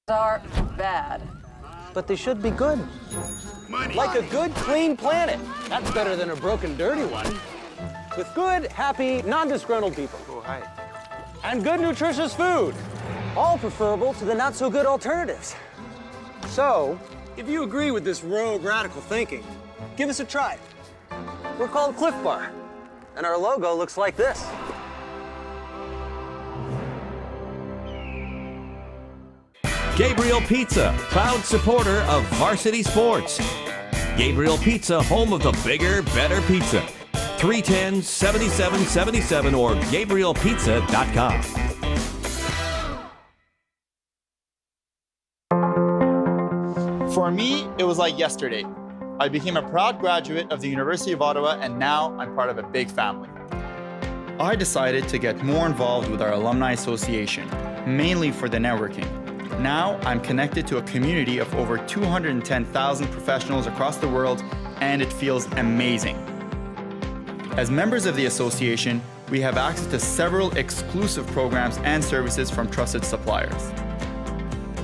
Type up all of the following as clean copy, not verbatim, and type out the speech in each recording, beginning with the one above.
Are bad. But they should be good. Money. Like a good, clean planet. That's better than a broken, dirty one. With good, happy, non-disgruntled people. Oh, hi. And good, nutritious food. All preferable to the not-so-good alternatives. So, if you agree with this rogue radical thinking, give us a try. We're called Cliff Bar, and our logo looks like this. Gabriel Pizza, proud supporter of varsity sports. Gabriel Pizza, home of the bigger, better pizza. 310-7777 or GabrielPizza.com. For me, it was like yesterday. I became a proud graduate of the University of Ottawa, and now I'm part of a big family. I decided to get more involved with our Alumni Association, mainly for the networking. Now, I'm connected to a community of over 210,000 professionals across the world, and it feels amazing. As members of the association, we have access to several exclusive programs and services from trusted suppliers.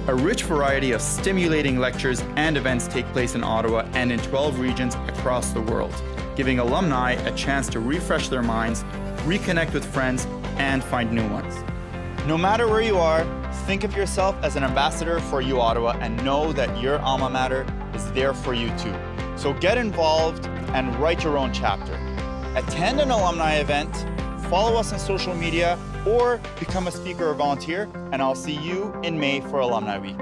A rich variety of stimulating lectures and events take place in Ottawa and in 12 regions across the world, giving alumni a chance to refresh their minds, reconnect with friends, and find new ones. No matter where you are, think of yourself as an ambassador for U Ottawa and know that your alma mater is there for you too. So get involved and write your own chapter. Attend an alumni event, follow us on social media, or become a speaker or volunteer, and I'll see you in May for Alumni Week.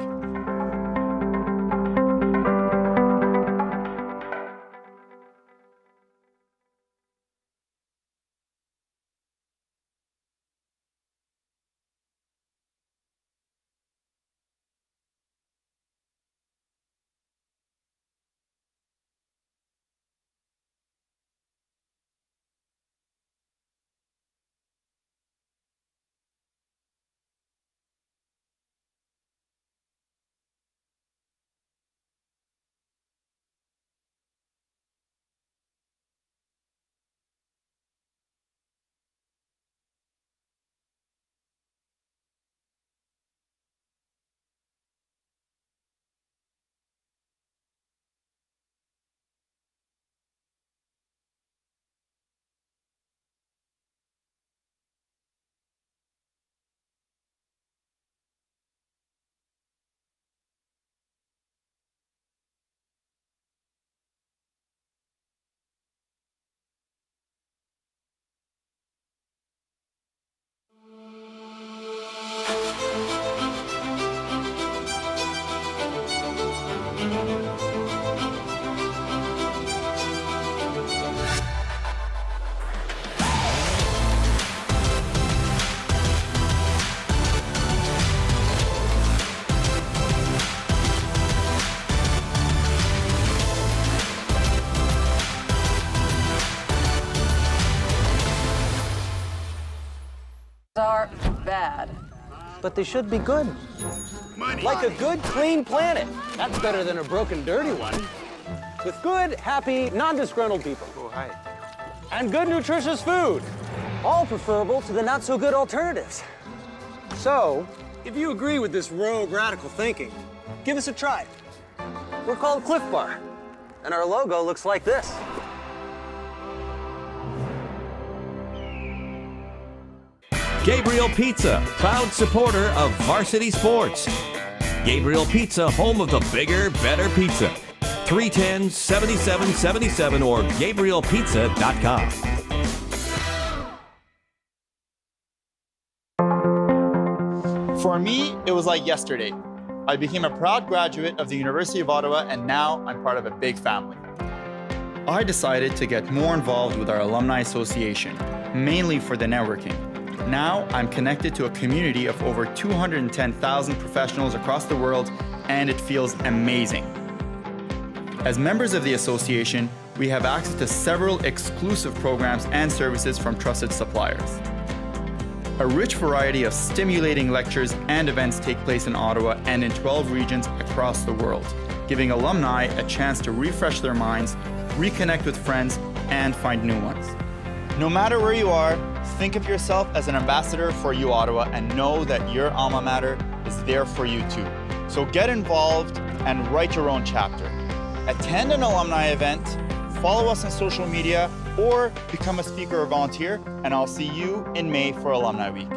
Are bad. But they should be good. Money. Like a good, clean planet. That's better than a broken, dirty one. With good, happy, non-disgruntled people. Oh, hi. And good, nutritious food. All preferable to the not-so-good alternatives. So, if you agree with this rogue radical thinking, give us a try. We're called Cliff Bar, and our logo looks like this. Gabriel Pizza, proud supporter of varsity sports. Gabriel Pizza, home of the bigger, better pizza. 310-7777 or GabrielPizza.com. For me, it was like yesterday. I became a proud graduate of the University of Ottawa, and now I'm part of a big family. I decided to get more involved with our Alumni Association, mainly for the networking. Now, I'm connected to a community of over 210,000 professionals across the world, and it feels amazing. As members of the association, we have access to several exclusive programs and services from trusted suppliers. A rich variety of stimulating lectures and events take place in Ottawa and in 12 regions across the world, giving alumni a chance to refresh their minds, reconnect with friends, and find new ones. No matter where you are, think of yourself as an ambassador for U Ottawa and know that your alma mater is there for you too. So get involved and write your own chapter. Attend an alumni event, follow us on social media, or become a speaker or volunteer, and I'll see you in May for Alumni Week.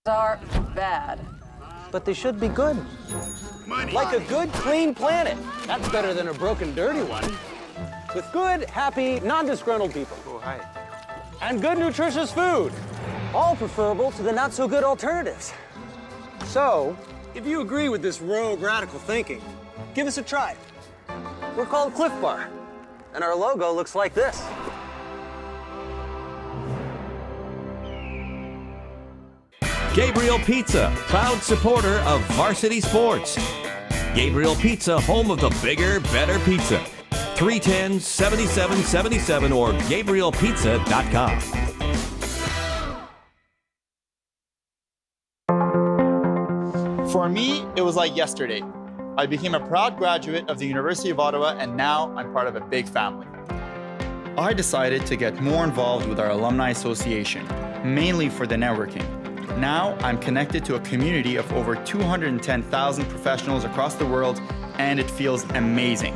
Are bad. But they should be good. Money. Like a good, clean planet. That's better than a broken, dirty one. With good, happy, non-disgruntled people. Oh, hi. And good, nutritious food. All preferable to the not-so-good alternatives. So, if you agree with this rogue radical thinking, give us a try. We're called Cliff Bar, and our logo looks like this. Gabriel Pizza, proud supporter of varsity sports. Gabriel Pizza, home of the bigger, better pizza. 310-7777 or GabrielPizza.com. For me, it was like yesterday. I became a proud graduate of the University of Ottawa, and now I'm part of a big family. I decided to get more involved with our Alumni Association, mainly for the networking. Now I'm connected to a community of over 210,000 professionals across the world, and it feels amazing.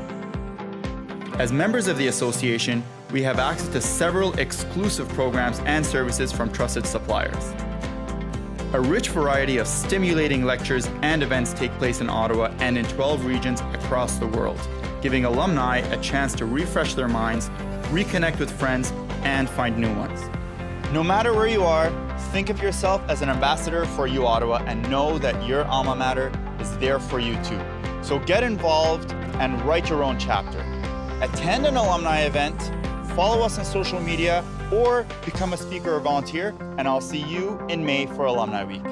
As members of the association, we have access to several exclusive programs and services from trusted suppliers. A rich variety of stimulating lectures and events take place in Ottawa and in 12 regions across the world, giving alumni a chance to refresh their minds, reconnect with friends, and find new ones. No matter where you are, think of yourself as an ambassador for U Ottawa and know that your alma mater is there for you too. So get involved and write your own chapter. Attend an alumni event, follow us on social media, or become a speaker or volunteer, and I'll see you in May for Alumni Week.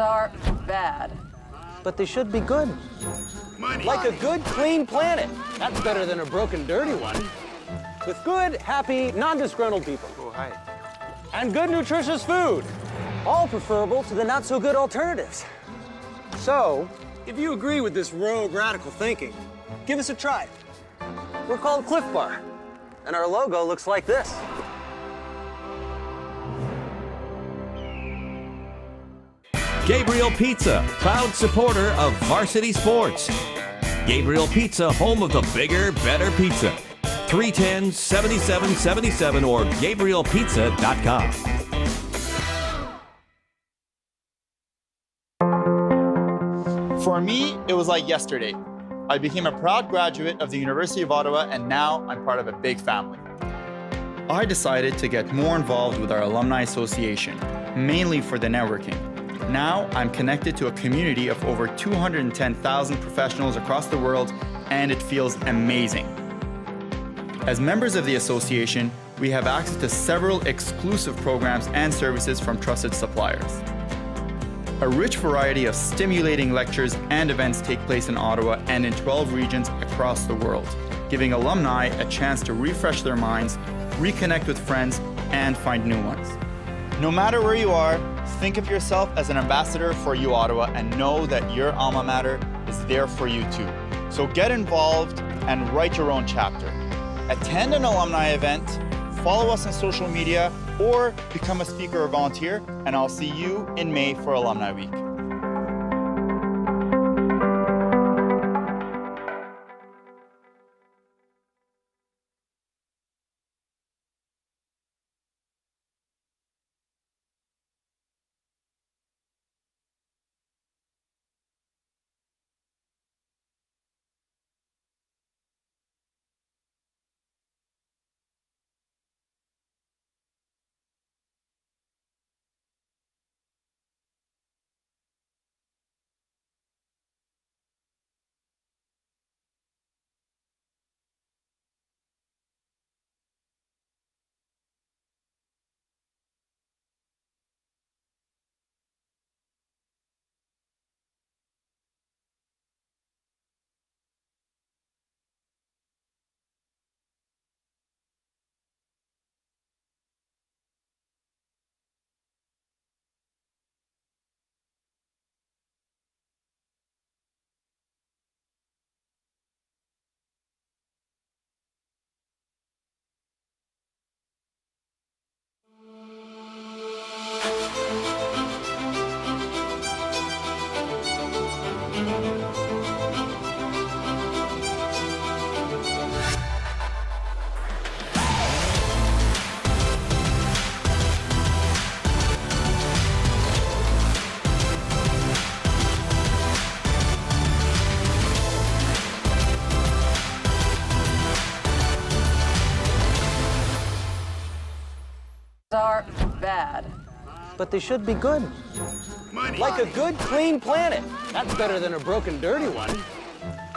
are bad. But they should be good. Money. Like a good, clean planet. That's better than a broken, dirty one. With good, happy, non-disgruntled people. Oh, hi. And good, nutritious food. All preferable to the not-so-good alternatives. So, if you agree with this rogue radical thinking, give us a try. We're called Cliff Bar, and our logo looks like this. Gabriel Pizza, proud supporter of varsity sports. Gabriel Pizza, home of the bigger, better pizza. 310-7777 or GabrielPizza.com. For me, it was like yesterday. I became a proud graduate of the University of Ottawa, and now I'm part of a big family. I decided to get more involved with our alumni association, mainly for the networking. Now I'm connected to a community of over 210,000 professionals across the world, and it feels amazing. As members of the association, we have access to several exclusive programs and services from trusted suppliers. A rich variety of stimulating lectures and events take place in Ottawa and in 12 regions across the world, giving alumni a chance to refresh their minds, reconnect with friends, and find new ones. No matter where you are, think of yourself as an ambassador for U Ottawa and know that your alma mater is there for you too. So get involved and write your own chapter. Attend an alumni event, follow us on social media, or become a speaker or volunteer, and I'll see you in May for Alumni Week. Are bad. But they should be good. Money. Like a good, clean planet. That's better than a broken, dirty one.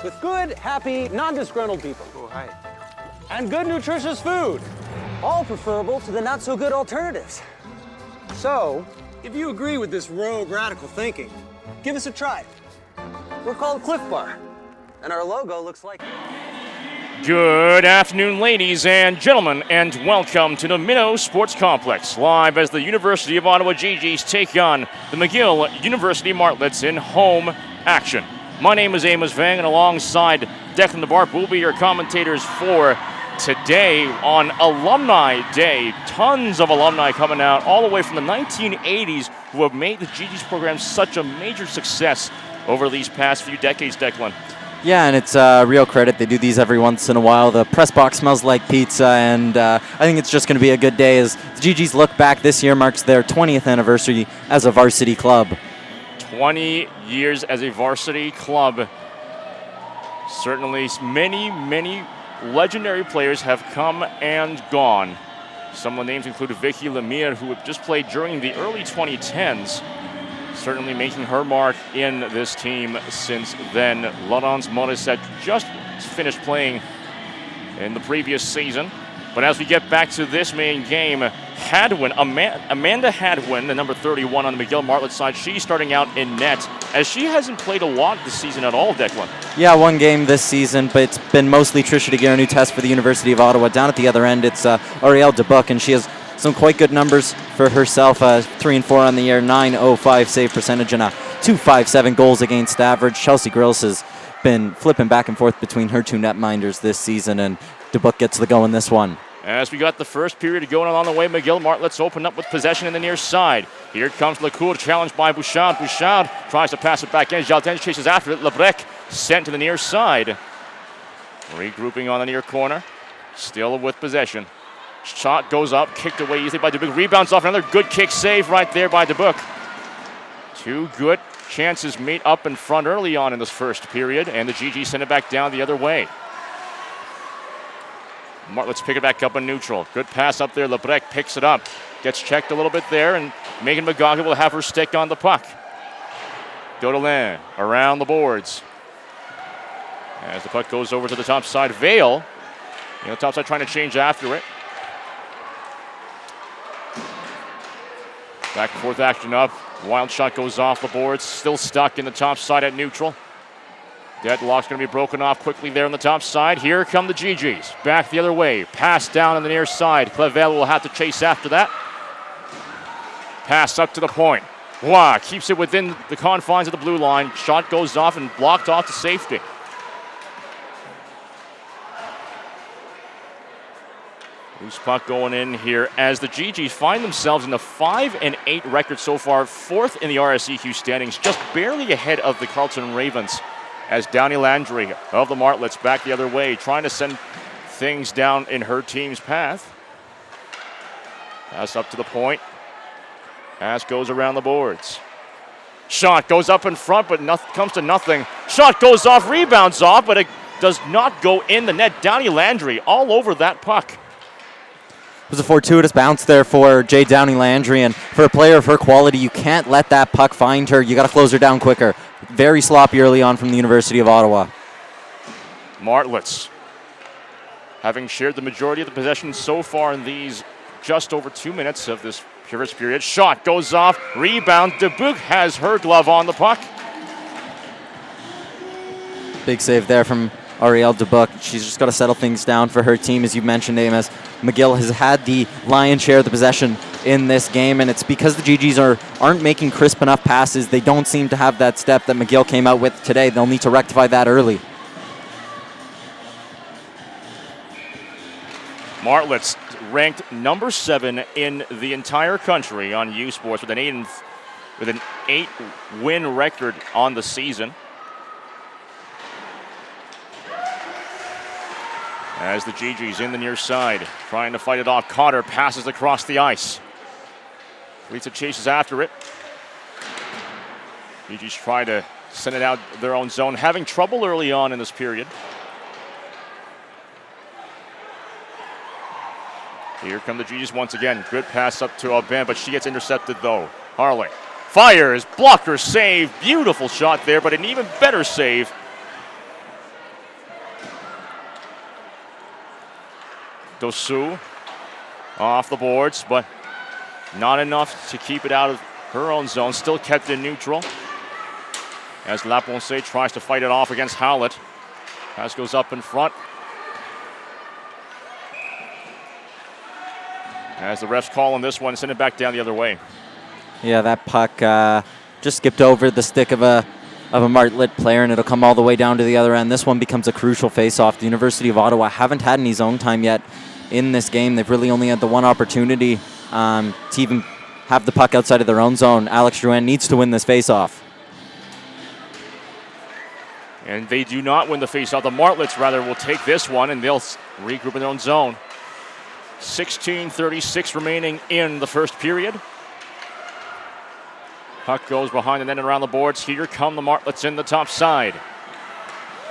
With good, happy, non-disgruntled people. Oh, hi. And good, nutritious food. All preferable to the not-so-good alternatives. So, if you agree with this rogue radical thinking, give us a try. We're called Cliff Bar, and our logo looks like... Good afternoon, ladies and gentlemen, and welcome to the Minnow Sports Complex, live as the University of Ottawa GGs take on the McGill University Martlets in home action. My name is Amos Vang, and alongside Declan DeBarp, we'll be your commentators for today on Alumni Day. Tons of alumni coming out all the way from the 1980s who have made the GGs program such a major success over these past few decades, Declan. Yeah, and it's real credit. They do these every once in a while. The press box smells like pizza, and I think it's just going to be a good day as the GGs look back. This year marks their 20th anniversary as a varsity club. 20 years as a varsity club. Certainly many legendary players have come and gone. Some of the names include Vicky Lemire, who had just played during the early 2010s. Certainly making her mark in this team since then. Laurence Morissette just finished playing in the previous season. But as we get back to this main game, Hadwin, Amanda Hadwin, the number 31 on the McGill Martlet side, she's starting out in net, as she hasn't played a lot this season at all, Declan. Yeah, one game this season, but it's been mostly Trisha DeGuerre, new test for the University of Ottawa. Down at the other end, it's Arielle Dubuc, and she has some quite good numbers for herself. 3 and 4 on the year, .905 save percentage, and a .257 goals against average. Chelsea Grills has been flipping back and forth between her two netminders this season, and Dubuc gets the go in this one. As we got the first period going on the way, McGill Martlets open up with possession in the near side. Here comes Lecour, challenged by Bouchard. Bouchard tries to pass it back in. Jardin chases after it. Lebrec sent to the near side. Regrouping on the near corner. Still with possession. Shot goes up, kicked away easily by Dubuc. Rebounds off another good kick save right there by Dubuc. Two good chances meet up in front early on in this first period, and the GG send it back down the other way. Martlets pick it back up in neutral. Good pass up there. Lebrec picks it up. Gets checked a little bit there, and Megan McGoggin will have her stick on the puck. Dodelin around the boards. As the puck goes over to the top side, Vale. Top side trying to change after it. Back and forth action up. Wild shot goes off the boards. Still stuck in the top side at neutral. Deadlock's going to be broken off quickly there on the top side. Here come the GGs. Back the other way. Pass down on the near side. Clavel will have to chase after that. Pass up to the point. Wow, keeps it within the confines of the blue line. Shot goes off and blocked off to safety. Loose puck going in here as the GGs find themselves in the 5-8 record so far. 4th in the RSEQ standings, just barely ahead of the Carleton Ravens. As Downey Landry of the Martlets back the other way, trying to send things down in her team's path. Pass up to the point. Pass goes around the boards. Shot goes up in front, but comes to nothing. Shot goes off, rebounds off, but it does not go in the net. Downey Landry all over that puck. It was a fortuitous bounce there for Jay Downey Landry, and for a player of her quality, you can't let that puck find her. You got to close her down quicker. Very sloppy early on from the University of Ottawa. Martlets, having shared the majority of the possession so far in these just over 2 minutes of this first period. Shot goes off, rebound. Dubuc has her glove on the puck. Big save there from Arielle Dubuc. She's just got to settle things down for her team, as you mentioned, Amos. McGill has had the lion's share of the possession in this game, and it's because the GGs aren't making crisp enough passes. They don't seem to have that step that McGill came out with today. They'll need to rectify that early. Martlets ranked number 7 in the entire country on U Sports with an 8-win record on the season. As the GG's in the near side, trying to fight it off. Cotter passes across the ice. Lisa chases after it. GG's try to send it out their own zone, having trouble early on in this period. Here come the GG's once again. Good pass up to Aubin, but she gets intercepted though. Harley fires, blocker save. Beautiful shot there, but an even better save. Dosu off the boards, but not enough to keep it out of her own zone. Still kept in neutral. As Laponce tries to fight it off against Howlett. Pass goes up in front. As the refs call on this one, send it back down the other way. Yeah, that puck just skipped over the stick of a Martlet player, and it'll come all the way down to the other end. This one becomes a crucial face-off. The University of Ottawa haven't had any zone time yet in this game. They've really only had the one opportunity to even have the puck outside of their own zone. Alex Drouin needs to win this face-off. And they do not win the face-off. The Martlets, rather, will take this one, and they'll regroup in their own zone. 16:36 remaining in the first period. Puck goes behind the net and around the boards. Here come the Martlets in the top side.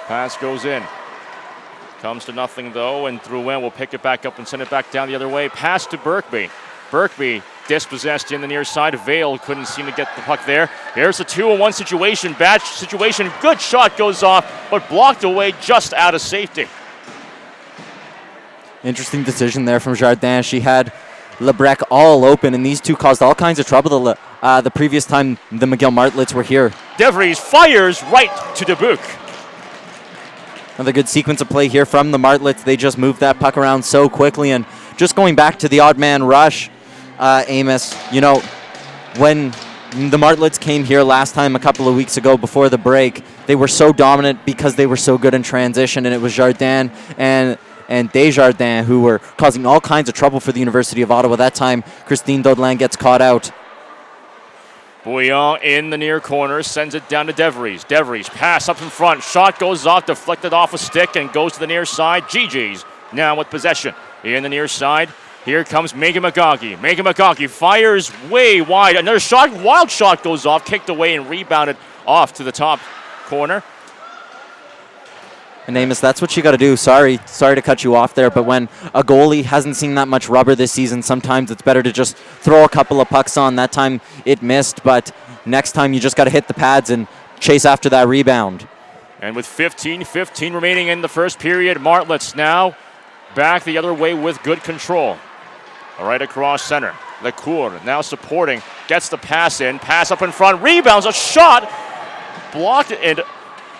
Pass goes in. Comes to nothing, though, and Drouin will pick it back up and send it back down the other way. Pass to Birkby. Birkby dispossessed in the near side. Vale couldn't seem to get the puck there. There's a 2-on-1 situation. Bad situation. Good shot goes off, but blocked away just out of safety. Interesting decision there from Jardin. She had Lebrec all open, and these two caused all kinds of trouble the previous time the McGill Martlets were here. DeVries fires right to Dubuque. Another good sequence of play here from the Martlets. They just moved that puck around so quickly, and just going back to the odd man rush, Amos, you know, when the Martlets came here last time a couple of weeks ago before the break, they were so dominant because they were so good in transition, and it was Jardin and Desjardins who were causing all kinds of trouble for the University of Ottawa. That time, Christine Daudelin gets caught out. Bouillon in the near corner, sends it down to DeVries. DeVries, pass up in front, shot goes off, deflected off a stick and goes to the near side. GG's now with possession in the near side. Here comes Megan McGaughey. Megan McGaughey fires way wide. Another shot, wild shot goes off, kicked away and rebounded off to the top corner. And Amos, that's what you got to do. Sorry to cut you off there, but when a goalie hasn't seen that much rubber this season, sometimes it's better to just throw a couple of pucks on. That time it missed, but next time you just got to hit the pads and chase after that rebound. And with 15-15 remaining in the first period, Martlets now back the other way with good control. Right across center. Lecour now supporting, gets the pass in, pass up in front, rebounds, a shot, blocked and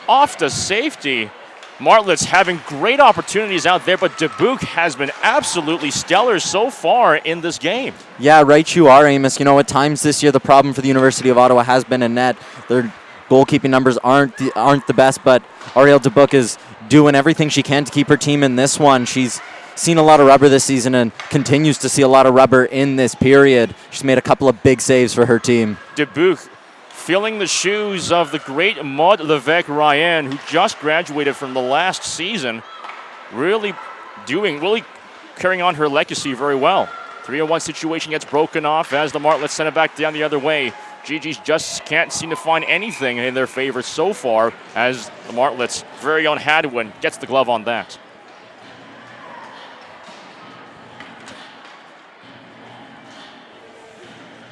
off to safety. Martlets having great opportunities out there, but Dubuque has been absolutely stellar so far in this game. Yeah, right you are, Amos. You know, at times this year the problem for the University of Ottawa has been in net. Their goalkeeping numbers aren't the best, but Ariel Dubuque is doing everything she can to keep her team in this one. She's seen a lot of rubber this season and continues to see a lot of rubber in this period. She's made a couple of big saves for her team. Dubuque filling the shoes of the great Maud Levesque-Ryan, who just graduated from the last season, really carrying on her legacy very well. 3-on-1 situation gets broken off as the Martlets send it back down the other way. GG's just can't seem to find anything in their favor so far as the Martlets' very own Hadwin gets the glove on that.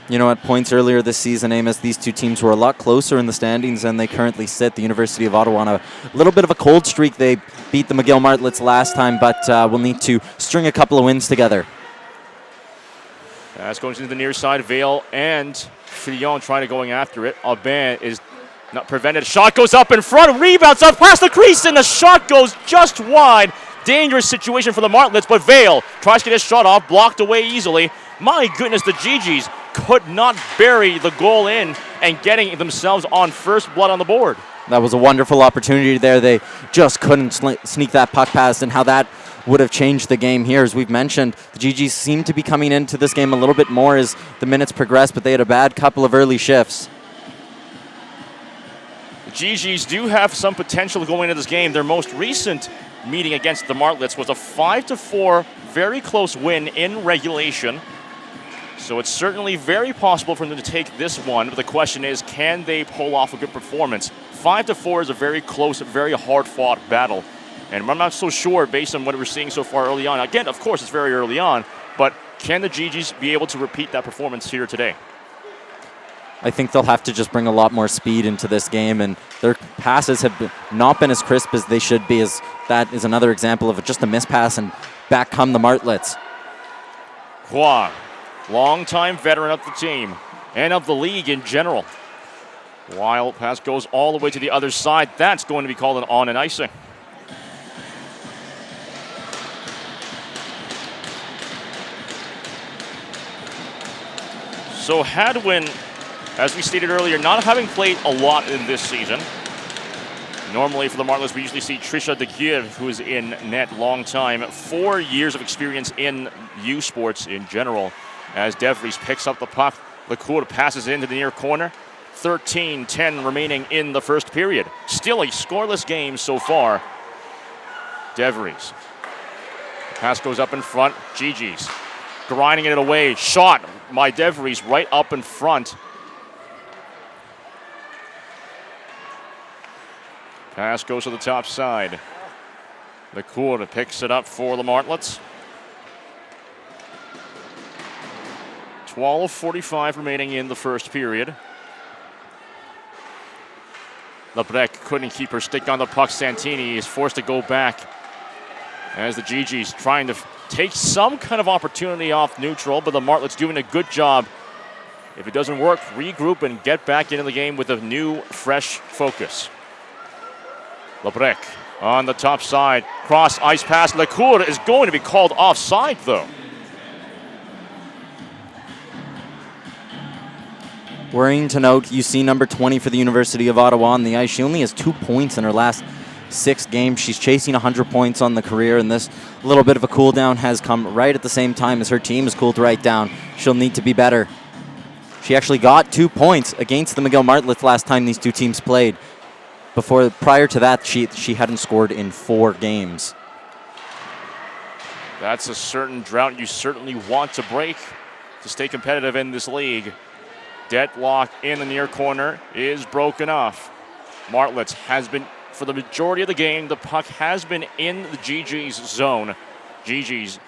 You know, at points earlier this season, Amos, these two teams were a lot closer in the standings than they currently sit. The University of Ottawa on a little bit of a cold streak. They beat the McGill Martlets last time, but will need to string a couple of wins together. That's going to the near side. Vale and Fillon trying to going after it. Aubin is not prevented. Shot goes up in front. Rebounds up past the crease, and the shot goes just wide. Dangerous situation for the Martlets, but Vale tries to get his shot off, blocked away easily. My goodness, the GGs could not bury the goal in and getting themselves on first blood on the board. That was a wonderful opportunity there. They just couldn't sneak that puck past, and how that would have changed the game here. As we've mentioned, the GGs seem to be coming into this game a little bit more as the minutes progress, but they had a bad couple of early shifts. The GGs do have some potential going into this game. Their most recent meeting against the Martlets was a 5-4 very close win in regulation. So it's certainly very possible for them to take this one, but the question is, can they pull off a good performance? 5-4 is a very close, very hard-fought battle, and I'm not so sure based on what we're seeing so far early on. Again, of course, it's very early on, but can the GGs be able to repeat that performance here today? I think they'll have to just bring a lot more speed into this game, and their passes have not been as crisp as they should be, as that is another example of just a mispass, and back come the Martlets. Huang, longtime veteran of the team and of the league in general. Wild pass goes all the way to the other side. That's going to be called an on and icing. So Hadwin, as we stated earlier, not having played a lot in this season. Normally for the Martlets, we usually see Trisha DeGier, who is in net long time. 4 years of experience in U Sports in general. As DeVries picks up the puck, Lecour passes into the near corner. 13-10 remaining in the first period. Still a scoreless game so far. DeVries. Pass goes up in front. GG's grinding it away. Shot by DeVries right up in front. Pass goes to the top side. Lecour picks it up for the Martlets. 12:45 remaining in the first period. Lebrec couldn't keep her stick on the puck. Santini is forced to go back as the GG's trying to take some kind of opportunity off neutral, but the Martlets doing a good job. If it doesn't work, regroup and get back into the game with a new, fresh focus. Lebrec on the top side. Cross ice pass. Lecour is going to be called offside, though. Worrying to note, you see number 20 for the University of Ottawa on the ice. She only has 2 points in her last 6 games. She's chasing 100 points on the career, and this little bit of a cool down has come right at the same time as her team has cooled right down. She'll need to be better. She actually got 2 points against the McGill Martlets last time these two teams played. Prior to that, she hadn't scored in 4 games. That's a certain drought you certainly want to break to stay competitive in this league. Deadlock in the near corner is broken off. Martlets has been, for the majority of the game, the puck has been in the GG's zone. GG's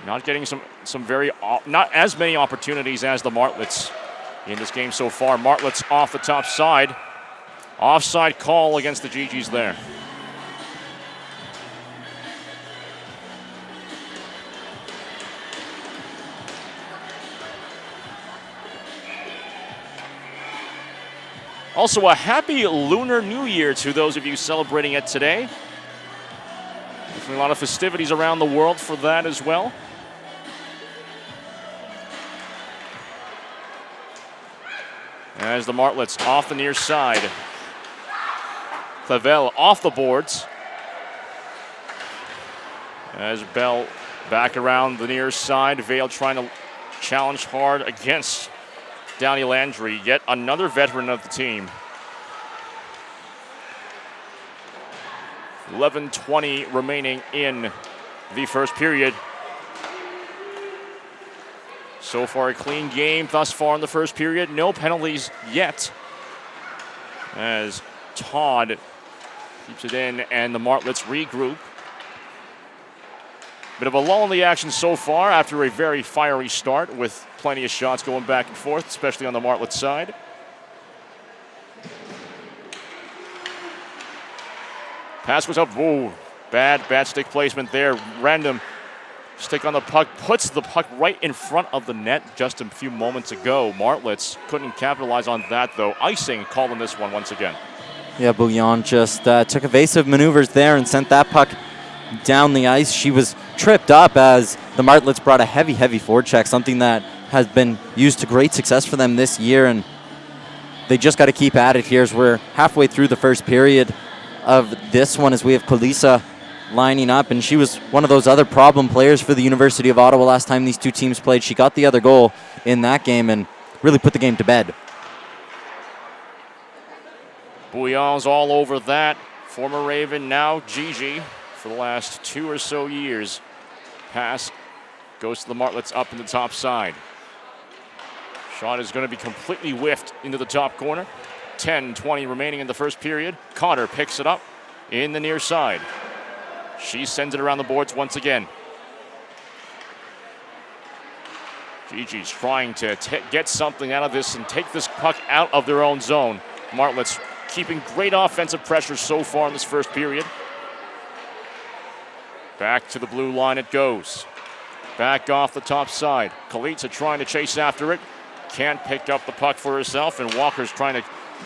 not getting not as many opportunities as the Martlets in this game so far. Martlets off the top side. Offside call against the GG's there. Also, a happy Lunar New Year to those of you celebrating it today. Definitely a lot of festivities around the world for that as well. As the Martlets off the near side. Clavel off the boards. As Bell back around the near side. Vale trying to challenge hard against Downey Landry, yet another veteran of the team. 11:20 remaining in the first period. So far, a clean game thus far in the first period. No penalties yet. As Todd keeps it in and the Martlets regroup. Bit of a lull in the action so far after a very fiery start with plenty of shots going back and forth, especially on the Martlets side. Pass was up. Whoa, bad stick placement there. Random stick on the puck, puts the puck right in front of the net just a few moments ago. Martlets couldn't capitalize on that, though. Icing calling this one once again. Yeah, Bouillon just took evasive maneuvers there and sent that puck down the ice. She was tripped up as the Martlets brought a heavy forecheck, something that has been used to great success for them this year, and they just got to keep at it here as we're halfway through the first period of this one, as we have Colisa lining up, and she was one of those other problem players for the University of Ottawa last time these two teams played. She got the other goal in that game and really put the game to bed. Bouillon's all over that. Former Raven, now Gigi for the last 2 or so years. Pass goes to the Martlets up in the top side. Shot is going to be completely whiffed into the top corner. 10:20 remaining in the first period. Cotter picks it up in the near side. She sends it around the boards once again. Gigi's trying to get something out of this and take this puck out of their own zone. Martlets keeping great offensive pressure so far in this first period. Back to the blue line it goes. Back off the top side. Kalitsa trying to chase after it. Can't pick up the puck for herself, and Walker's trying to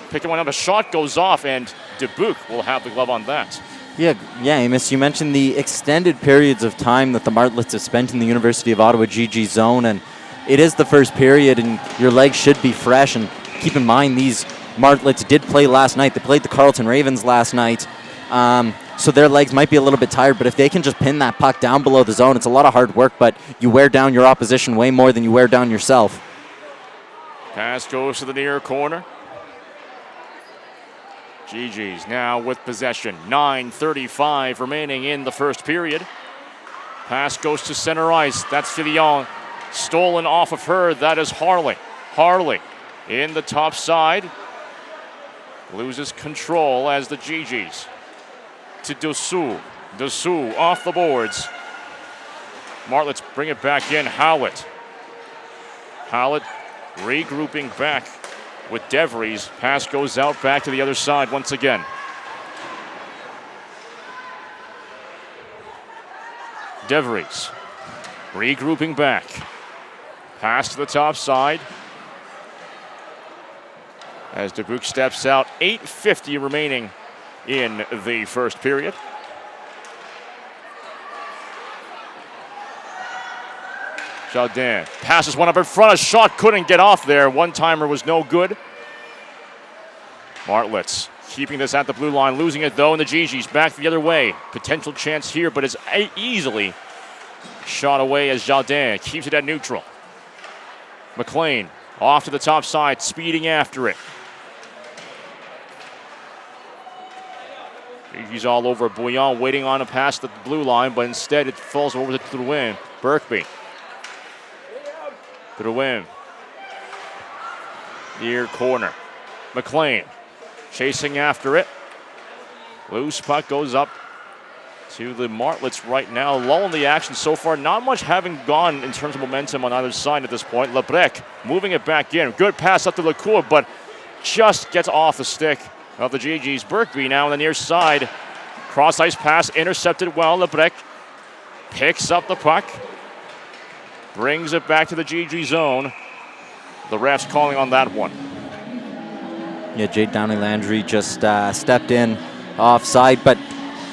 pick one up. A shot goes off, and Dubuque will have the glove on that. Yeah, Amos, you mentioned the extended periods of time that the Martlets have spent in the University of Ottawa GG zone, and it is the first period, and your legs should be fresh. And keep in mind, these Martlets did play last night. They played the Carleton Ravens last night, so their legs might be a little bit tired, but if they can just pin that puck down below the zone, it's a lot of hard work, but you wear down your opposition way more than you wear down yourself. Pass goes to the near corner. GG's now with possession. 9:35 remaining in the first period. Pass goes to center ice. That's Fillon. Stolen off of her. That is Harley. Harley in the top side. Loses control as the GG's. To Dessous. Dessous off the boards. Martlets bring it back in. Howlett. Howlett regrouping back with DeVries. Pass goes out back to the other side once again. DeVries regrouping back. Pass to the top side. As Dubuque steps out, 8:50 remaining in the first period. Jardin passes one up in front. A shot couldn't get off there. One-timer was no good. Martlets keeping this at the blue line, losing it though, and the GG's back the other way. Potential chance here, but it's easily shot away as Jardin keeps it at neutral. McLean off to the top side, speeding after it. He's all over Bouillon, waiting on a pass to the blue line, but instead it falls over to Drouin. Berkby. Drouin. Near corner. McLean chasing after it. Loose puck goes up to the Martlets right now. Lull in the action so far. Not much having gone in terms of momentum on either side at this point. Lebrec moving it back in. Good pass up to Lecour, but just gets off the stick of the GG's. Berkby now on the near side. Cross-ice pass intercepted well. Lebrec picks up the puck. Brings it back to the GG zone. The refs calling on that one. Yeah, Jade Downey-Landry just stepped in offside, but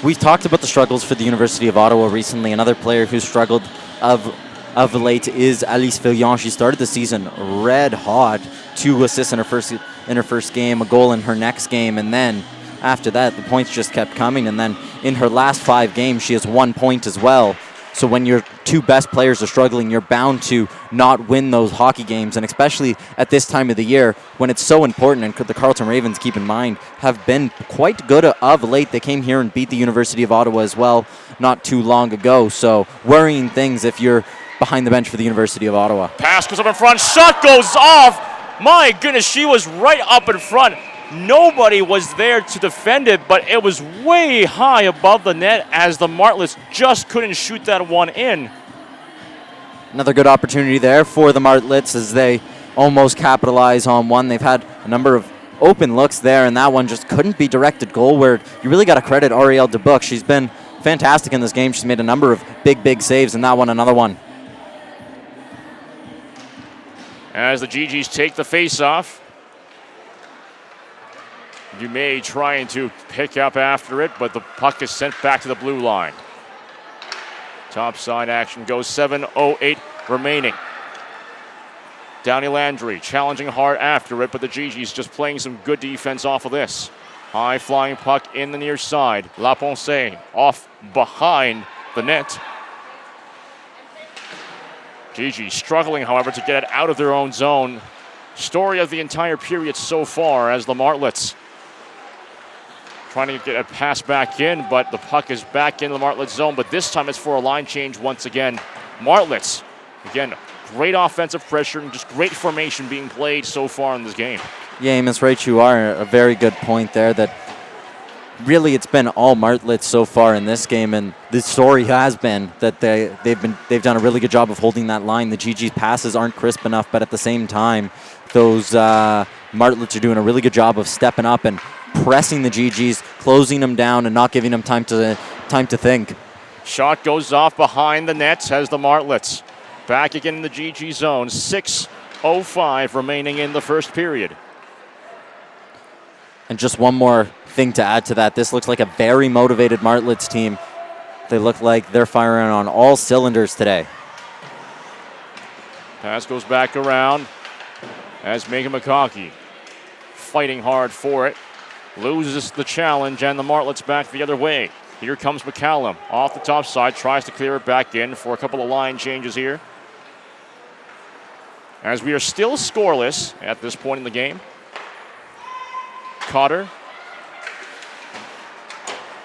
we've talked about the struggles for the University of Ottawa recently. Another player who struggled of late is Alice Fillion. She started the season red hot, 2 assists in her first game, a goal in her next game, and then after that the points just kept coming. And then in her last 5 games, she has 1 point as well. So when your 2 best players are struggling, you're bound to not win those hockey games, and especially at this time of the year when it's so important. And the Carleton Ravens, keep in mind, have been quite good of late. They came here and beat the University of Ottawa as well not too long ago. So worrying things if you're behind the bench for the University of Ottawa. Pass goes up in front. Shot goes off. My goodness, she was right up in front. Nobody was there to defend it, but it was way high above the net as the Martlets just couldn't shoot that one in. Another good opportunity there for the Martlets as they almost capitalize on one. They've had a number of open looks there, and that one just couldn't be directed goalward. You really got to credit Arielle Dubuc. She's been fantastic in this game. She's made a number of big saves, and that one another one. As the GGs take the face-off, Dumais trying to pick up after it, but the puck is sent back to the blue line. Top side action goes, 7:08 remaining. Downey-Landry challenging hard after it, but the GG's just playing some good defense off of this. High flying puck in the near side. Laponce off behind the net. GG struggling, however, to get it out of their own zone. Story of the entire period so far as the Martlets trying to get a pass back in, but the puck is back in the Martlets zone, but this time it's for a line change once again. Martlets, again, great offensive pressure and just great formation being played so far in this game. Yeah, Amos, right, you are. A very good point there that really it's been all Martlets so far in this game, and the story has been that they've done a really good job of holding that line. The GG's passes aren't crisp enough, but at the same time, those Martlets are doing a really good job of stepping up and pressing the GGs, closing them down, and not giving them time to think. Shot goes off behind the nets as the Martlets back again in the GG zone. 6:05 remaining in the first period. And just one more thing to add to that. This looks like a very motivated Martlets team. They look like they're firing on all cylinders today. Pass goes back around as Megan McConkey fighting hard for it. Loses the challenge, and the Martlets back the other way. Here comes McCallum off the top side, tries to clear it back in for a couple of line changes here. As we are still scoreless at this point in the game. Cotter.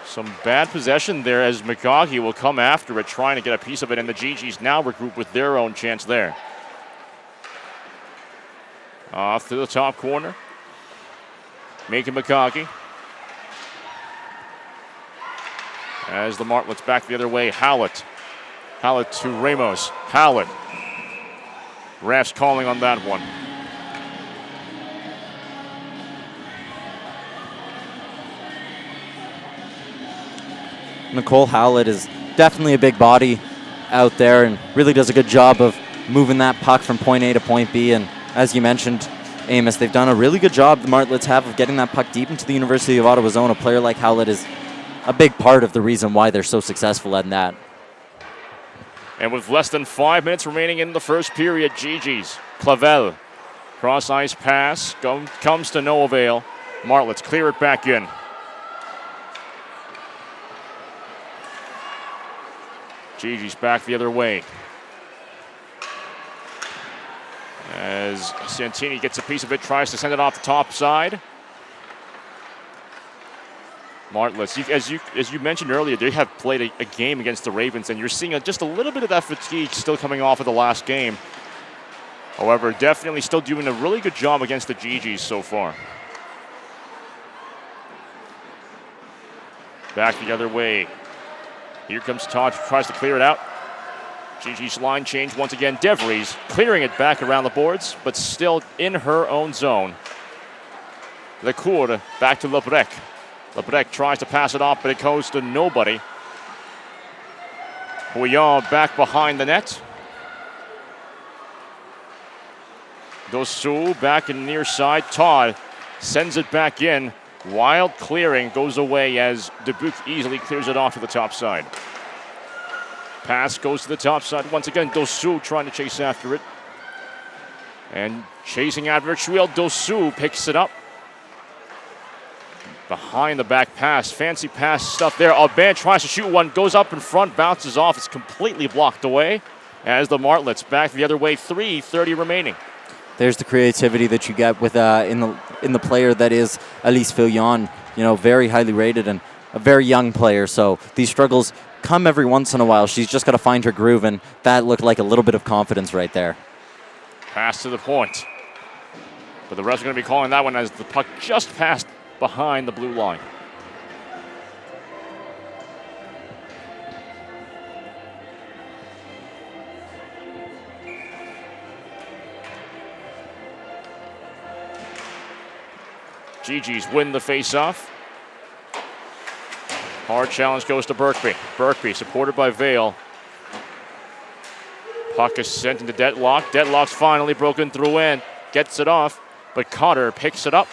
Some bad possession there as McConkey will come after it, trying to get a piece of it, and the GGs now regroup with their own chance there. Off to the top corner. Making McConkey. As the Martlets back the other way, Howlett. Howlett to Ramos. Howlett. Refs calling on that one. Nicole Howlett is definitely a big body out there and really does a good job of moving that puck from point A to point B. And as you mentioned, Amos, they've done a really good job, the Martlets have, of getting that puck deep into the University of Ottawa zone. A player like Howlett is a big part of the reason why they're so successful at that. And with less than 5 minutes remaining in the first period, GG's. Clavel, cross-ice pass, comes to no avail. Martlets clear it back in. GG's back the other way. As Santini gets a piece of it, tries to send it off the top side. Martlets, as you mentioned earlier, they have played a game against the Ravens, and you're seeing just a little bit of that fatigue still coming off of the last game. However, definitely still doing a really good job against the GGs so far. Back the other way. Here comes Todd, tries to clear it out. GG's line change once again. DeVries clearing it back around the boards, but still in her own zone. Lecour back to Lebrec. Lebrec tries to pass it off, but it goes to nobody. Bouillon back behind the net. Dossou back in the near side. Todd sends it back in. Wild clearing goes away as Dubuque easily clears it off to the top side. Pass goes to the top side. Once again, Dossou trying to chase after it. And chasing after it, Chuel Dossou picks it up. Behind the back pass, fancy pass stuff there. Aubin tries to shoot one, goes up in front, bounces off. It's completely blocked away as the Martlets back the other way. 3:30 remaining. There's the creativity that you get with in the player that is Elise Fillon. You know, very highly rated and a very young player. So these struggles come every once in a while. She's just got to find her groove, and that looked like a little bit of confidence right there. Pass to the point. But the refs are going to be calling that one as the puck just passed behind the blue line. GG's win the face-off. Hard challenge goes to Birkby. Birkby supported by Vale. Puck is sent into Deadlock. Deadlock's finally broken through in. Gets it off, but Cotter picks it up.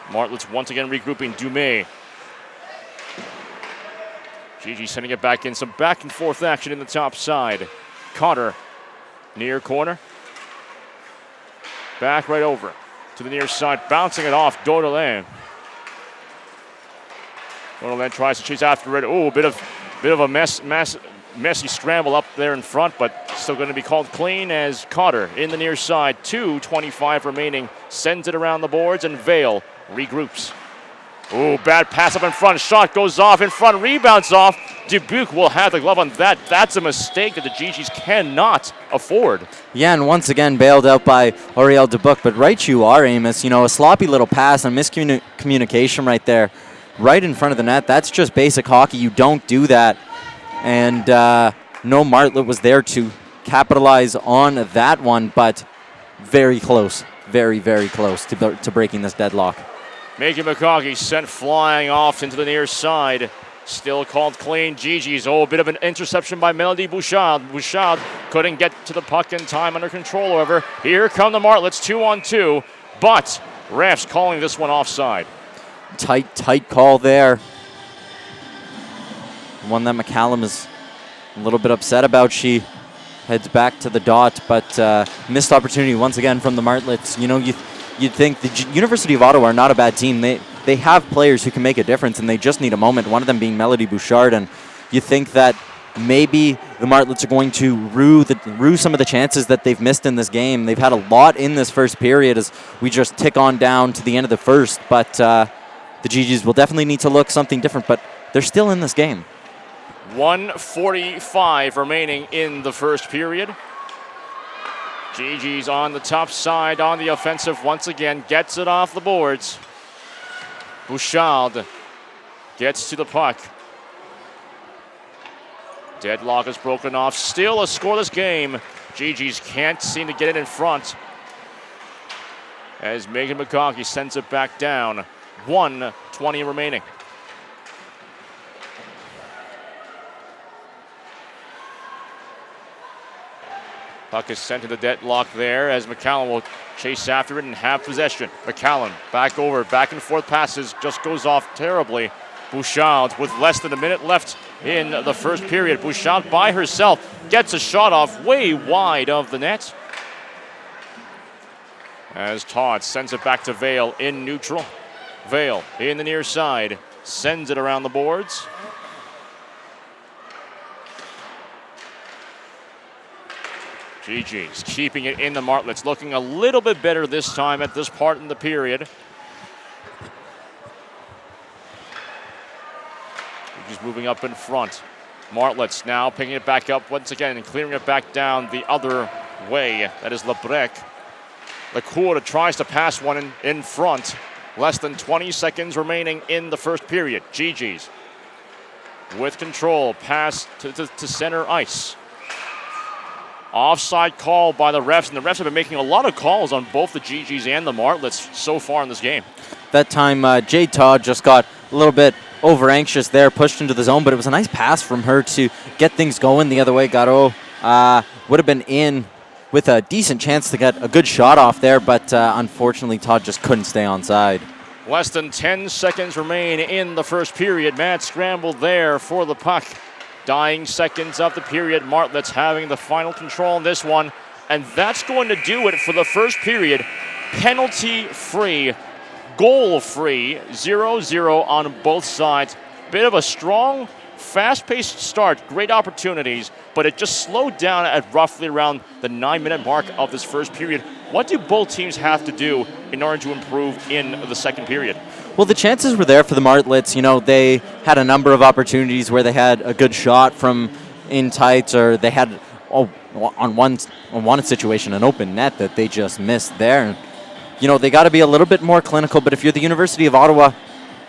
Martlets once again regrouping. Dumais. GG sending it back in. Some back and forth action in the top side. Cotter, near corner. Back right over to the near side. Bouncing it off. Daudelin. Daudelin tries to chase after it. Oh, a bit of a messy scramble up there in front, but still going to be called clean as Cotter in the near side. 2:25 remaining. Sends it around the boards, and Vale regroups. Oh, bad pass up in front. Shot goes off in front. Rebounds off. Dubuque will have the glove on that. That's a mistake that the GGs cannot afford. Yeah, and once again bailed out by Auriel Dubuque. But right you are, Amos. You know, a sloppy little pass and miscommunication right there. Right in front of the net. That's just basic hockey. You don't do that. And no Martlet was there to capitalize on that one, but very close. Very, very close to breaking this deadlock. Megan McCaughey sent flying off into the near side. Still called clean. GG's. Oh, a bit of an interception by Melody Bouchard. Bouchard couldn't get to the puck in time under control, however. Here come the Martlets, 2-on-2, but refs calling this one offside. Tight call there. One that McCallum is a little bit upset about. She heads back to the dot, but missed opportunity once again from the Martlets. You know, you'd think the University of Ottawa are not a bad team. They have players who can make a difference, and they just need a moment, one of them being Melody Bouchard. And you think that maybe the Martlets are going to rue some of the chances that they've missed in this game. They've had a lot in this first period as we just tick on down to the end of the first, but the GGs will definitely need to look something different, but they're still in this game. 1:45 remaining in the first period. GG's on the top side on the offensive once again. Gets it off the boards. Bouchard gets to the puck. Deadlock is broken off. Still a scoreless game. GG's can't seem to get it in front as Megan McCaughey sends it back down. 1:20 remaining. Puck is sent to the deadlock there as McCallum will chase after it and have possession. McCallum back and forth passes, just goes off terribly. Bouchard with less than a minute left in the first period. Bouchard by herself gets a shot off way wide of the net. As Todd sends it back to Vale in neutral. Vale in the near side, sends it around the boards. GG's keeping it in the Martlets, looking a little bit better this time at this part in the period. GG's moving up in front. Martlets now picking it back up once again and clearing it back down the other way. That is Lebrec. Lacour tries to pass one in front. Less than 20 seconds remaining in the first period. GG's with control, pass to center ice. Offside call by the refs, and the refs have been making a lot of calls on both the GGs and the Martlets so far in this game. That time, Jade Todd just got a little bit over anxious there, pushed into the zone, but it was a nice pass from her to get things going the other way. Garo would have been in with a decent chance to get a good shot off there, but unfortunately Todd just couldn't stay onside. Less than 10 seconds remain in the first period. Matt scrambled there for the puck. Dying seconds of the period. Martlets having the final control in this one, and that's going to do it for the first period. Penalty-free, goal-free, 0-0 on both sides. Bit of a strong, fast-paced start, great opportunities, but it just slowed down at roughly around the 9-minute mark of this first period. What do both teams have to do in order to improve in the second period? Well, the chances were there for the Martlets. You know, they had a number of opportunities where they had a good shot from in tights, or they had on one situation an open net that they just missed there. You know, they got to be a little bit more clinical, but if you're the University of Ottawa,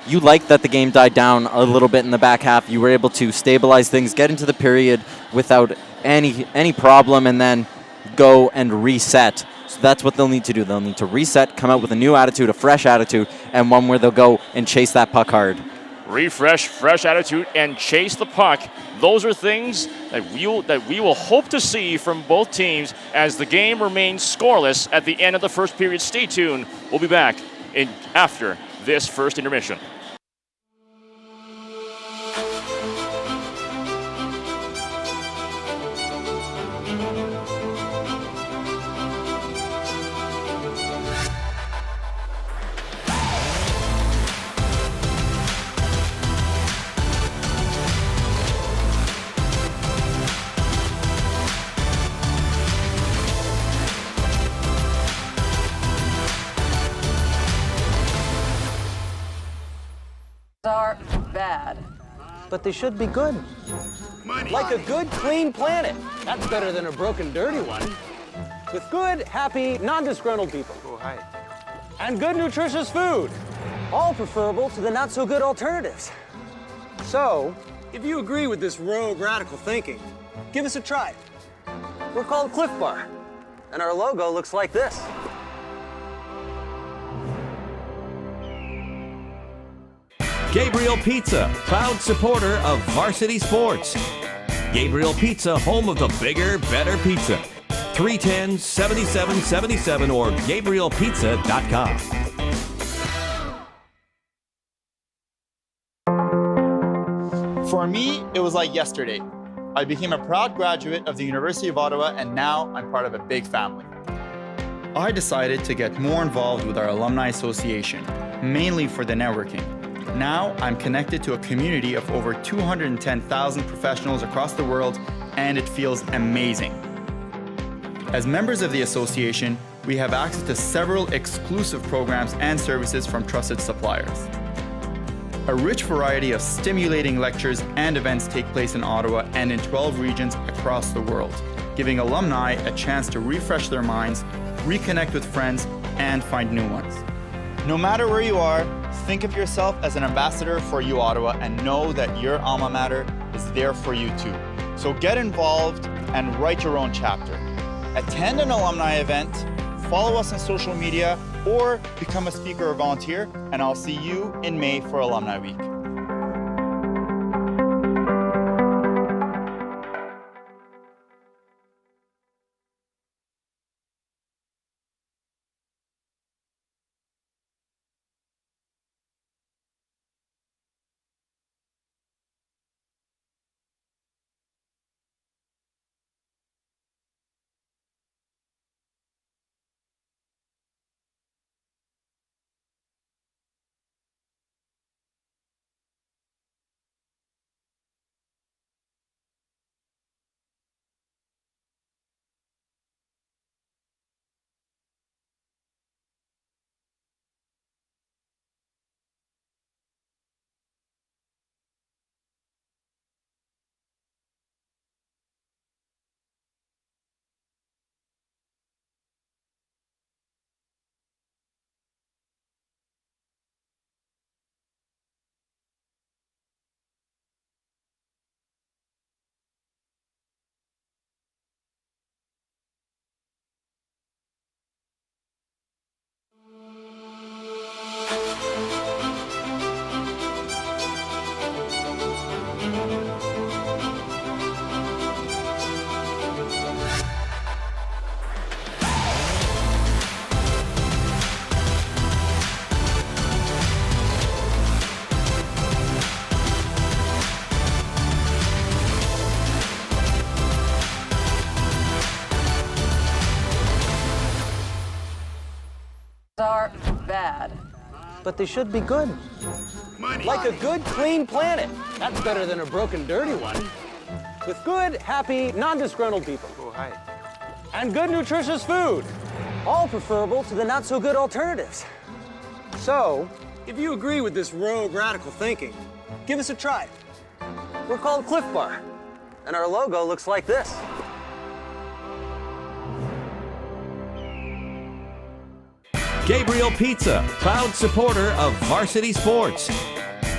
you like that the game died down a little bit in the back half. You were able to stabilize things, get into the period without any problem, and then go and reset. So that's what they'll need to do. They'll need to reset, come out with a new attitude, a fresh attitude, and one where they'll go and chase that puck hard. Refresh, fresh attitude, and chase the puck. Those are things that we will hope to see from both teams as the game remains scoreless at the end of the first period. Stay tuned. We'll be back after this first intermission. Are bad. But they should be good. Money. Like a good, clean planet. That's better than a broken, dirty one. With good, happy, non-disgruntled people. Oh, hi. And good, nutritious food. All preferable to the not-so-good alternatives. So, if you agree with this rogue, radical thinking, give us a try. We're called Cliff Bar, and our logo looks like this. Gabriel Pizza, proud supporter of varsity sports. Gabriel Pizza, home of the bigger, better pizza. 310-7777 or GabrielPizza.com. For me, it was like yesterday. I became a proud graduate of the University of Ottawa, and now I'm part of a big family. I decided to get more involved with our Alumni Association, mainly for the networking. Now I'm connected to a community of over 210,000 professionals across the world, and it feels amazing. As members of the association, we have access to several exclusive programs and services from trusted suppliers. A rich variety of stimulating lectures and events take place in Ottawa and in 12 regions across the world, giving alumni a chance to refresh their minds, reconnect with friends, and find new ones. No matter where you are, think of yourself as an ambassador for U Ottawa and know that your alma mater is there for you too. So get involved and write your own chapter. Attend an alumni event, follow us on social media, or become a speaker or volunteer, and I'll see you in May for Alumni Week. are bad. But they should be good. Money. Like a good, clean planet. That's better than a broken, dirty one. With good, happy, non-disgruntled people. Oh, hi. And good, nutritious food. All preferable to the not-so-good alternatives. So, if you agree with this rogue radical thinking, give us a try. We're called Cliff Bar, and our logo looks like this. Gabriel Pizza, proud supporter of varsity sports.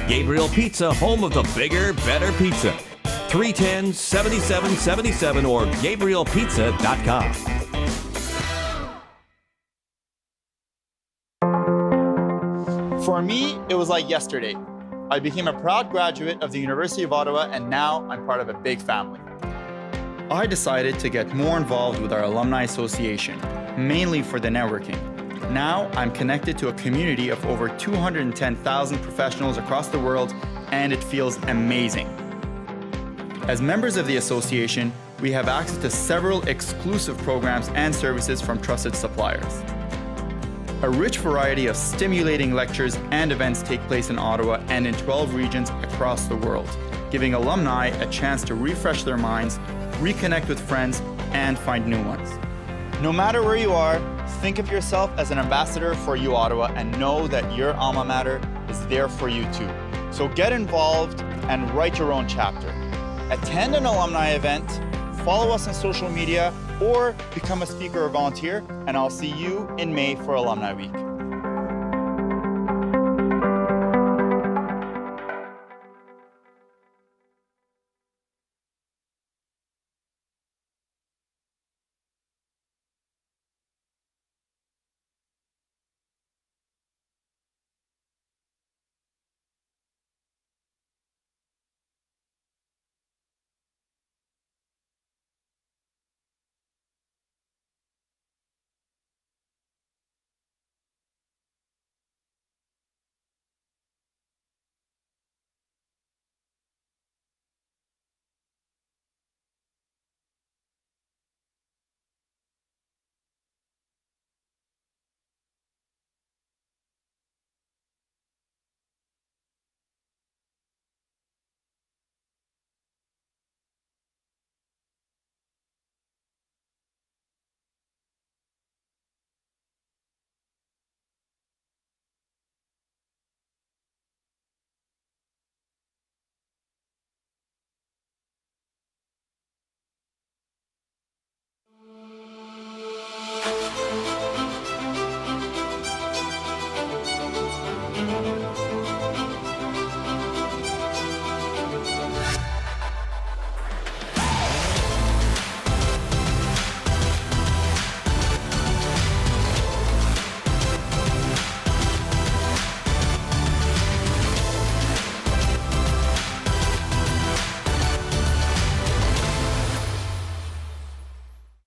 Gabriel Pizza, home of the bigger, better pizza. 310-7777 or GabrielPizza.com. For me, it was like yesterday. I became a proud graduate of the University of Ottawa, and now I'm part of a big family. I decided to get more involved with our alumni association, mainly for the networking. Now I'm connected to a community of over 210,000 professionals across the world, and it feels amazing. As members of the association, we have access to several exclusive programs and services from trusted suppliers. A rich variety of stimulating lectures and events take place in Ottawa and in 12 regions across the world, giving alumni a chance to refresh their minds, reconnect with friends, and find new ones. No matter where you are, think of yourself as an ambassador for U Ottawa and know that your alma mater is there for you too. So get involved and write your own chapter. Attend an alumni event, follow us on social media, or become a speaker or volunteer, and I'll see you in May for Alumni Week.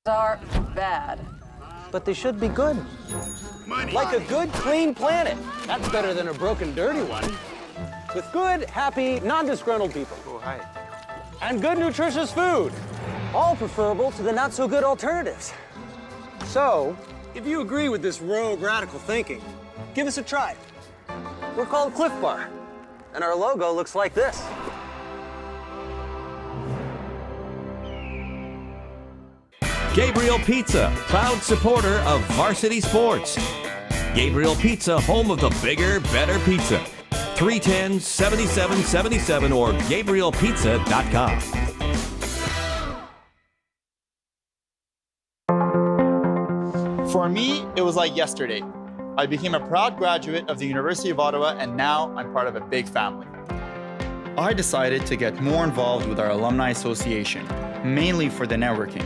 Are bad. But they should be good. Money. Like a good, clean planet. That's better than a broken, dirty one. With good, happy, non-disgruntled people. Oh, hi. And good, nutritious food. All preferable to the not-so-good alternatives. So, if you agree with this rogue radical thinking, give us a try. We're called Cliff Bar, and our logo looks like this. Gabriel Pizza, proud supporter of varsity sports. Gabriel Pizza, home of the bigger, better pizza. 310-7777 or GabrielPizza.com. For me, it was like yesterday. I became a proud graduate of the University of Ottawa, and now I'm part of a big family. I decided to get more involved with our alumni association, mainly for the networking.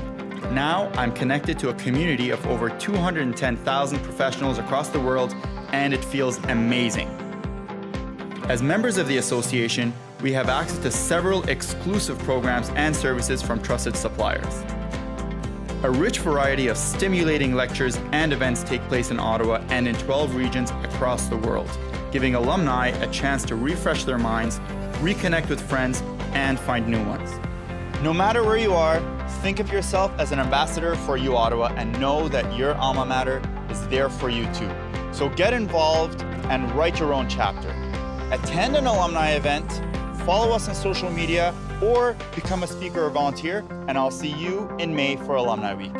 Now I'm connected to a community of over 210,000 professionals across the world, and it feels amazing. As members of the association, we have access to several exclusive programs and services from trusted suppliers. A rich variety of stimulating lectures and events take place in Ottawa and in 12 regions across the world, giving alumni a chance to refresh their minds, reconnect with friends, and find new ones. No matter where you are, think of yourself as an ambassador for U Ottawa and know that your alma mater is there for you too. So get involved and write your own chapter. Attend an alumni event, follow us on social media, or become a speaker or volunteer, and I'll see you in May for Alumni Week.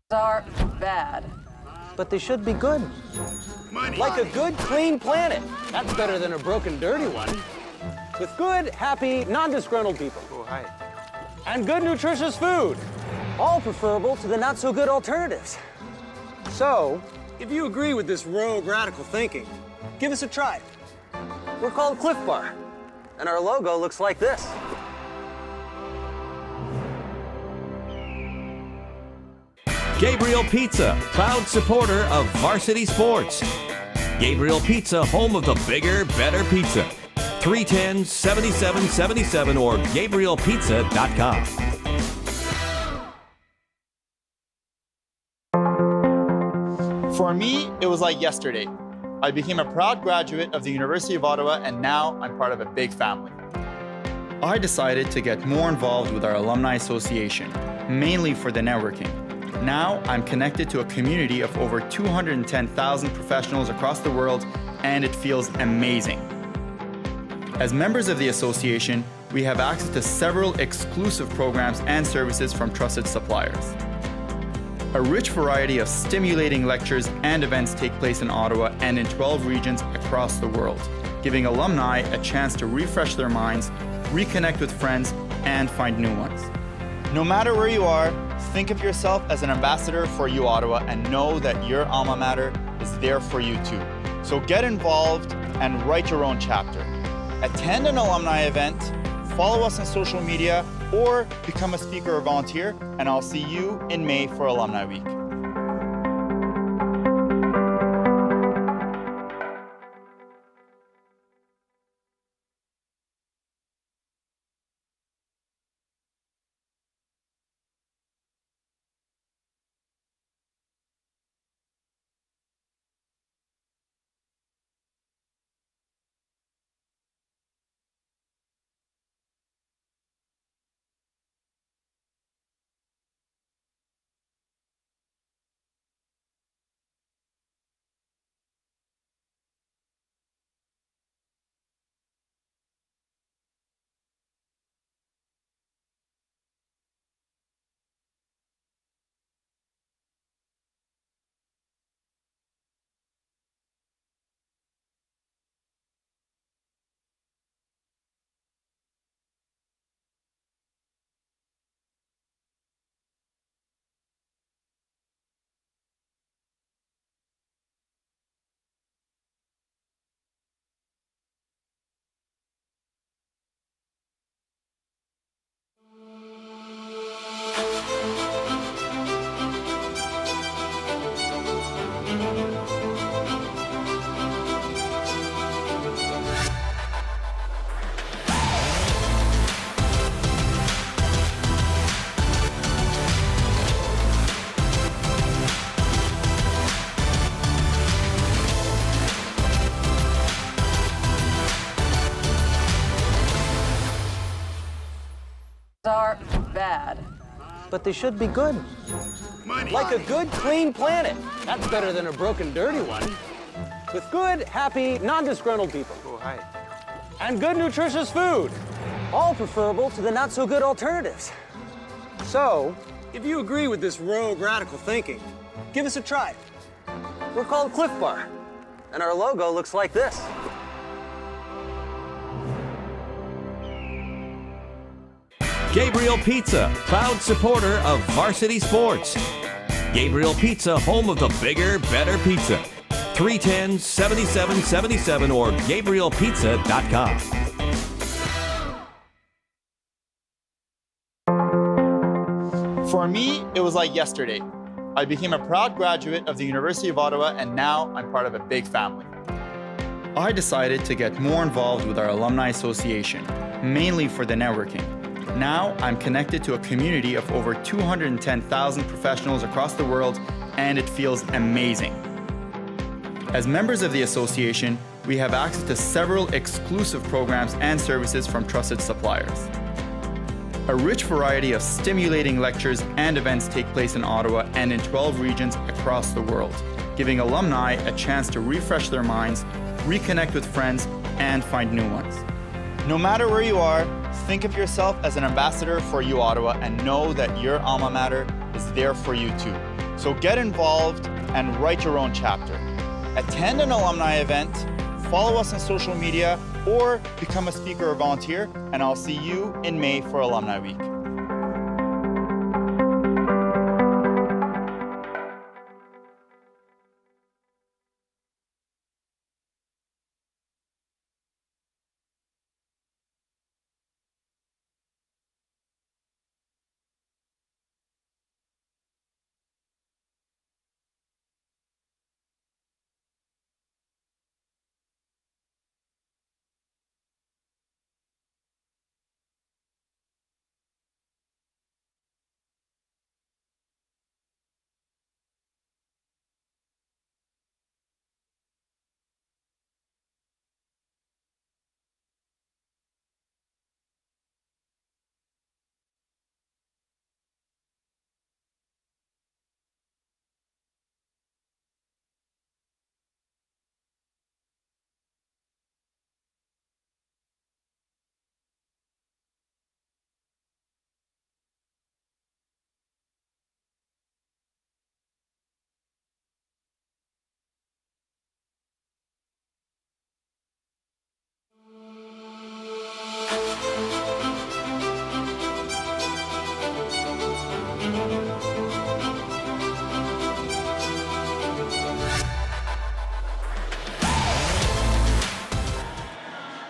Are bad. But they should be good. Money. Like a good, clean planet. That's better than a broken, dirty one. With good, happy, non-disgruntled people. Oh, hi. And good, nutritious food. All preferable to the not-so-good alternatives. So, if you agree with this rogue radical thinking, give us a try. We're called Cliff Bar, and our logo looks like this. Gabriel Pizza, proud supporter of varsity sports. Gabriel Pizza, home of the bigger, better pizza. 310-7777 or GabrielPizza.com. For me, it was like yesterday. I became a proud graduate of the University of Ottawa, and now I'm part of a big family. I decided to get more involved with our Alumni Association, mainly for the networking. Now I'm connected to a community of over 210,000 professionals across the world, and it feels amazing. As members of the association, we have access to several exclusive programs and services from trusted suppliers. A rich variety of stimulating lectures and events take place in Ottawa and in 12 regions across the world, giving alumni a chance to refresh their minds, reconnect with friends, and find new ones. No matter where you are, think of yourself as an ambassador for U Ottawa and know that your alma mater is there for you too. So get involved and write your own chapter. Attend an alumni event, follow us on social media, or become a speaker or volunteer, and I'll see you in May for Alumni Week. are bad. But they should be good. Money. Like a good, clean planet. That's better than a broken, dirty one. With good, happy, non-disgruntled people. Oh, hi. And good, nutritious food. All preferable to the not-so-good alternatives. So, if you agree with this rogue radical thinking, give us a try. We're called Cliff Bar, and our logo looks like this. Gabriel Pizza, proud supporter of varsity sports. Gabriel Pizza, home of the bigger, better pizza. 310-7777 or GabrielPizza.com. For me, it was like yesterday. I became a proud graduate of the University of Ottawa, and now I'm part of a big family. I decided to get more involved with our alumni association, mainly for the networking. Now I'm connected to a community of over 210,000 professionals across the world, and it feels amazing. As members of the association, we have access to several exclusive programs and services from trusted suppliers. A rich variety of stimulating lectures and events take place in Ottawa and in 12 regions across the world, giving alumni a chance to refresh their minds, reconnect with friends, and find new ones. No matter where you are, think of yourself as an ambassador for U Ottawa and know that your alma mater is there for you too. So get involved and write your own chapter. Attend an alumni event, follow us on social media, or become a speaker or volunteer, and I'll see you in May for Alumni Week.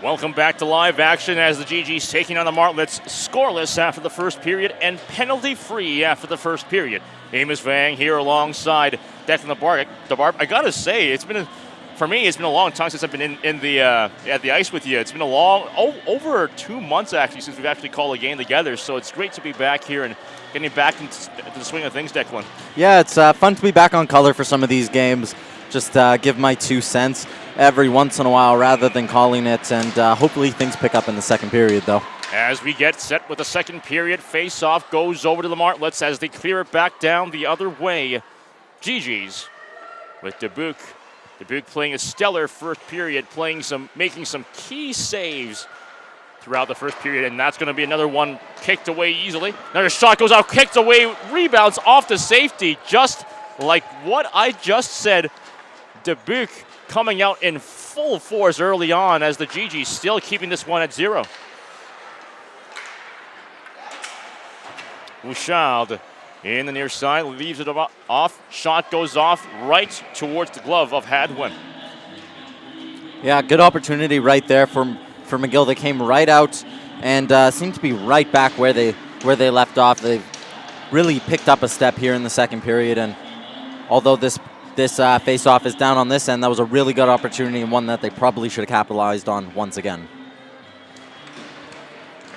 Welcome back to live action as the GG's taking on the Martlets, scoreless after the first period and penalty-free after the first period. Amos Vang here alongside Declan DeBarb. I gotta say, for me, it's been a long time since I've been at the ice with you. It's been over 2 months actually since we've actually called a game together. So it's great to be back here and getting back into the swing of things, Declan. Yeah, it's fun to be back on color for some of these games. Just give my 2 cents every once in a while rather than calling it, and hopefully things pick up in the second period, though. As we get set with the second period, face-off goes over to the Martlets as they clear it back down the other way. GG's with Dubuque. Dubuque playing a stellar first period, making some key saves throughout the first period, and that's going to be another one kicked away easily. Another shot goes out, kicked away, rebounds off to safety, just like what I just said. Dubuque coming out in full force early on as the GG's still keeping this one at 0. Bouchard in the near side, leaves it off. Shot goes off right towards the glove of Hadwin. Yeah, good opportunity right there for McGill. They came right out and seemed to be right back where they left off. They've really picked up a step here in the second period, and although this face-off is down on this end, that was a really good opportunity and one that they probably should have capitalized on once again.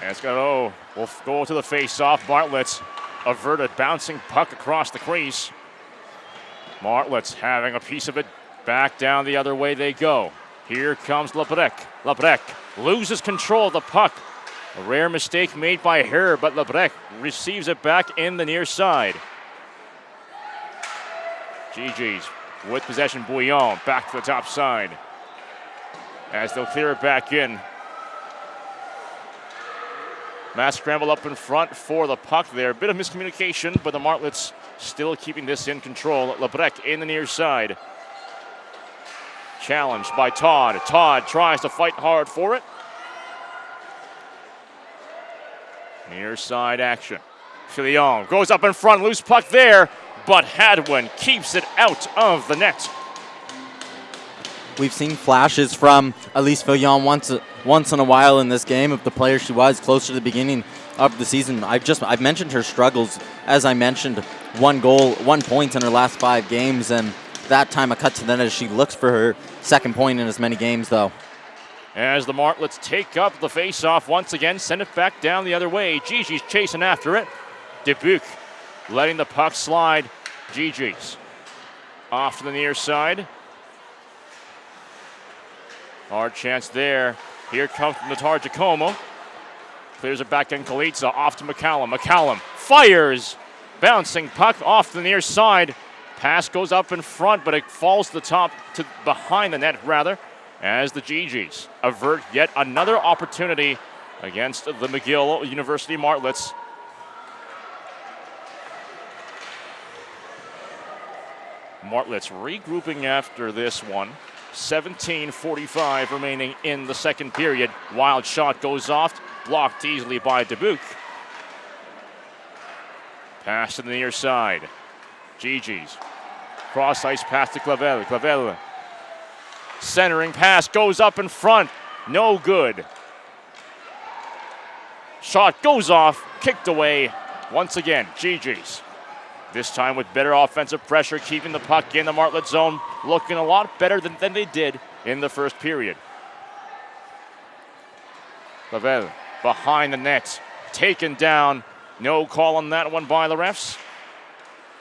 And we'll go to the face-off. Martlets averted, bouncing puck across the crease. Martlets having a piece of it. Back down the other way they go. Here comes Lebrec. Lebrec loses control of the puck. A rare mistake made by her, but Lebrec receives it back in the near side. GG's with possession. Bouillon back to the top side as they'll clear it back in. Mass scramble up in front for the puck there. A bit of miscommunication, but the Martlets still keeping this in control. Lebrec in the near side. Challenged by Todd. Todd tries to fight hard for it. Near side action. Filion goes up in front, loose puck there, but Hadwin keeps it out of the net. We've seen flashes from Elise Filion once in a while in this game of the player she was closer to the beginning of the season. I've mentioned her struggles. As I mentioned, 1 goal, 1 point in her last 5 games, and that time a cut to the net as she looks for her second point in as many games, though. As the Martlets take up the face-off once again, send it back down the other way. Gigi's chasing after it. Dubuque letting the puck slide. Gigi's off to the near side. Hard chance there. Here comes Natar Giacomo. Clears it back in Kalitsa. Off to McCallum. McCallum fires. Bouncing puck off the near side. Pass goes up in front, but it falls to the top, to behind the net rather, as the GGs avert yet another opportunity against the McGill University Martlets. Martlets regrouping after this one. 17:45 remaining in the second period. Wild shot goes off, blocked easily by Dubuque. Pass to the near side. GG's. Cross ice pass to Clavel. Clavel. Centering pass goes up in front. No good. Shot goes off, kicked away. Once again, GG's. This time with better offensive pressure, keeping the puck in the Martlet zone, looking a lot better than they did in the first period. Clavel behind the net, taken down. No call on that one by the refs.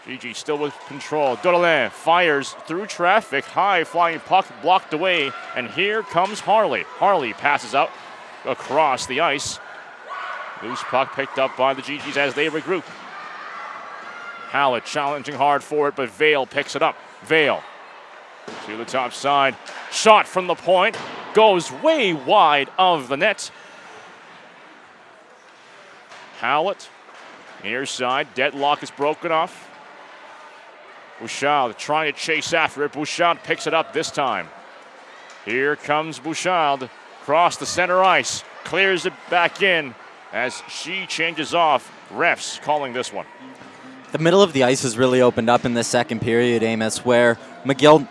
GG still with control. Dodelin fires through traffic. High flying puck blocked away. And here comes Harley. Harley passes out across the ice. Loose puck picked up by the GGs as they regroup. Hallett challenging hard for it, but Vale picks it up. Vale to the top side. Shot from the point. Goes way wide of the net. Hallett near side. Deadlock is broken off. Bouchard trying to chase after it. Bouchard picks it up this time. Here comes Bouchard. Across the center ice. Clears it back in as she changes off. Refs calling this one. The middle of the ice has really opened up in this second period, Amos, where McGill,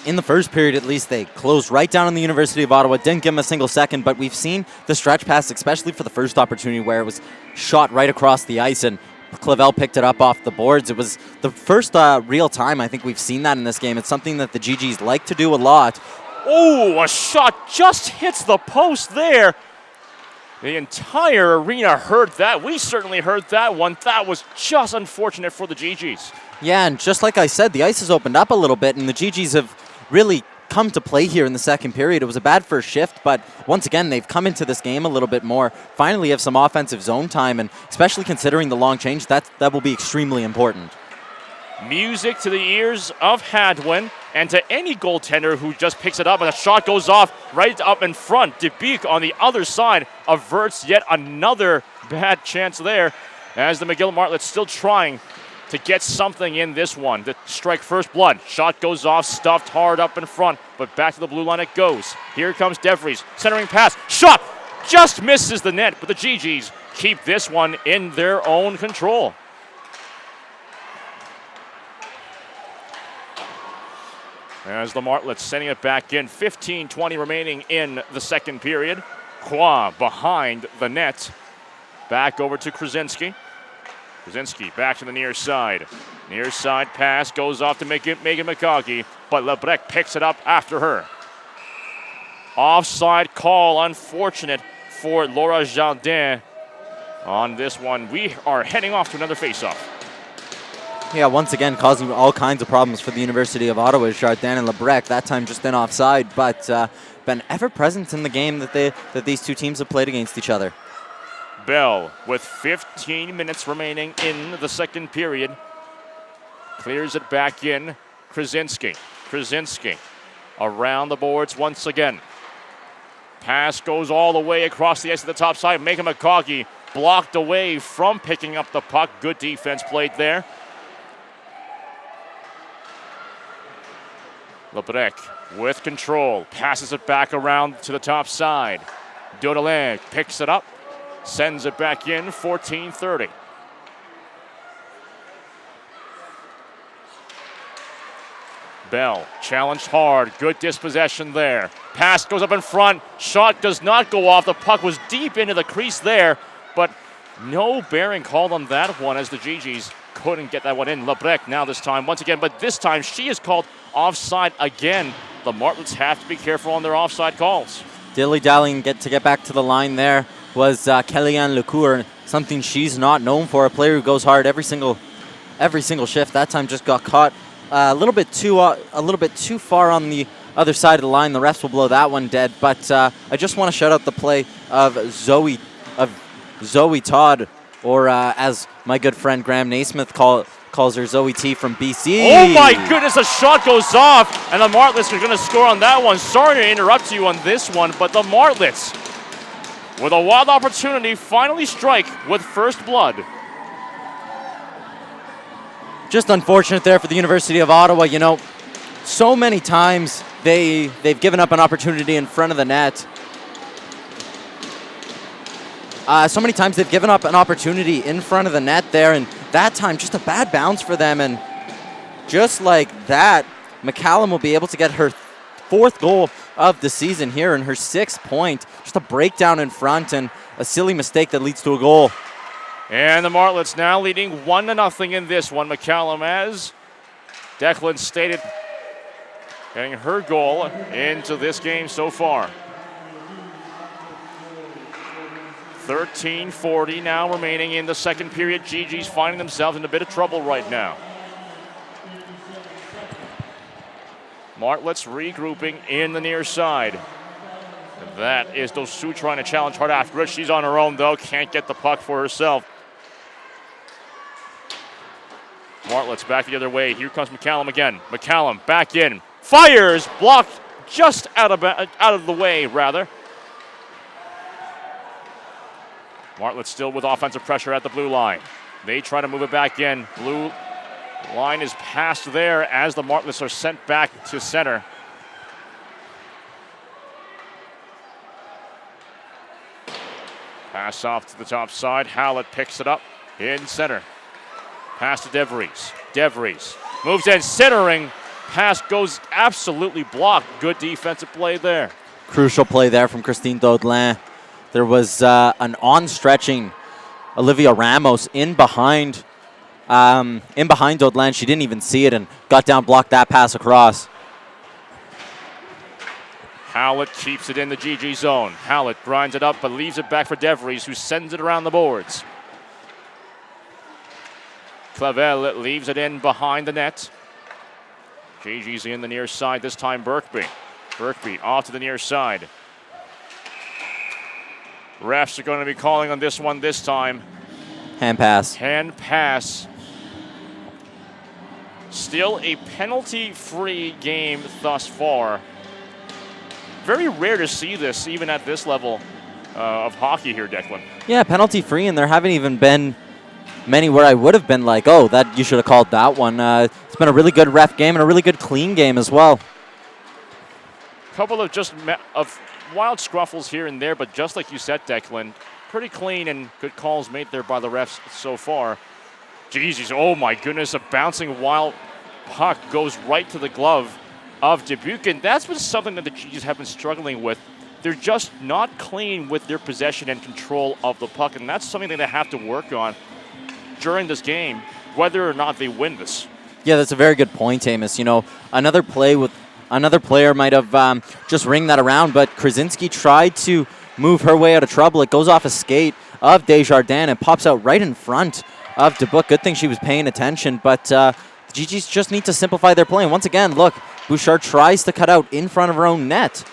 in the first period at least, they closed right down on the University of Ottawa, didn't give them a single second, but we've seen the stretch pass, especially for the first opportunity where it was shot right across the ice and Clavel picked it up off the boards. It was the first real time I think we've seen that in this game. It's something that the GGs like to do a lot. Oh, a shot just hits the post there. The entire arena heard that. We certainly heard that one. That was just unfortunate for the GGs. Yeah, and just like I said, the ice has opened up a little bit, and the GGs have really come to play here in the second period. It was a bad first shift, but once again, they've come into this game a little bit more. Finally have some offensive zone time, and especially considering the long change, that will be extremely important. Music to the ears of Hadwin and to any goaltender who just picks it up and a shot goes off right up in front. Dubuque on the other side averts yet another bad chance there as the McGill Martlets still trying to get something in this one. To strike first blood. Shot goes off, stuffed hard up in front, but back to the blue line it goes. Here comes DeVries, centering pass. Shot just misses the net, but the GGs keep this one in their own control. As the Martlets sending it back in, 15-20 remaining in the second period. Kwa behind the net. Back over to Krasinski. Krasinski back to the near side. Near side pass goes off to Megan McCaughey, but Lebrec picks it up after her. Offside call, unfortunate for Laura Jardin on this one. We are heading off to another faceoff. Yeah, once again, causing all kinds of problems for the University of Ottawa. Chardin and Lebrec, that time just in offside, but been ever present in the game that these two teams have played against each other. Bell with 15 minutes remaining in the second period. Clears it back in. Krasinski around the boards once again. Pass goes all the way across the ice to the top side. Megan McCaughey blocked away from picking up the puck. Good defense played there. Lebrec with control. Passes it back around to the top side. Daudelin picks it up. Sends it back in. 14:30. Bell challenged hard. Good dispossession there. Pass goes up in front. Shot does not go off. The puck was deep into the crease there, but no bearing called on that one as the GGs couldn't get that one in. Lebrec now this time once again, but this time she is called offside again. The Martlets have to be careful on their offside calls. Dilly-dallying to get back to the line there was Kellyanne Lecour, something she's not known for, a player who goes hard every single shift. That time just got caught a little bit too far on the other side of the line. The refs will blow that one dead. But I just want to shout out the play of Zoe Todd, or as my good friend Graham Naismith calls her, Zoe T from BC. Oh my goodness, a shot goes off, and the Martlets are going to score on that one. Sorry to interrupt you on this one, but the Martlets, with a wild opportunity, finally strike with first blood. Just unfortunate there for the University of Ottawa. You know, so many times they've given up an opportunity in front of the net. So many times they've given up an opportunity in front of the net there, and that time just a bad bounce for them. And just like that, McCallum will be able to get her fourth goal of the season here and her 6th point. Just a breakdown in front and a silly mistake that leads to a goal. And the Martlets now leading 1-0 in this one. McCallum, as Declan stated, getting her goal into this game so far. 13:40 now remaining in the second period. GG's finding themselves in a bit of trouble right now. Martlets regrouping in the near side. That is Dosu trying to challenge hard after it. She's on her own though, can't get the puck for herself. Martlets back the other way. Here comes McCallum again. McCallum back in. Fires! Blocked just out of the way, rather. Martlets still with offensive pressure at the blue line. They try to move it back in. Blue line is passed there as the Martlets are sent back to center. Pass off to the top side. Hallett picks it up in center. Pass to DeVries. DeVries moves in, centering. Pass goes absolutely blocked. Good defensive play there. Crucial play there from Christine Daudelin. There was an on-stretching Olivia Ramos in behind Daudelin. She didn't even see it and got down, blocked that pass across. Hallett keeps it in the GG zone. Hallett grinds it up but leaves it back for DeVries, who sends it around the boards. Clavel leaves it in behind the net. GG's in the near side, this time Birkby. Birkby off to the near side. Refs are going to be calling on this one this time. Hand pass. Hand pass. Still a penalty-free game thus far. Very rare to see this, even at this level of hockey here, Declan. Yeah, penalty-free, and there haven't even been many where I would have been like, oh, that you should have called that one. It's been a really good ref game and a really good clean game as well. A couple of of wild scruffles here and there, but just like you said, Declan, pretty clean and good calls made there by the refs so far. Jesus, oh my goodness, a bouncing wild puck goes right to the glove of Dubuque. That's been something that the GGs have been struggling with. They're just not clean with their possession and control of the puck, and that's something that they have to work on during this game, whether or not they win this. Yeah, that's a very good point, Amos. You know, another player might have just ringed that around, but Krasinski tried to move her way out of trouble. It goes off a skate of Desjardins and pops out right in front of Dubuque. Good thing she was paying attention, but the GGs just need to simplify their play. And once again, look, Bouchard tries to cut out in front of her own net.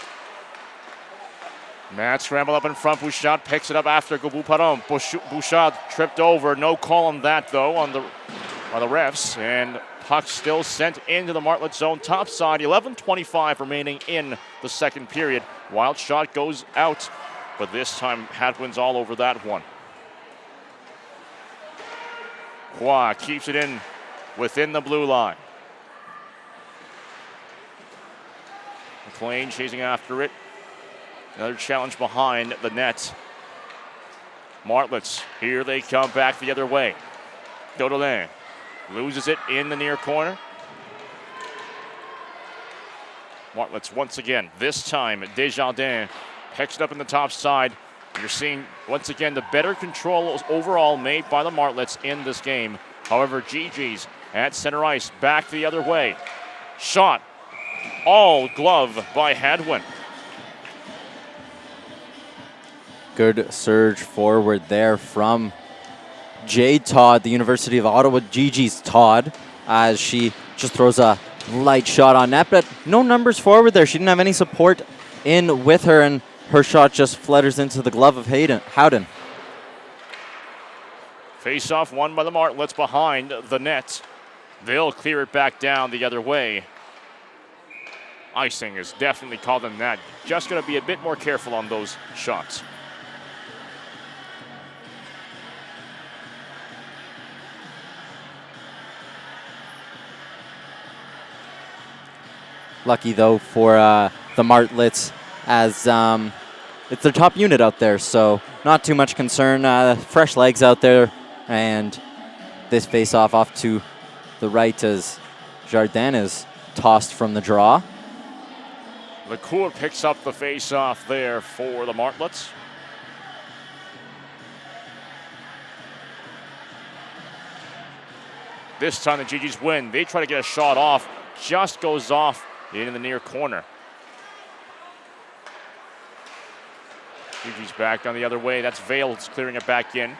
Matt scrambled up in front. Bouchard picks it up after Gobu-Paron. Bouchard tripped over. No call on that, though, by the refs. And puck still sent into the Martlet zone top side. 11:25 remaining in the second period. Wild shot goes out, but this time Hadwin's all over that one. Hua keeps it in within the blue line. McLean chasing after it. Another challenge behind the net. Martlets, here they come back the other way. Dodelin loses it in the near corner. Martlets once again, this time Desjardins picks it up in the top side. You're seeing once again the better control overall made by the Martlets in this game. However, GG's at center ice, back the other way. Shot, all glove by Hadwin. Good surge forward there from Jade Todd, the University of Ottawa. GG's Todd, as she just throws a light shot on net, but no numbers forward there. She didn't have any support in with her, and her shot just flutters into the glove of Howden. Face-off won by the Martlets behind the net. They'll clear it back down the other way. Icing is definitely called on that. Just going to be a bit more careful on those shots. Lucky, though, for the Martlets, as it's their top unit out there, so not too much concern. Fresh legs out there, and this face-off off to the right as Jardin is tossed from the draw. LeCour picks up the face-off there for the Martlets. This time the GGs win. They try to get a shot off, just goes off in the near corner. GG's back on the other way. That's Vale's clearing it back in.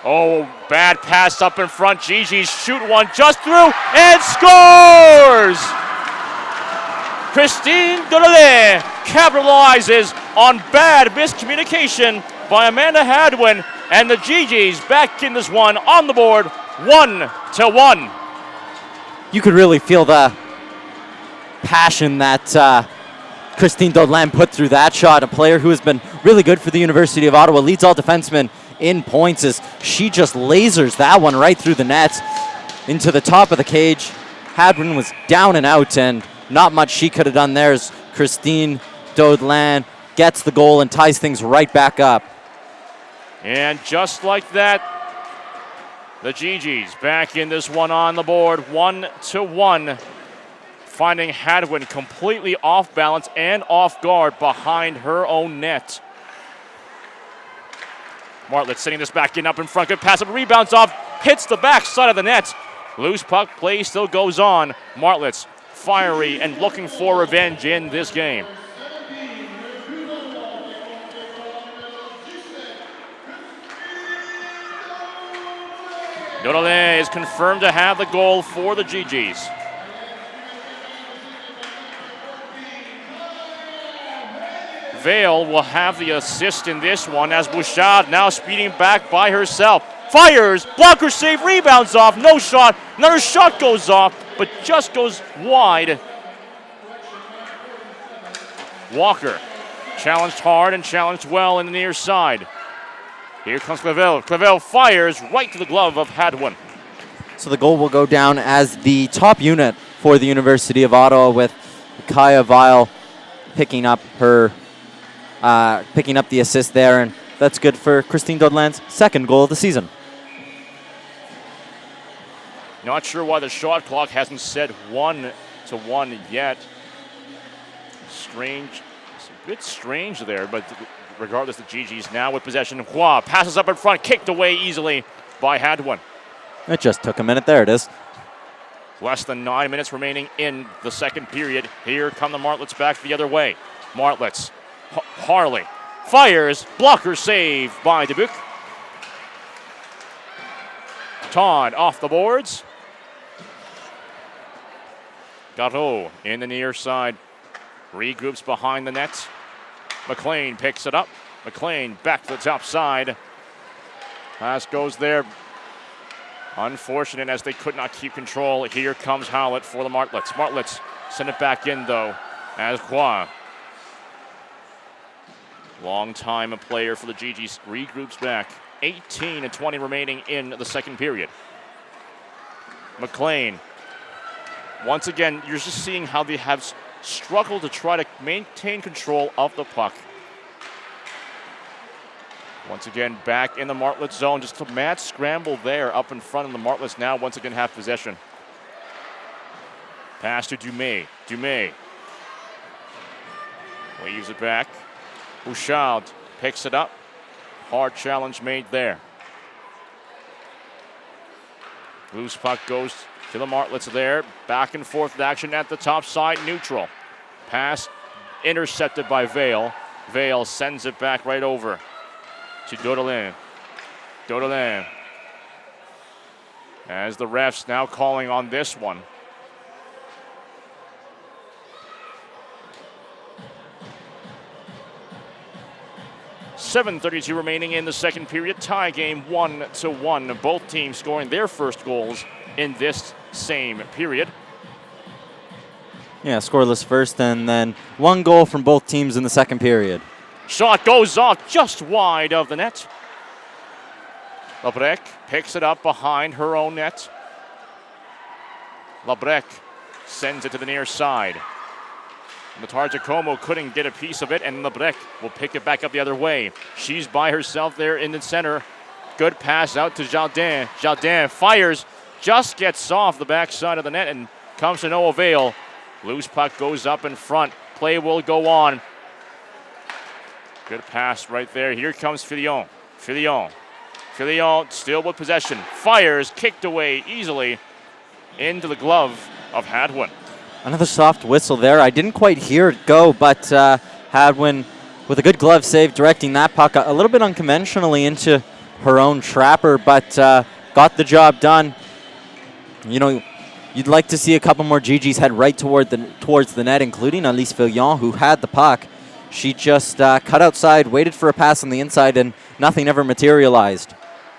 Oh, bad pass up in front. GG's shoot one just through and scores! Christine Dodelin capitalizes on bad miscommunication by Amanda Hadwin, and the GG's back in this one on the board, 1-1. You could really feel the passion that Christine Dodelin put through that shot. A player who has been really good for the University of Ottawa, leads all defensemen in points, as she just lasers that one right through the net into the top of the cage. Hadwin was down and out, and not much she could have done there as Christine Dodelin gets the goal and ties things right back up. And just like that, the GG's back in this one on the board, 1-1. Finding Hadwin completely off balance and off guard behind her own net. Martlet sending this back in up in front. Good pass up, rebounds off, hits the back side of the net. Loose puck play still goes on. Martlet's fiery and looking for revenge in this game. Dodelin is confirmed to have the goal for the GG's. Vale will have the assist in this one as Bouchard now speeding back by herself. Fires, blocker save, rebounds off, no shot. Another shot goes off, but just goes wide. Walker challenged hard and challenged well in the near side. Here comes Clavel. Clavel fires right to the glove of Hadwin. So the goal will go down as the top unit for the University of Ottawa, with Kaya Vile picking up the assist there, and that's good for Christine Dodelin's second goal of the season. Not sure why the shot clock hasn't said 1-1 yet. Strange, it's a bit strange there, but regardless, the GG's now with possession. Hua passes up in front, kicked away easily by Hadwin. It just took a minute. There it is. Less than 9 minutes remaining in the second period. Here come the Martlets back the other way. Martlets, Harley fires, blocker save by Dubuc. Todd off the boards. Gatto in the near side. Regroups behind the net. McLean picks it up. McLean back to the top side. Pass goes there. Unfortunate as they could not keep control. Here comes Howlett for the Martlets. Martlets send it back in though as Hua. Long time a player for the GGs regroups back. 18-20 remaining in the second period. McLean. Once again, you're just seeing how they have struggled to try to maintain control of the puck. Once again, back in the Martlet zone. Just a mad scramble there up in front of the Martlets now once again have possession. Pass to Dumais. Dumais waves it back. Bouchard picks it up. Hard challenge made there. Loose puck goes to the Martlets there. Back and forth action at the top side, neutral. Pass intercepted by Vale. Vale sends it back right over to Dodelin. Dodelin. As the refs now calling on this one. .7:32 remaining in the second period. Tie game 1-1. Both teams scoring their first goals in this same period. Yeah, scoreless first and then one goal from both teams in the second period. Shot goes off just wide of the net. Labrec picks it up behind her own net. Labrec sends it to the near side. Matar Giacomo couldn't get a piece of it, and Labrec will pick it back up the other way. She's by herself there in the center. Good pass out to Jardin. Jardin fires, just gets off the backside of the net and comes to no avail. Loose puck goes up in front. Play will go on. Good pass right there. Here comes Filion. Filion. Filion still with possession. Fires, kicked away easily into the glove of Hadwin. Another soft whistle there. I didn't quite hear it go, but Hadwin with a good glove save directing that puck a little bit unconventionally into her own trapper, but got the job done. You know, you'd like to see a couple more GGs head right towards the net, including Alice Filion, who had the puck. She just cut outside, waited for a pass on the inside, and nothing ever materialized.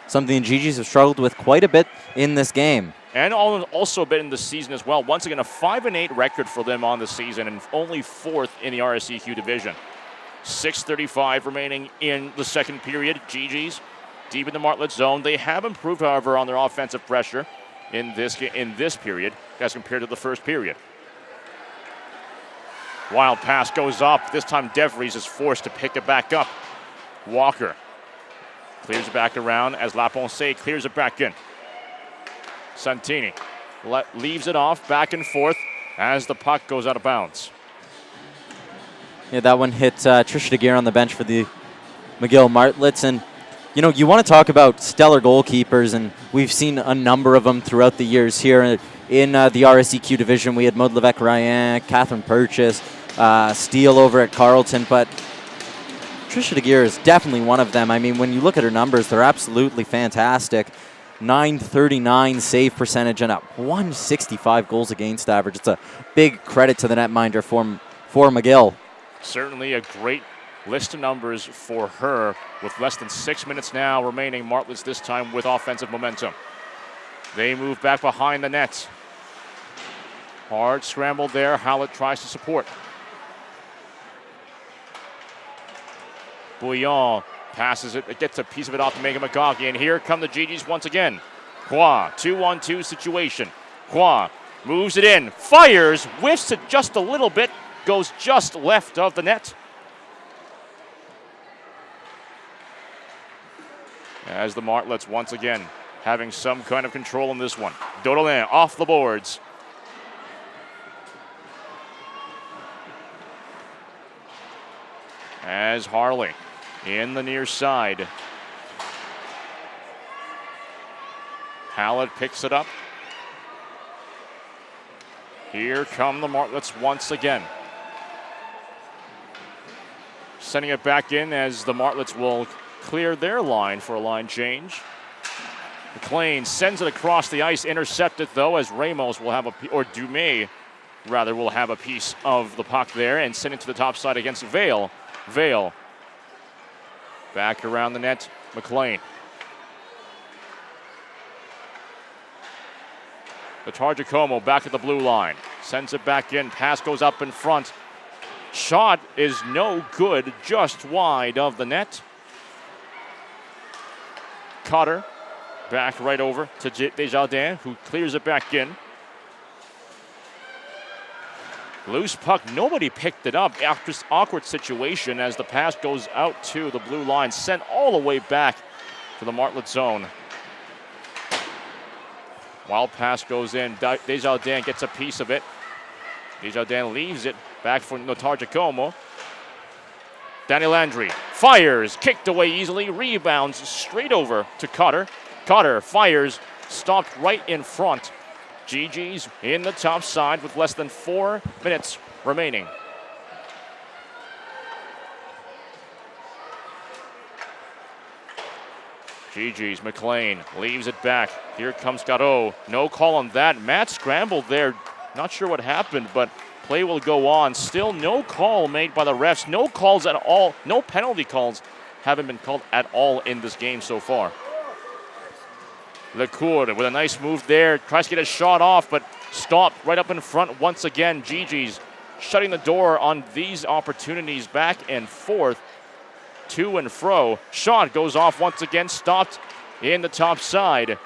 Something the GGs have struggled with quite a bit in this game. And also a bit in the season as well. Once again, a 5-8 record for them on the season and only 4th in the RSEQ division. 6:35 remaining in the second period. GGs deep in the Martlet zone. They have improved, however, on their offensive pressure in this period as compared to the first period. Wild pass goes up. This time DeVries is forced to pick it back up. Walker clears it back around as Laponce clears it back in. Santini leaves it off back and forth as the puck goes out of bounds. Yeah, that one hit Trisha DeGear on the bench for the McGill Martlets. And, you know, you want to talk about stellar goalkeepers, and we've seen a number of them throughout the years here in the RSEQ division. We had Maud Levesque-Ryan, Catherine Purchase, Steele over at Carleton, but Trisha DeGear is definitely one of them. I mean, when you look at her numbers, they're absolutely fantastic. .939 save percentage and a .165 goals against average. It's a big credit to the netminder for McGill. Certainly a great list of numbers for her with less than 6 minutes now remaining. Martlets this time with offensive momentum. They move back behind the net. Hard scramble there. Howlett tries to support. Bouillon passes it. It gets a piece of it off to Megan McGaughey. And here come the GGs once again. Hua, 2-on-2 situation. Hua moves it in. Fires. Whiffs it just a little bit. Goes just left of the net. As the Martlets once again having some kind of control in this one. Dodelin off the boards. As Harley in the near side. Hallett picks it up. Here come the Martlets once again. Sending it back in as the Martlets will clear their line for a line change. McLean sends it across the ice, intercepted though, as Ramos will have Dumais rather will have a piece of the puck there and send it to the top side against Vale. Vale. Back around the net, McLean. Giacomo back at the blue line. Sends it back in. Pass goes up in front. Shot is no good, just wide of the net. Cotter back right over to Desjardins, who clears it back in. Loose puck, nobody picked it up after this awkward situation as the pass goes out to the blue line, sent all the way back to the Martlet zone. Wild pass goes in, Desjardins gets a piece of it. Desjardins leaves it back for Giacomo. Danny Landry fires, kicked away easily, rebounds straight over to Cotter. Cotter fires, stopped right in front. GG's in the top side with less than 4 minutes remaining. GG's McLean leaves it back. Here comes Garreau. No call on that. Matt scrambled there. Not sure what happened, but play will go on. Still no call made by the refs. No calls at all. No penalty calls haven't been called at all in this game so far. Lecour with a nice move there. Tries to get a shot off, but stopped right up in front once again. GG's shutting the door on these opportunities back and forth. To and fro. Shot goes off once again. Stopped in the top side.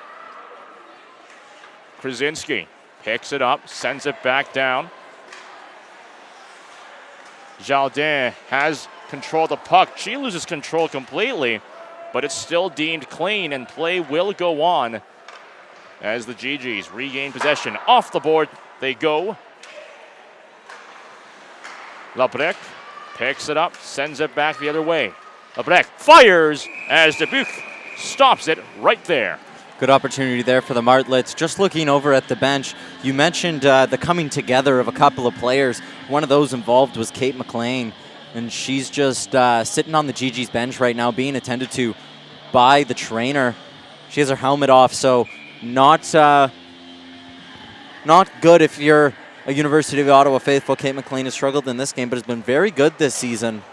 Krasinski picks it up, sends it back down. Jardin has control of the puck. She loses control completely, but it's still deemed clean, and play will go on as the GGs regain possession. Off the board they go. Labrec picks it up, sends it back the other way. Labrec fires as Dubuque stops it right there. Good opportunity there for the Martlets. Just looking over at the bench, you mentioned the coming together of a couple of players. One of those involved was Kate McLean, and she's just sitting on the GG's bench right now, being attended to by the trainer. She has her helmet off, so not good if you're a University of Ottawa faithful. Kate McLean has struggled in this game, but has been very good this season,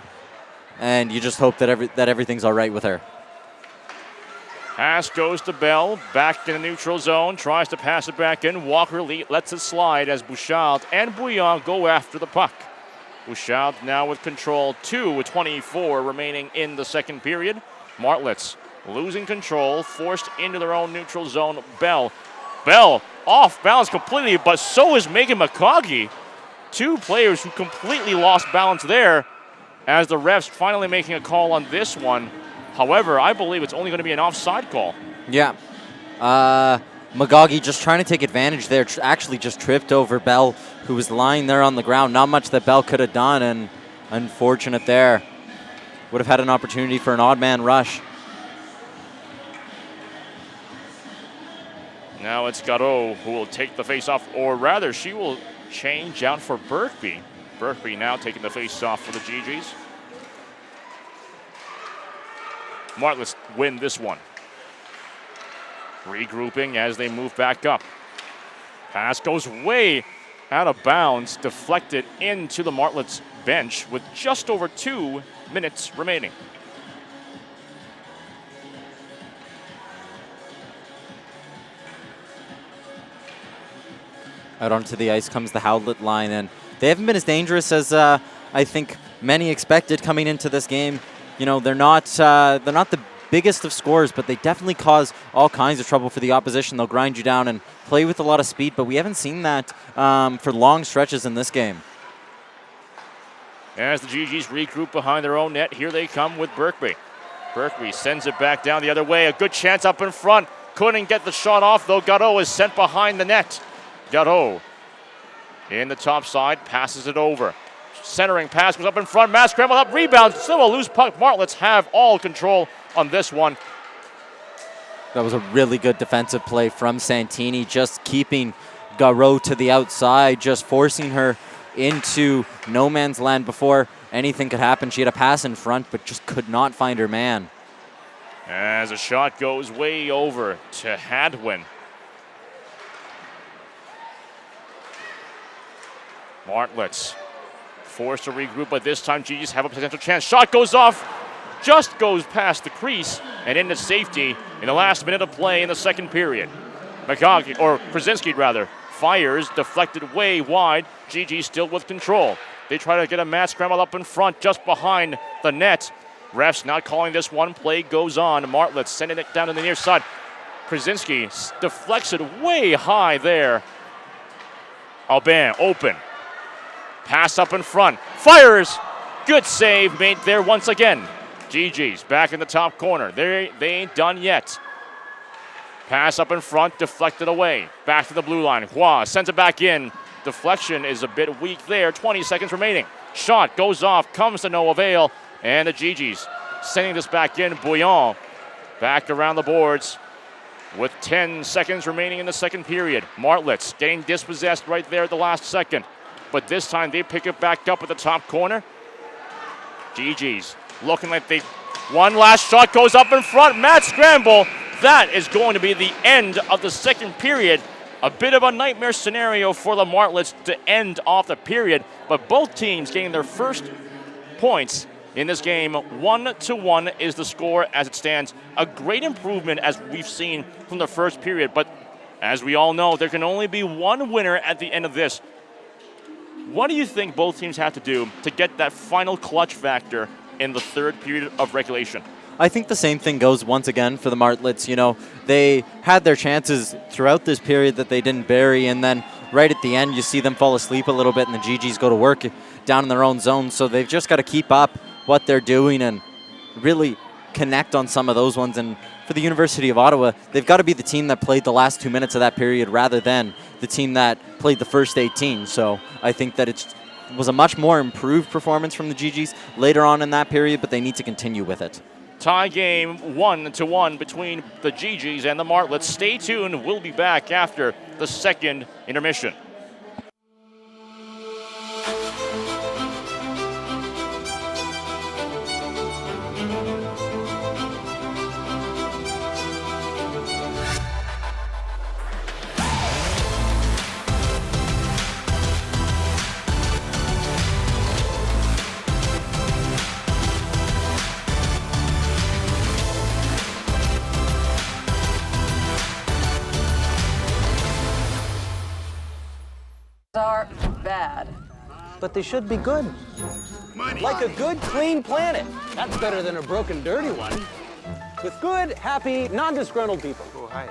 and you just hope that everything's all right with her. Pass goes to Bell, back in the neutral zone, tries to pass it back in. Walker lets it slide as Bouchard and Bouillon go after the puck. Bouchard now with control, 2:24 remaining in the second period. Martlets losing control, forced into their own neutral zone. Bell off balance completely, but so is Megan McCoggy. Two players who completely lost balance there as the refs finally making a call on this one. However, I believe it's only going to be an offside call. Yeah. McGoggy just trying to take advantage there. Actually just tripped over Bell, who was lying there on the ground. Not much that Bell could have done, and unfortunate there. Would have had an opportunity for an odd man rush. Now it's Garreau who will take the face-off, or rather, she will change out for Berkby. Berkby now taking the face-off for the GGs. Martlets win this one. Regrouping as they move back up. Pass goes way out of bounds, deflected into the Martlets bench with just over 2 minutes remaining. Out onto the ice comes the Howlett line, and they haven't been as dangerous as I think many expected coming into this game. You know, they're not the biggest of scorers, but they definitely cause all kinds of trouble for the opposition. They'll grind you down and play with a lot of speed, but we haven't seen that for long stretches in this game. As the GGs regroup behind their own net, here they come with Berkby. Berkby sends it back down the other way. A good chance up in front. Couldn't get the shot off, though. Garreau is sent behind the net. Garreau in the top side, passes it over. Centering pass goes up in front. Mass scramble up, rebound. Still a loose puck. Martlets have all control on this one. That was a really good defensive play from Santini, just keeping Garreau to the outside, just forcing her into no man's land before anything could happen. She had a pass in front, but just could not find her man. As a shot goes way over to Hadwin. Martlets Forced to regroup, but this time GG's have a potential chance. Shot goes off, just goes past the crease and into safety in the last minute of play in the second period. Krasinski fires, deflected way wide. GG still with control. They try to get a mad scramble up in front, just behind the net. Refs not calling this one. Play goes on. Martlett sending it down to the near side. Krasinski deflects it way high there. Aubin open. Pass up in front. Fires. Good save made there once again. GG's back in the top corner. They ain't done yet. Pass up in front, deflected away. Back to the blue line. Hua sends it back in. Deflection is a bit weak there. 20 seconds remaining. Shot goes off, comes to no avail. And the GG's sending this back in. Bouillon back around the boards with 10 seconds remaining in the second period. Martlett's getting dispossessed right there at the last second. But this time they pick it back up at the top corner. GG's looking like they... One last shot goes up in front. Mad scramble. That is going to be the end of the second period. A bit of a nightmare scenario for the Martlets to end off the period, but both teams getting their first points in this game. 1-1 is the score as it stands. A great improvement as we've seen from the first period, but as we all know, there can only be one winner at the end of this. What do you think both teams have to do to get that final clutch factor in the third period of regulation? I think the same thing goes once again for the Martlets. You know, they had their chances throughout this period that they didn't bury, and then right at the end you see them fall asleep a little bit and the GGs go to work down in their own zone. So they've just got to keep up what they're doing and really connect on some of those ones. And for the University of Ottawa, they've got to be the team that played the last 2 minutes of that period rather than the team that played the first 18. So I think that it was a much more improved performance from the GGs later on in that period, but they need to continue with it. Tie game 1-1 between the GGs and the Martlets. Stay tuned. We'll be back after the second intermission. Are bad. But they should be good. Money. Like a good, clean planet. That's better than a broken, dirty one. With good, happy, non-disgruntled people. Oh, hi.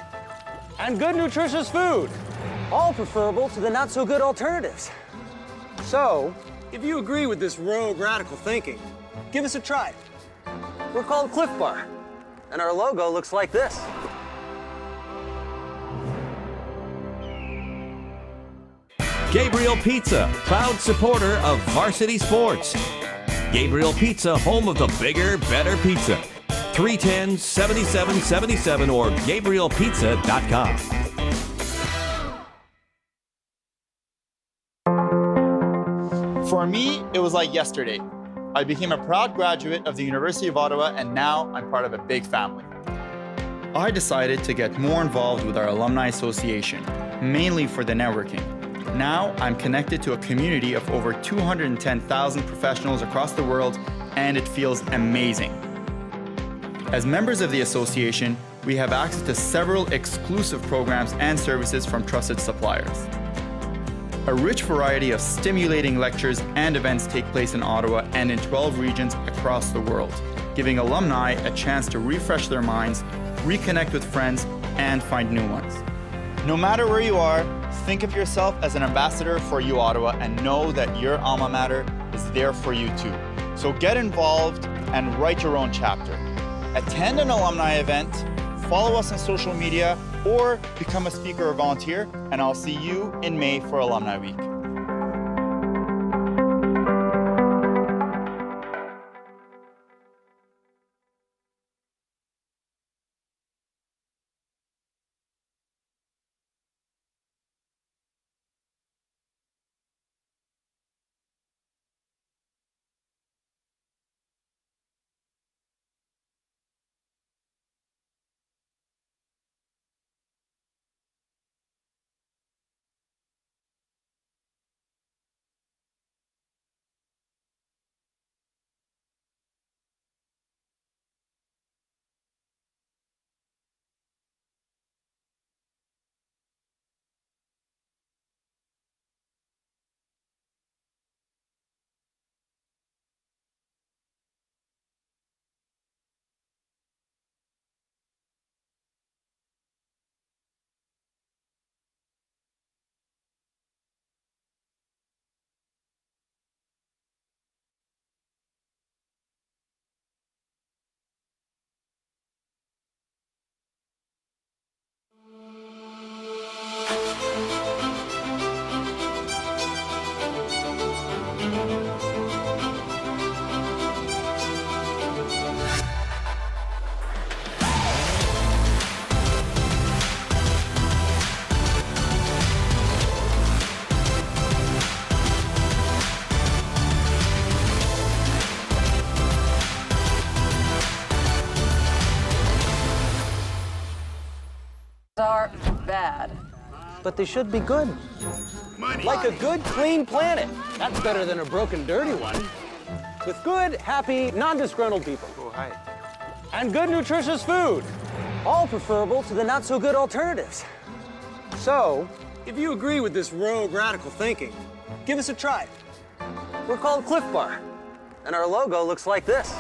And good, nutritious food. All preferable to the not-so-good alternatives. So, if you agree with this rogue radical thinking, give us a try. We're called Cliff Bar, and our logo looks like this. Gabriel Pizza, proud supporter of varsity sports. Gabriel Pizza, home of the bigger, better pizza. 310-7777 or GabrielPizza.com. For me, it was like yesterday. I became a proud graduate of the University of Ottawa, and now I'm part of a big family. I decided to get more involved with our alumni association, mainly for the networking. Now I'm connected to a community of over 210,000 professionals across the world, and it feels amazing. As members of the association, we have access to several exclusive programs and services from trusted suppliers. A rich variety of stimulating lectures and events take place in Ottawa and in 12 regions across the world, giving alumni a chance to refresh their minds, reconnect with friends, and find new ones. No matter where you are, think of yourself as an ambassador for U Ottawa and know that your alma mater is there for you too. So get involved and write your own chapter. Attend an alumni event, follow us on social media, or become a speaker or volunteer, and I'll see you in May for Alumni Week. bad. But they should be good. Money. Like a good, clean planet. That's better than a broken, dirty one. With good, happy, non-disgruntled people. Oh, hi. And good, nutritious food. All preferable to the not-so-good alternatives. So, if you agree with this rogue radical thinking, give us a try. We're called Cliff Bar, and our logo looks like this.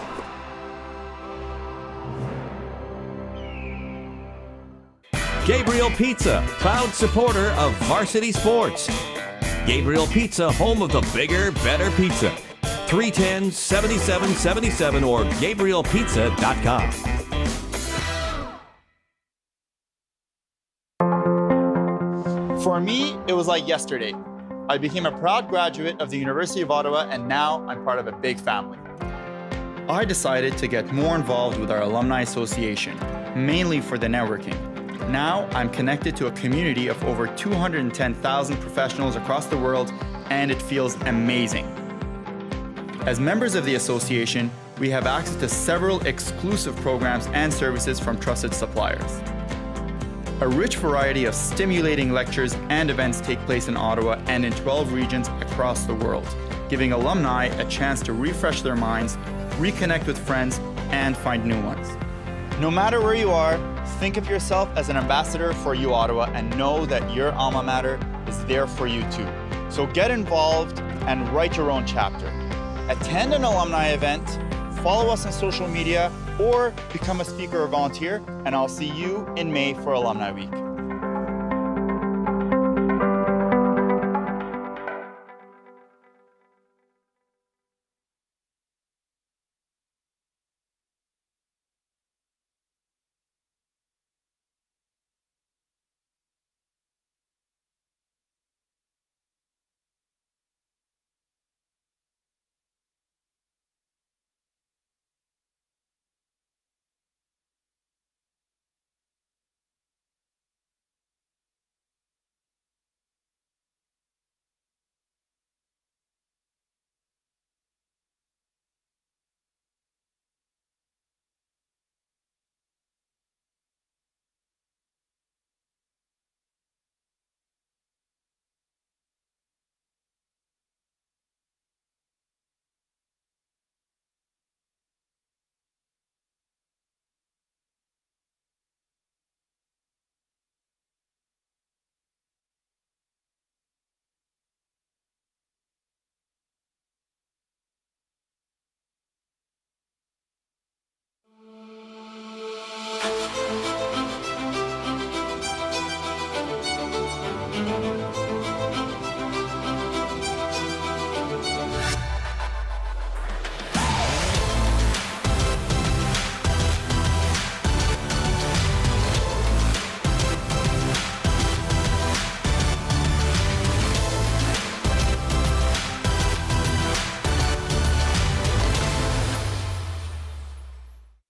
Gabriel Pizza, proud supporter of varsity sports. Gabriel Pizza, home of the bigger, better pizza. 310-7777 or GabrielPizza.com. For me, it was like yesterday. I became a proud graduate of the University of Ottawa, and now I'm part of a big family. I decided to get more involved with our alumni association, mainly for the networking. Now I'm connected to a community of over 210,000 professionals across the world, and it feels amazing. As members of the association, we have access to several exclusive programs and services from trusted suppliers. A rich variety of stimulating lectures and events take place in Ottawa and in 12 regions across the world, giving alumni a chance to refresh their minds, reconnect with friends, and find new ones. No matter where you are, think of yourself as an ambassador for U Ottawa and know that your alma mater is there for you too. So get involved and write your own chapter. Attend an alumni event, follow us on social media, or become a speaker or volunteer, and I'll see you in May for Alumni Week.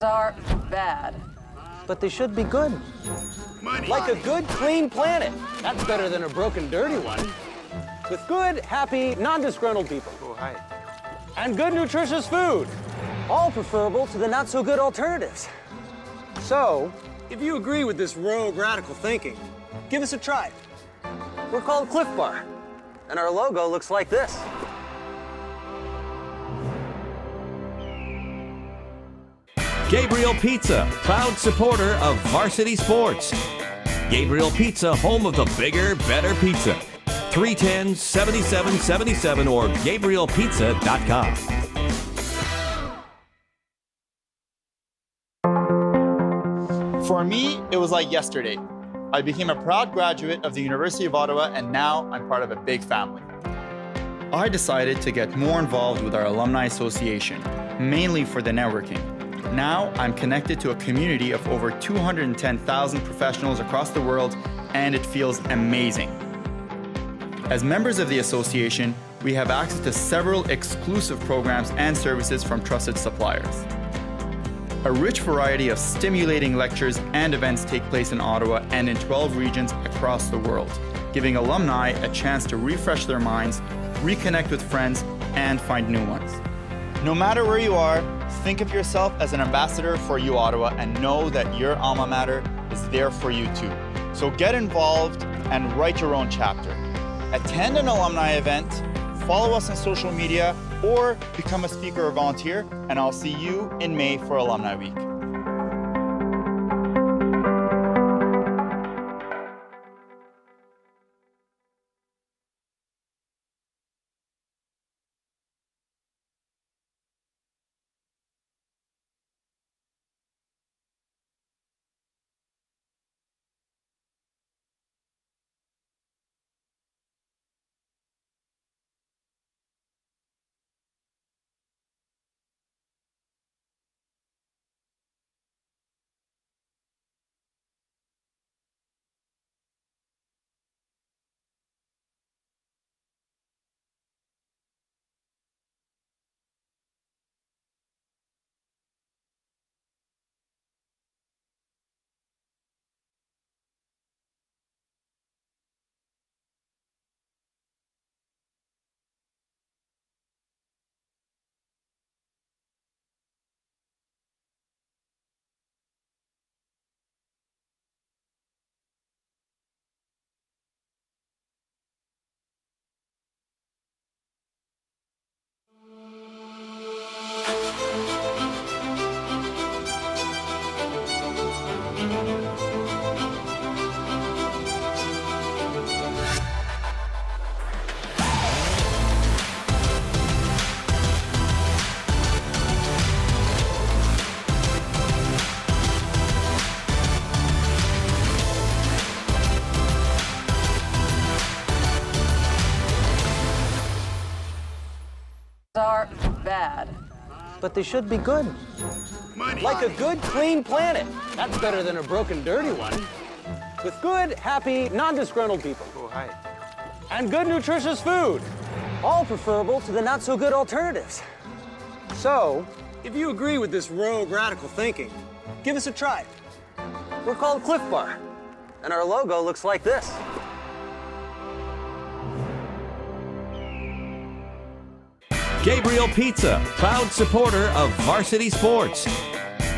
Are bad. But they should be good. Money. Like a good, clean planet. That's better than a broken, dirty one. With good, happy, non-disgruntled people. Oh, hi. And good, nutritious food. All preferable to the not-so-good alternatives. So, if you agree with this rogue radical thinking, give us a try. We're called Cliff Bar, and our logo looks like this. Gabriel Pizza, proud supporter of varsity sports. Gabriel Pizza, home of the bigger, better pizza. 310-7777 or GabrielPizza.com. For me, it was like yesterday. I became a proud graduate of the University of Ottawa, and now I'm part of a big family. I decided to get more involved with our alumni association, mainly for the networking. Now I'm connected to a community of over 210,000 professionals across the world, and it feels amazing. As members of the association, we have access to several exclusive programs and services from trusted suppliers. A rich variety of stimulating lectures and events take place in Ottawa and in 12 regions across the world, giving alumni a chance to refresh their minds, reconnect with friends, and find new ones. No matter where you are, think of yourself as an ambassador for U Ottawa and know that your alma mater is there for you too. So get involved and write your own chapter. Attend an alumni event, follow us on social media, or become a speaker or volunteer, and I'll see you in May for Alumni Week. Are bad. But they should be good. Money. Like a good, clean planet. That's better than a broken, dirty one. With good, happy, non-disgruntled people. Oh, hi. And good, nutritious food. All preferable to the not-so-good alternatives. So, if you agree with this rogue radical thinking, give us a try. We're called Cliff Bar, and our logo looks like this. Gabriel Pizza, proud supporter of varsity sports.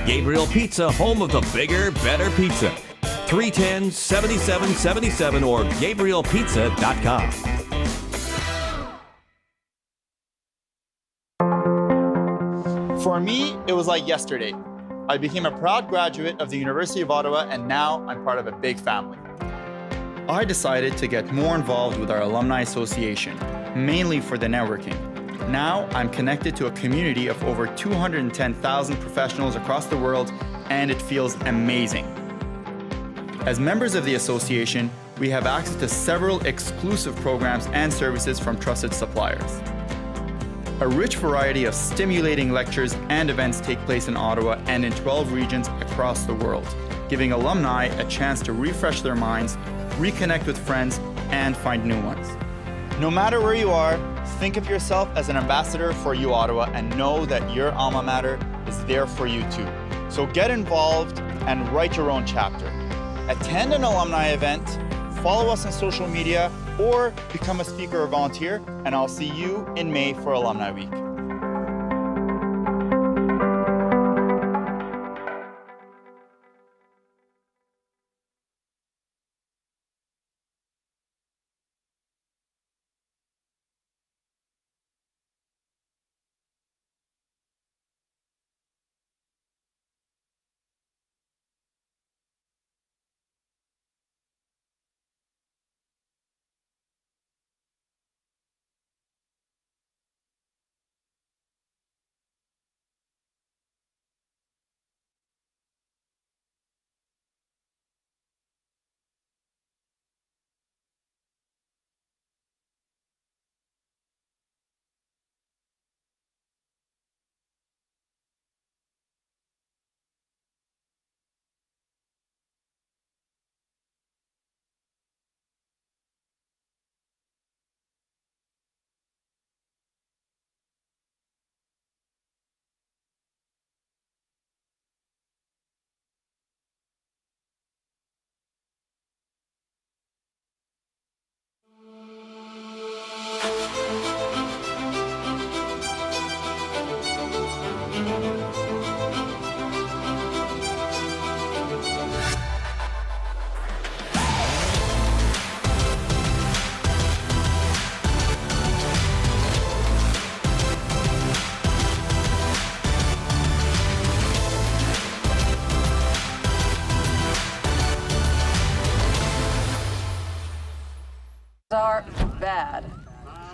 Gabriel Pizza, home of the bigger, better pizza. 310-7777 or GabrielPizza.com. For me, it was like yesterday. I became a proud graduate of the University of Ottawa, and now I'm part of a big family. I decided to get more involved with our Alumni Association, mainly for the networking. Now I'm connected to a community of over 210,000 professionals across the world, and it feels amazing. As members of the association, we have access to several exclusive programs and services from trusted suppliers. A rich variety of stimulating lectures and events take place in Ottawa and in 12 regions across the world, giving alumni a chance to refresh their minds, reconnect with friends, and find new ones. No matter where you are, think of yourself as an ambassador for U Ottawa and know that your alma mater is there for you too. So get involved and write your own chapter. Attend an alumni event, follow us on social media, or become a speaker or volunteer, and I'll see you in May for Alumni Week.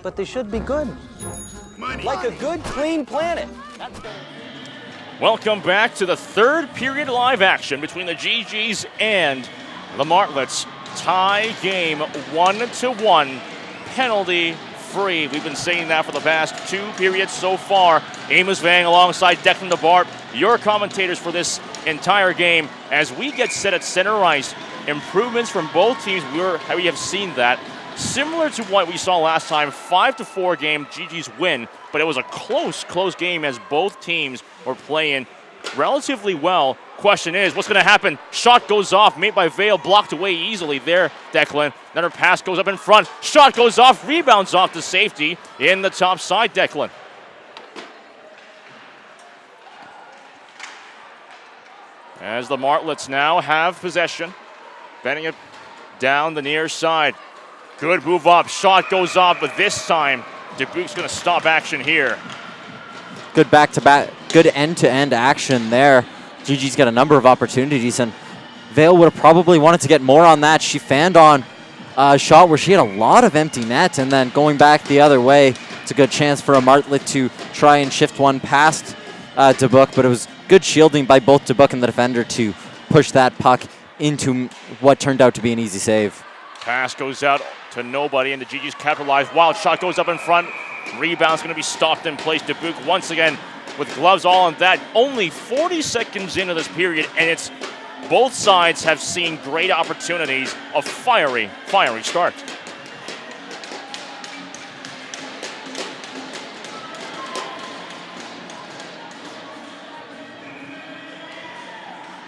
but they should be good. Money. Like a good, clean planet. Welcome back to the third period live action between the GGs and the Martlets. Tie game 1-1, penalty free. We've been saying that for the past 2 periods so far. Amos Vang alongside Declan DeBart, your commentators for this entire game. As we get set at center ice, improvements from both teams, we have seen that. Similar to what we saw last time, 5-4 game, GG's win, but it was a close game as both teams were playing relatively well. Question is, what's going to happen? Shot goes off, made by Vale, blocked away easily there, Declan. Then her pass goes up in front. Shot goes off, rebounds off to safety in the top side, Declan. As the Martlets now have possession. Bending it down the near side. Good move up, shot goes off, but this time, Dubuque's going to stop action here. Good back-to-back, good end-to-end action there. GG's got a number of opportunities, and Vale would have probably wanted to get more on that. She fanned on a shot where she had a lot of empty net, and then going back the other way, it's a good chance for a Martlet to try and shift one past Dubuque, but it was good shielding by both Dubuque and the defender to push that puck into what turned out to be an easy save. Pass goes out to nobody, and the GG's capitalize. Wild shot goes up in front. Rebound's going to be stopped in place. Dubuque once again with gloves all on that. Only 40 seconds into this period, and it's both sides have seen great opportunities of fiery start.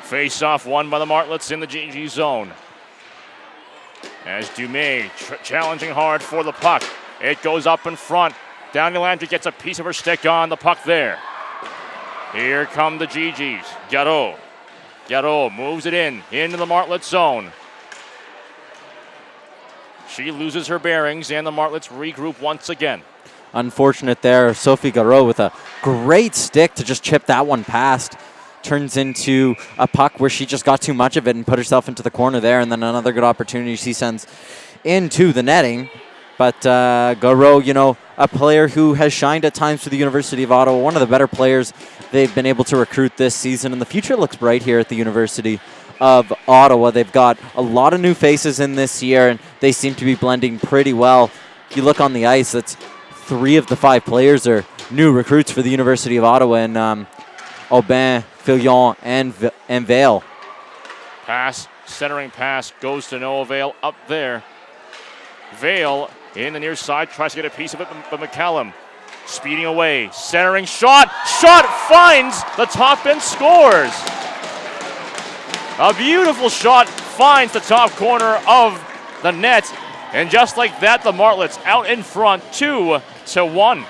Face-off won by the Martlets in the GG zone. As Dumais challenging hard for the puck. It goes up in front. Downey Landry gets a piece of her stick on the puck there. Here come the GGs. Garot moves it into the Martlet zone. She loses her bearings, and the Martlets regroup once again. Unfortunate there. Sophie Garot with a great stick to just chip that one past. Turns into a puck where she just got too much of it and put herself into the corner there, and then another good opportunity she sends into the netting. But Garot, a player who has shined at times for the University of Ottawa, one of the better players they've been able to recruit this season, and the future looks bright here at the University of Ottawa. They've got a lot of new faces in this year, and they seem to be blending pretty well. If you look on the ice, that's 3 of the 5 players are new recruits for the University of Ottawa, and Aubin, Fillon, and Vale. Centering pass goes to Noah Vale up there. Vale in the near side tries to get a piece of it, but McCallum speeding away. Centering shot finds the top and scores. A beautiful shot finds the top corner of the net. And just like that, the Martlets out in front 2-1.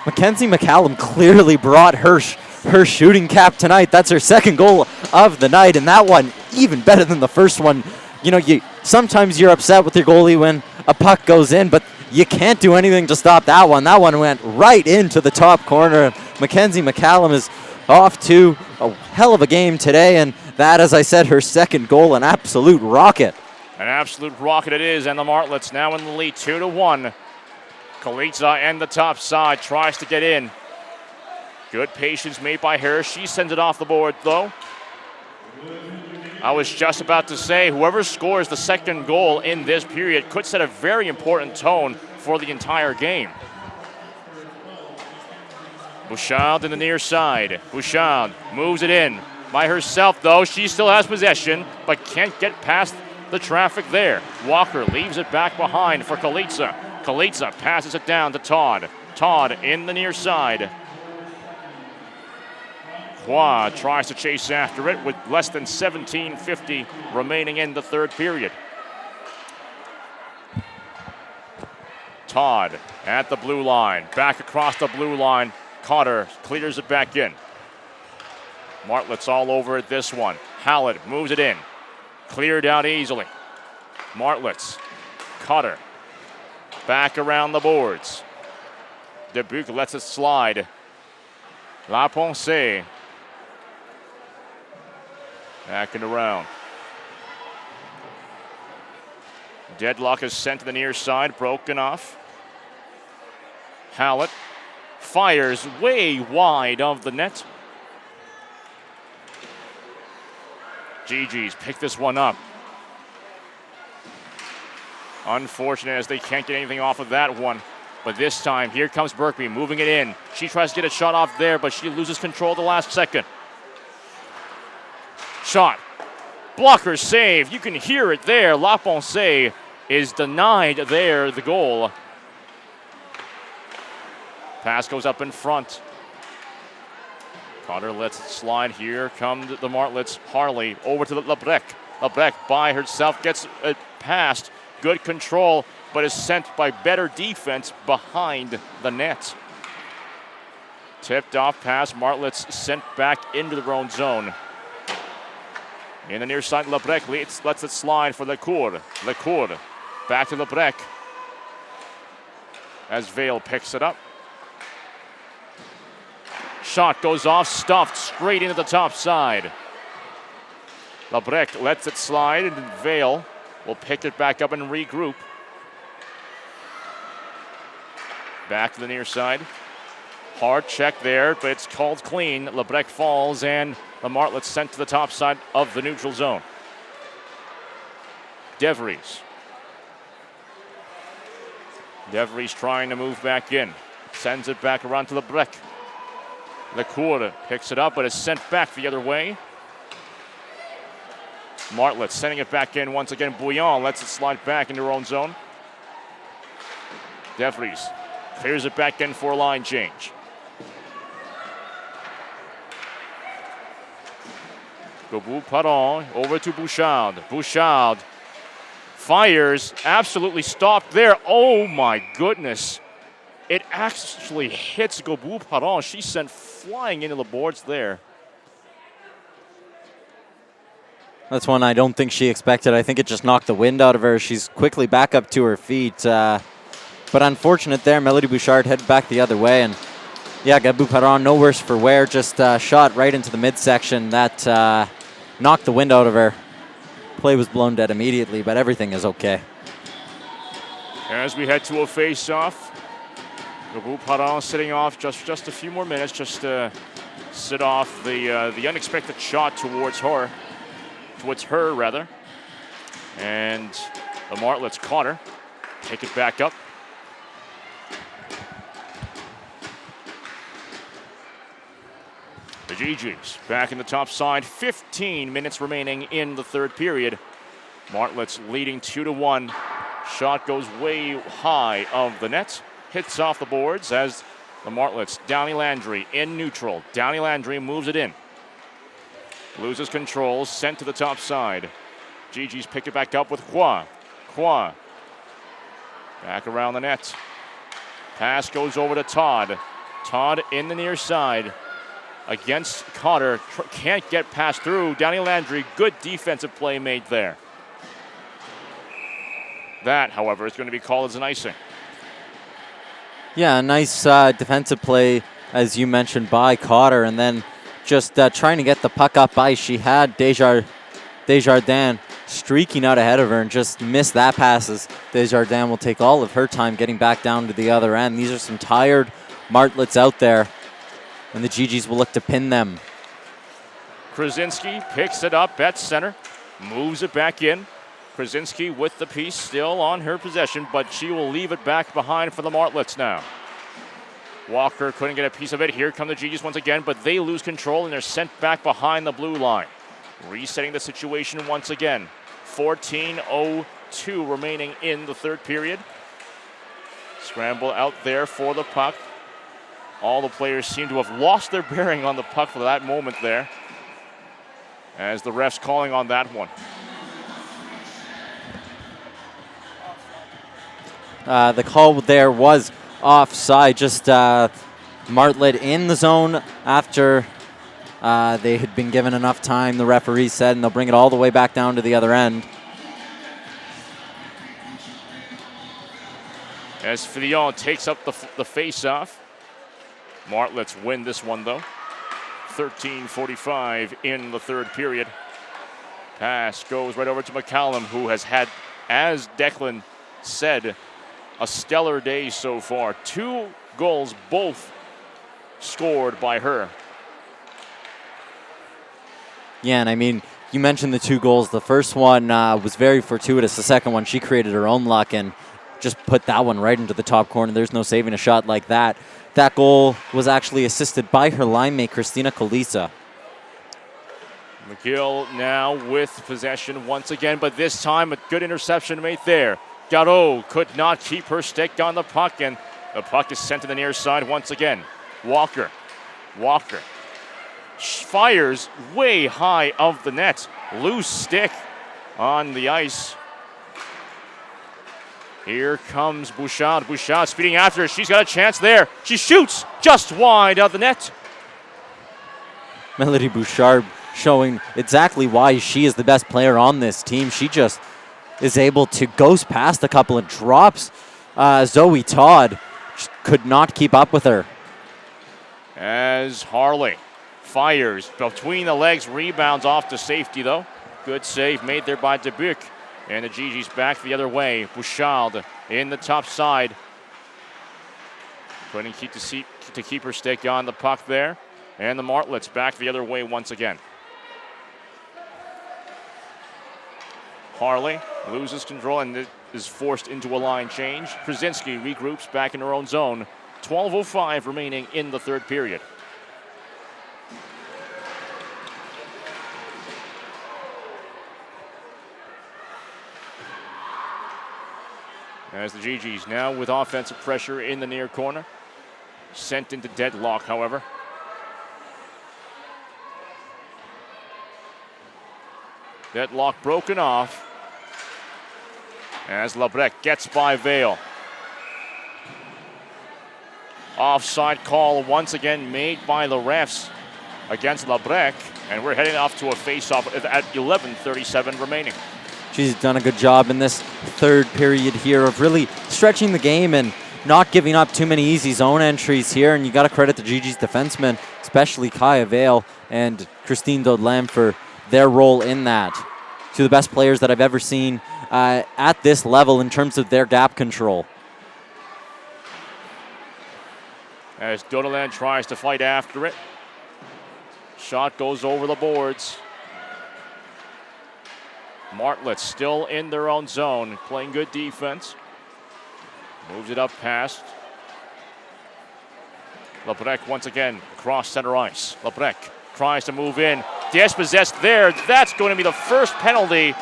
Mackenzie McCallum clearly brought her shooting cap tonight. That's her second goal of the night, and that one even better than the first one. Sometimes you're upset with your goalie when a puck goes in, but you can't do anything to stop that one. That one went right into the top corner. Mackenzie McCallum is off to a hell of a game today, and that, as I said, her second goal, an absolute rocket. An absolute rocket it is, and the Martlets now in the lead 2-1. Kalitza and the top side tries to get in. Good patience made by her. She sends it off the board, though. I was just about to say, whoever scores the second goal in this period could set a very important tone for the entire game. Bouchard in the near side. Bouchard moves it in by herself, though. She still has possession, but can't get past the traffic there. Walker leaves it back behind for Kalitza. Kalitza passes it down to Todd. Todd in the near side. Hua tries to chase after it with less than 17:50 remaining in the third period. Todd at the blue line. Back across the blue line. Cotter clears it back in. Martlets all over it this one. Hallett moves it in. Cleared out easily. Martlets. Cotter. Back around the boards. Dubuque lets it slide. La Ponce. Back and around. Deadlock is sent to the near side. Broken off. Hallett fires way wide of the net. GG's pick this one up. Unfortunate as they can't get anything off of that one. But this time, here comes Berkby moving it in. She tries to get a shot off there, but she loses control at the last second. Shot. Blocker save. You can hear it there. La Pensée is denied there, the goal. Pass goes up in front. Cotter lets it slide. Here come the Martlets. Harley over to Lebrec. Lebrec by herself gets it past. Good control, but is sent by better defense behind the net. Tipped off pass. Martlets sent back into their own zone. In the near side, Lebrec lets it slide for Lecour. Lecour back to Lebrec as Vale picks it up. Shot goes off, stuffed straight into the top side. Lebrec lets it slide, and Vale will pick it back up and regroup. Back to the near side. Hard check there, but it's called clean. Lebrec falls, and the Martlets sent to the top side of the neutral zone. DeVries. DeVries trying to move back in. Sends it back around to Lebrec. Lecour picks it up, but is sent back the other way. Martlets sending it back in once again. Bouillon lets it slide back into her own zone. DeVries clears it back in for a line change. Gobu-Paron over to Bouchard. Bouchard fires, absolutely stopped there. Oh my goodness. It actually hits Gobu-Paron. She sent flying into the boards there. That's one I don't think she expected. I think it just knocked the wind out of her. She's quickly back up to her feet. But unfortunate there. Melody Bouchard headed back the other way. And yeah, Gobu-Paron, no worse for wear. Just shot right into the midsection. That knocked the wind out of her. Play was blown dead immediately, but everything is okay. As we head to a face-off, Gobu-Paron sitting off just a few more minutes, just to sit off the unexpected shot towards her. And the Martlets caught her. Take it back up. The GGs back in the top side. 15 minutes remaining in the third period. Martlets leading 2-1. Shot goes way high of the net. Hits off the boards as the Martlets. Downey Landry in neutral. Downey Landry moves it in. Loses control, sent to the top side. GG's pick it back up with Hua. Hua. Back around the net. Pass goes over to Todd. Todd in the near side. Against Cotter. Can't get past through. Downey Landry, good defensive play made there. That, however, is going to be called as an icing. Yeah, a nice defensive play, as you mentioned, by Cotter. And then just trying to get the puck up ice. She had Desjardins streaking out ahead of her and just missed that passes. Desjardins will take all of her time getting back down to the other end. These are some tired Martlets out there, and the GGs will look to pin them. Krasinski picks it up at center, moves it back in. Krasinski with the piece still on her possession, but she will leave it back behind for the Martlets now. Walker couldn't get a piece of it. Here come the GGs once again, but they lose control and they're sent back behind the blue line. Resetting the situation once again. 14:02 remaining in the third period. Scramble out there for the puck. All the players seem to have lost their bearing on the puck for that moment there, as the ref's calling on that one. The call there was offside, just Martlet in the zone after they had been given enough time, the referee said, and they'll bring it all the way back down to the other end. As Fillon takes up the face-off. Martlets win this one, though. 13:45 in the third period. Pass goes right over to McCallum, who has had, as Declan said, a stellar day so far. 2 goals, both scored by her. Yeah, and I mean, you mentioned the 2 goals. The first one was very fortuitous. The second one, she created her own luck and just put that one right into the top corner. There's no saving a shot like that. That goal was actually assisted by her line mate, Christina Colisa. McGill now with possession once again, but this time a good interception made there. Garot could not keep her stick on the puck, and the puck is sent to the near side once again. Walker fires way high of the net. Loose stick on the ice. Here comes Bouchard. Bouchard speeding after her. She's got a chance there. She shoots just wide of the net. Melody Bouchard showing exactly why she is the best player on this team. She just is able to ghost past a couple of drops. Zoe Todd could not keep up with her. As Harley fires between the legs, rebounds off to safety though. Good save made there by Dubuc. And the GG's back the other way. Bouchard in the top side. Couldn't keep her stick on the puck there. And the Martlets back the other way once again. Harley loses control and is forced into a line change. Krasinski regroups back in her own zone. 12:05 remaining in the third period. As the GGs now with offensive pressure in the near corner. Sent into deadlock, however. Deadlock broken off. As Labrec gets by Vale. Offside call once again made by the refs against Labrec. And we're heading off to a face-off at 11:37 remaining. She's done a good job in this third period here of really stretching the game and not giving up too many easy zone entries here. And you got to credit the GG's defensemen, especially Kaya Vale and Christine Dodlam for their role in that. Two of the best players that I've ever seen at this level in terms of their gap control. As Dodeland tries to fight after it. Shot goes over the boards. Martlets still in their own zone, playing good defense. Moves it up past. Labrec once again across center ice. Labrec tries to move in. Dispossessed there. That's going to be the first penalty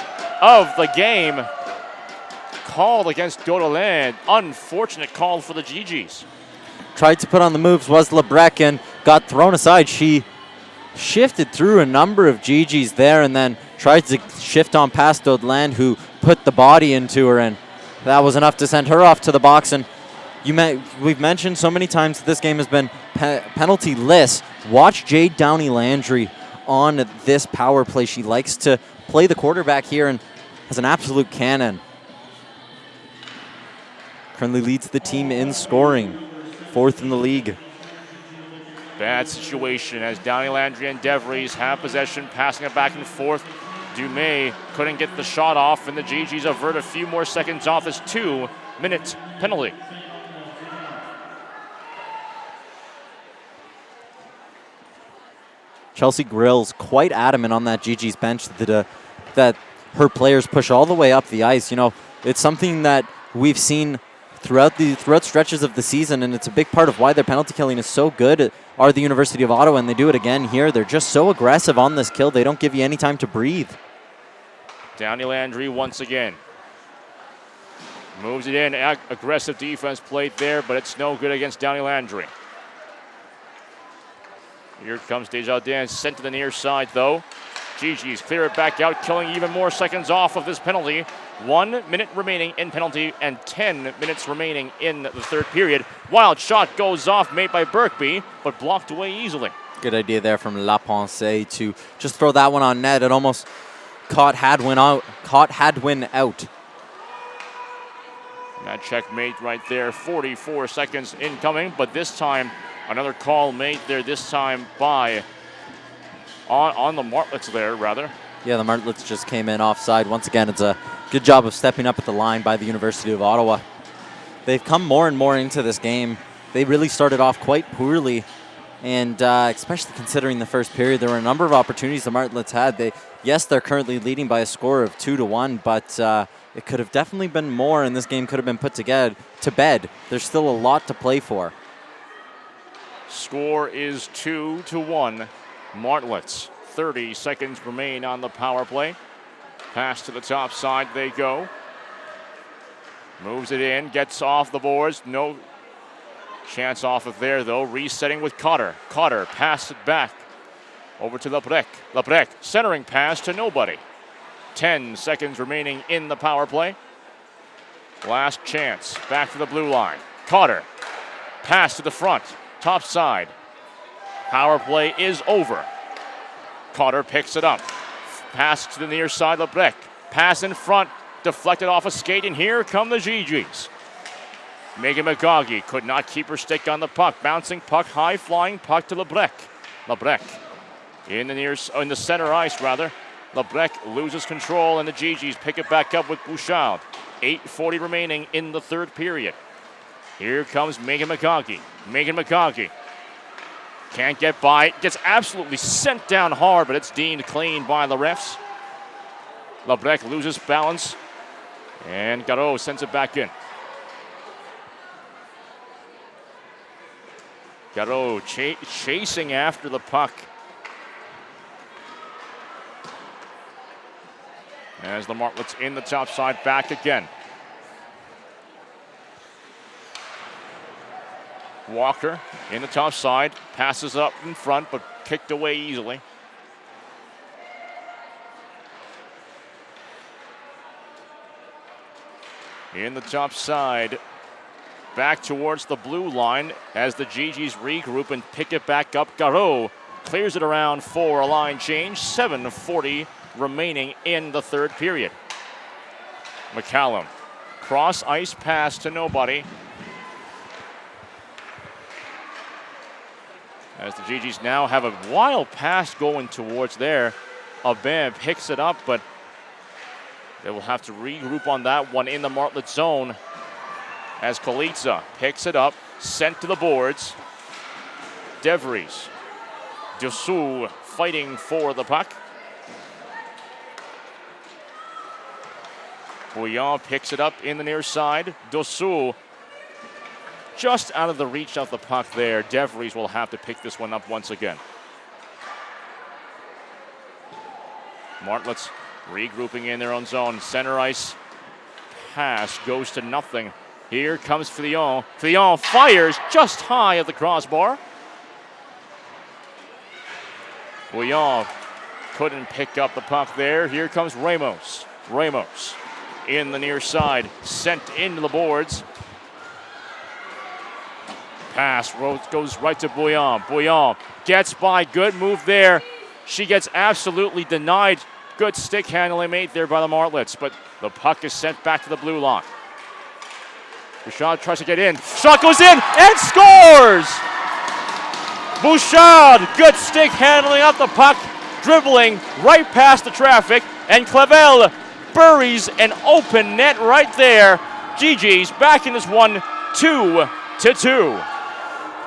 of the game. Called against Dodeland. Unfortunate call for the GGs. Tried to put on the moves was Labrec and got thrown aside. She shifted through a number of GGs there and then tried to shift on past Dodeland, who put the body into her, and that was enough to send her off to the box. And we've mentioned so many times that this game has been penalty-less. Watch Jade Downey-Landry on this power play. She likes to play the quarterback here and has an absolute cannon. Currently leads the team in scoring, 4th in the league. Bad situation as Downey Landry and DeVries have possession, passing it back and forth. Dumais couldn't get the shot off, and the GGs avert a few more seconds off this 2-minute penalty. Chelsea Grill's quite adamant on that GG's bench that her players push all the way up the ice. You know, it's something that we've seen throughout stretches of the season, and it's a big part of why their penalty killing is so good are the University of Ottawa, and they do it again here. They're just so aggressive on this kill. They don't give you any time to breathe. Downey Landry once again. Moves it in. Aggressive defense played there, but it's no good against Downey Landry. Here comes Desjardins, sent to the near side, though. GG's clear it back out, killing even more seconds off of this penalty. 1 minute remaining in penalty and 10 minutes remaining in the third period. Wild shot goes off, made by Birkby, but blocked away easily. Good idea there from La Pensée to just throw that one on net. It almost caught Hadwin out. That checkmate right there. 44 seconds incoming, but this time another call made there, this time by on the Martlets there, rather. Yeah, the Martlets just came in offside. Once again, it's a good job of stepping up at the line by the University of Ottawa. They've come more and more into this game. they really started off quite poorly. And especially considering the first period, there were a number of opportunities the Martlets had. Yes, they're currently leading by a score of 2-1, but it could have definitely been more, and this game could have been put to bed. There's still a lot to play for. Score is 2-1. Martlets. 30 seconds remain on the power play. Pass to the top side they go. Moves it in, gets off the boards. No chance off of there, though. Resetting with Cotter. Cotter passed it back over to Lebrec. Lebrec, centering pass to nobody. 10 seconds remaining in the power play. Last chance. Back to the blue line. Cotter. Pass to the front. Top side. Power play is over. Cotter picks it up. Pass to the near side. Lebrec. Pass in front. Deflected off a skate, and here come the GGs. Megan McGaughey could not keep her stick on the puck. Bouncing puck, high flying puck to Lebrec. Lebrec in the center ice rather. Lebrec loses control, and the GGs pick it back up with Bouchard. 8:40 remaining in the third period. Here comes Megan McGaughey. Megan McGaughey can't get by. Gets absolutely sent down hard, but it's deemed clean by the refs. Lebrec loses balance, and Garreau sends it back in. Garreau chasing after the puck. As the Martlets in the top side, back again. Walker in the top side, passes up in front, but kicked away easily. In the top side, back towards the blue line as the GGs regroup and pick it back up. Garreau clears it around for a line change. 7:40 remaining in the third period. McCallum, cross ice pass to nobody. As the GGs now have a wild pass going towards there. Aubin picks it up, but they will have to regroup on that one in the Martlet zone. As Kalitza picks it up, sent to the boards. DeVries, Dessous fighting for the puck. Bouillon picks it up in the near side. Dessous just out of the reach of the puck there. DeVries will have to pick this one up once again. Martlets regrouping in their own zone. Center ice pass goes to nothing. Here comes Fillon. Fillon fires just high of the crossbar. Bouillon couldn't pick up the puck there. Here comes Ramos. Ramos in the near side, sent into the boards. Pass goes right to Bouillon. Bouillon gets by. Good move there. She gets absolutely denied. Good stick handling made there by the Martlets, but the puck is sent back to the blue line. Bouchard tries to get in. Shot goes in and scores! Bouchard, good stick handling up the puck, dribbling right past the traffic, and Clavel buries an open net right there. GG's back in this one, 2-2.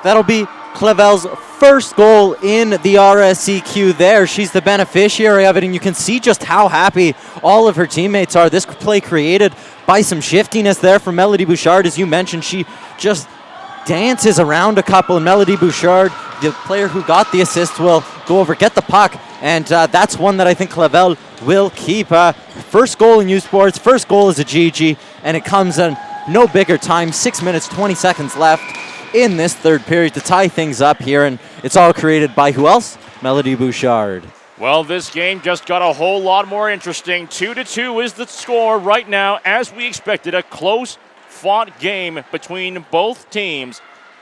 That'll be Clavel's first goal in the RSEQ there. She's the beneficiary of it, and you can see just how happy all of her teammates are. This play created by some shiftiness there from Melody Bouchard. As you mentioned, she just dances around a couple, and Melody Bouchard, the player who got the assist, will go over, get the puck, and that's one that I think Clavel will keep. First goal in U Sports, first goal as a GG, and it comes in no bigger time, 6 minutes, 20 seconds left in this third period to tie things up here, and it's all created by who else? Melody Bouchard. Well, this game just got a whole lot more interesting. 2-2 is the score right now, as we expected. A close-fought game between both teams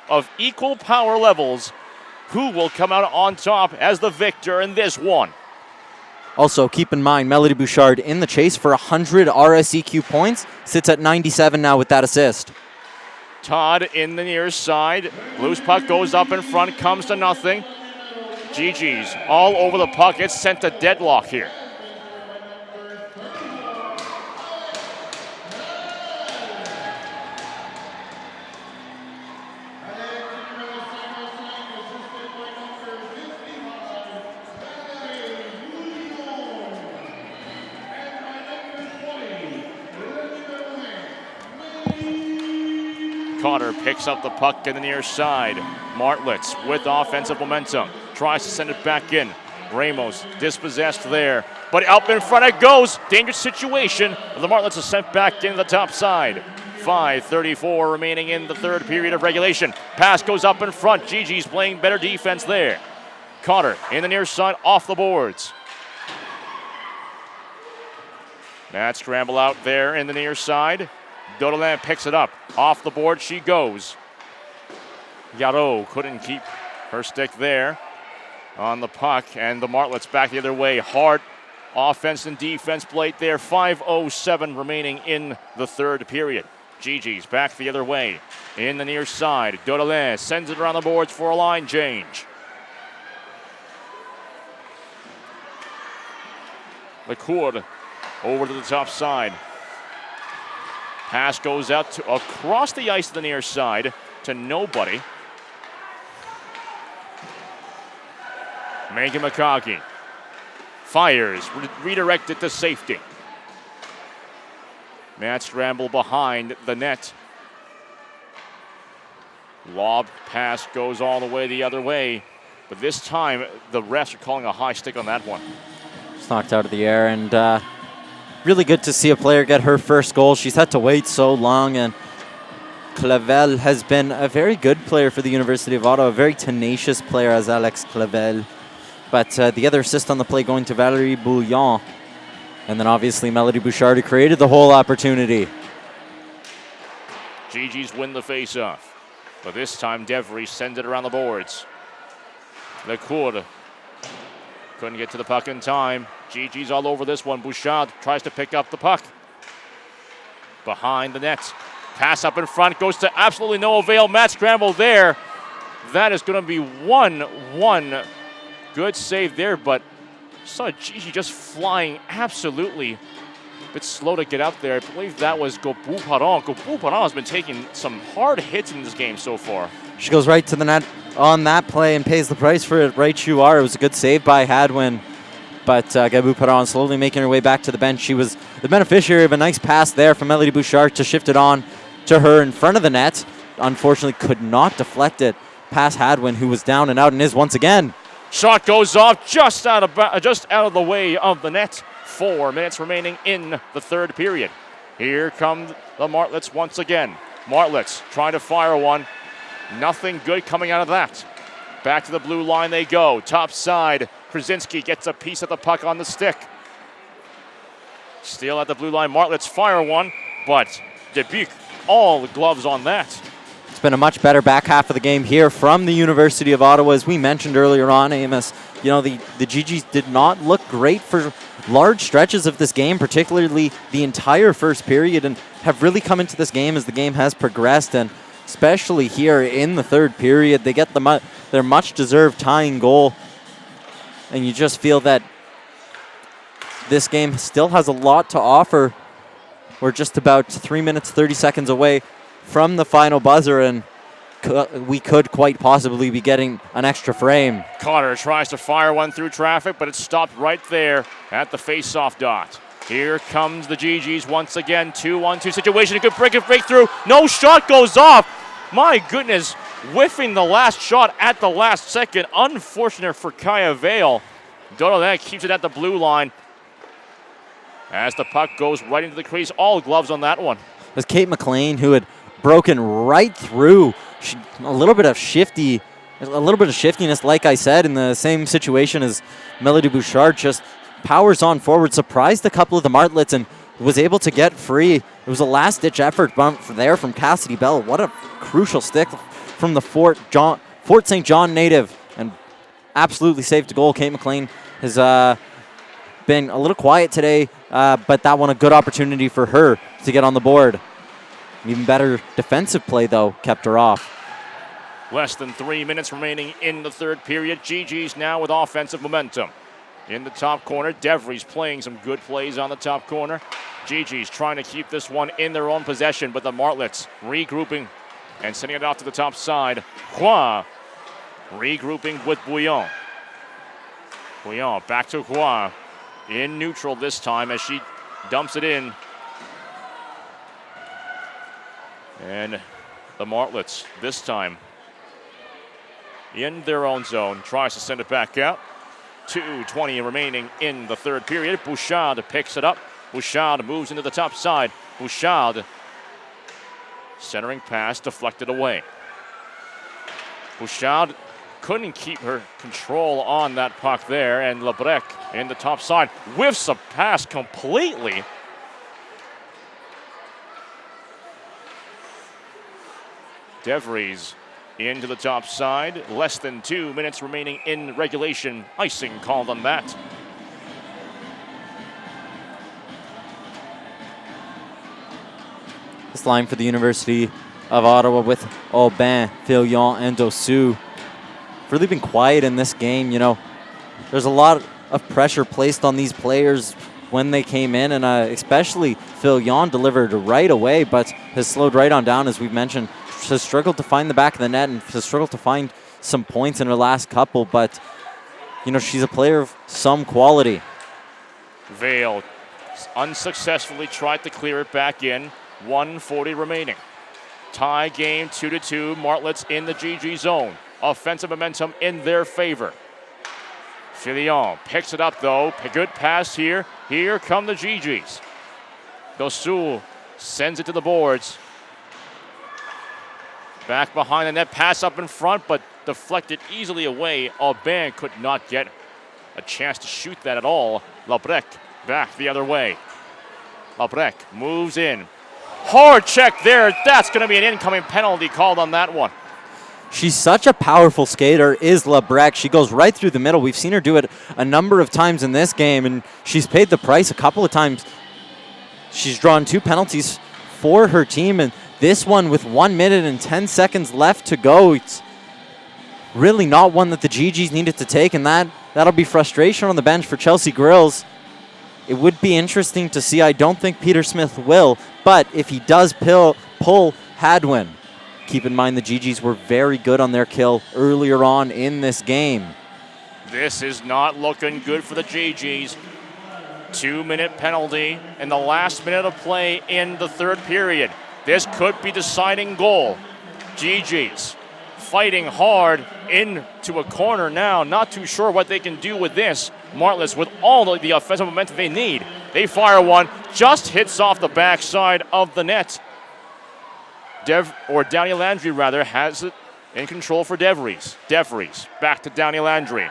of equal power levels. Who will come out on top as the victor in this one? Also, keep in mind, Melody Bouchard in the chase for 100 RSEQ points. Sits at 97 now with that assist. Todd in the near side. Loose puck goes up in front, comes to nothing. GG's all over the puck. It's sent to deadlock here. Cotter picks up the puck in the near side. Martlets with offensive momentum. Tries to send it back in. Ramos dispossessed there. But up in front it goes. Dangerous situation. The Martlets are sent back into the top side. 5:34 remaining in the third period of regulation. Pass goes up in front. Gigi's playing better defense there. Cotter in the near side off the boards. That scramble out there in the near side. Dodelin picks it up. Off the board she goes. Yarrow couldn't keep her stick there on the puck, and the Martlets back the other way. Hard offense and defense plate there. 5:07 remaining in the third period. Gigi's back the other way in the near side. Dodelin sends it around the boards for a line change. LeCour over to the top side. Pass goes out to across the ice to the near side to nobody. Megan McCarkey fires, redirected to safety. Matt Stramble behind the net. Lob pass goes all the way the other way, but this time the refs are calling a high stick on that one. It's knocked out of the air, and really good to see a player get her first goal. She's had to wait so long, and Clavel has been a very good player for the University of Ottawa, a very tenacious player as Alex Clavel. But the other assist on the play going to Valerie Bouillon. And then obviously Melody Bouchard, who created the whole opportunity. Gigi's win the faceoff. But this time DeVries sends it around the boards. LeCour couldn't get to the puck in time. Gigi's all over this one. Bouchard tries to pick up the puck. Behind the net. Pass up in front goes to absolutely no avail. Matt Scramble there. That is going to be 1-1. Good save there, but saw Gigi just flying absolutely a bit slow to get out there. I believe that was Gobu-Paron. Gobu-Paron has been taking some hard hits in this game so far. She goes right to the net on that play and pays the price for it. Right you are. It was a good save by Hadwin. But Gobu-Paron slowly making her way back to the bench. She was the beneficiary of a nice pass there from Melody Bouchard to shift it on to her in front of the net. Unfortunately could not deflect it past Hadwin, who was down and out and is once again. Shot goes off just out of the way of the net. 4 minutes remaining in the third period. Here come the Martlets once again. Martlets trying to fire one. Nothing good coming out of that. Back to the blue line they go. Top side. Krasinski gets a piece of the puck on the stick. Still at the blue line. Martlets fire one, but Dubuque all the gloves on that. It's been a much better back half of the game here from the University of Ottawa. As we mentioned earlier on, Amos, you know, the GGs did not look great for large stretches of this game, particularly the entire first period, and have really come into this game as the game has progressed, and especially here in the third period, they get their much-deserved tying goal, and you just feel that this game still has a lot to offer. We're just about 3 minutes, 30 seconds away from the final buzzer, and we could quite possibly be getting an extra frame. Cotter tries to fire one through traffic, but it's stopped right there at the face-off dot. Here comes the GGs once again. 2-1-2 situation. A good breakthrough. No shot goes off. My goodness, whiffing the last shot at the last second. Unfortunate for Kaya Vale. Dodelin keeps it at the blue line as the puck goes right into the crease. All gloves on that one. It was Kate McLean who had broken right through. A little bit of shiftiness, like I said, in the same situation as Melody Bouchard. Just powers on forward, surprised a couple of the Martlets, and was able to get free. It was a last-ditch effort bump there from Cassidy Bell. What a crucial stick from the Fort St. John native, and absolutely saved a goal. Kate McLean has been a little quiet today, but that one a good opportunity for her to get on the board. Even better defensive play, though, kept her off. Less than 3 minutes remaining in the third period. GG's now with offensive momentum. In the top corner, DeVries playing some good plays on the top corner. GG's trying to keep this one in their own possession, but the Martlets regrouping and sending it off to the top side. Hua regrouping with Bouillon. Bouillon back to Hua. In neutral this time as she dumps it in. And the Martlets this time in their own zone. Tries to send it back out. 2:20 remaining in the third period. Bouchard picks it up. Bouchard moves into the top side. Bouchard centering pass deflected away. Bouchard couldn't keep her control on that puck there, and Lebrec in the top side whiffs a pass completely. DeVries into the top side. Less than 2 minutes remaining in regulation. Icing called on that. This line for the University of Ottawa with Aubin, Filion, and Dossou. Really been quiet in this game. You know, there's a lot of pressure placed on these players when they came in, and especially Filion delivered right away, but has slowed right on down, as we've mentioned. Has struggled to find the back of the net and has struggled to find some points in her last couple, but, you know, she's a player of some quality. Vale unsuccessfully tried to clear it back in. 1:40 remaining. Tie game 2-2. Martlets in the GG zone. Offensive momentum in their favor. Filion picks it up though. Good pass here. Here come the GGs. Dossou sends it to the boards. Back behind the net, pass up in front, but deflected easily away. Aubin could not get a chance to shoot that at all. Lebrec back the other way. Lebrec moves in. Hard check there. That's going to be an incoming penalty called on that one. She's such a powerful skater, is Lebrec. She goes right through the middle. We've seen her do it a number of times in this game, and she's paid the price a couple of times. She's drawn 2 penalties for her team, and this one with 1 minute and 10 seconds left to go. It's really not one that the GGs needed to take, and that'll be frustration on the bench for Chelsea Grills. It would be interesting to see. I don't think Peter Smith will, but if he does pull Hadwin, keep in mind the GGs were very good on their kill earlier on in this game. This is not looking good for the GGs. 2-minute penalty in the last minute of play in the third period. This could be deciding goal. GGs fighting hard into a corner now. Not too sure what they can do with this. Martlets with all the offensive momentum they need. They fire one, just hits off the backside of the net. Downey Landry rather has it in control for DeVries. DeVries back to Downey Landry.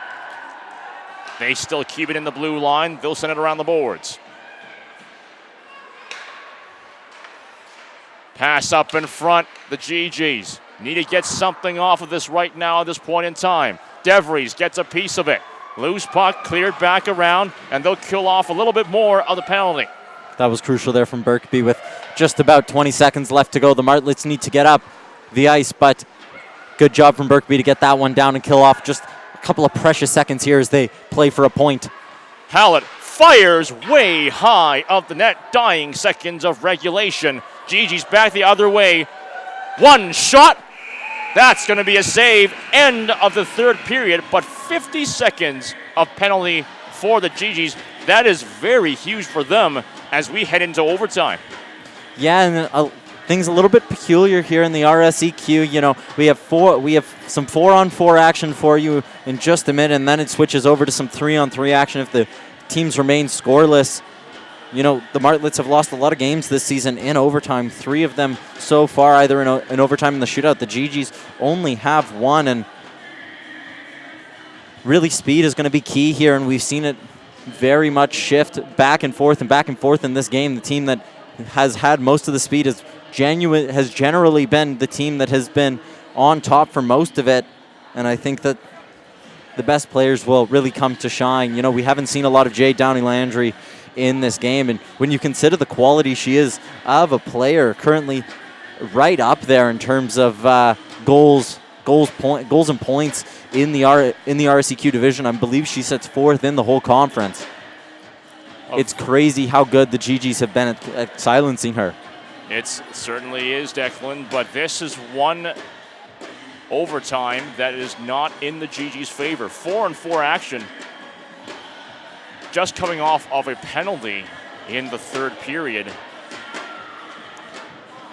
They still keep it in the blue line. They'll send it around the boards. Pass up in front. The GGs need to get something off of this right now at this point in time. DeVries gets a piece of it. Loose puck cleared back around, and they'll kill off a little bit more of the penalty. That was crucial there from Birkby with just about 20 seconds left to go. The Martlets need to get up the ice, but good job from Birkby to get that one down and kill off just a couple of precious seconds here as they play for a point. Hallett fires way high of the net, dying seconds of regulation. Gigi's back the other way. One shot. That's going to be a save. End of the third period, but 50 seconds of penalty for the GGs. That is very huge for them as we head into overtime. Yeah, and things a little bit peculiar here in the RSEQ. You know, we have some 4-on-4 action for you in just a minute, and then it switches over to some 3-on-3 action if the teams remain scoreless. You know, the Martlets have lost a lot of games this season in overtime. 3 of them so far, either in overtime in the shootout. The GGs only have 1, and really speed is going to be key here, and we've seen it very much shift back and forth in this game. The team that has had most of the speed has generally been the team that has been on top for most of it, and I think that the best players will really come to shine. You know, we haven't seen a lot of Jay Downey Landry in this game, and when you consider the quality she is of a player, currently right up there in terms of goals and points in the RSEQ division. I believe she sits 4th in the whole conference. It's crazy how good the GGs have been at silencing her. It certainly is, Declan, but this is one overtime that is not in the GG's favor. 4-on-4 action, just coming off of a penalty in the third period.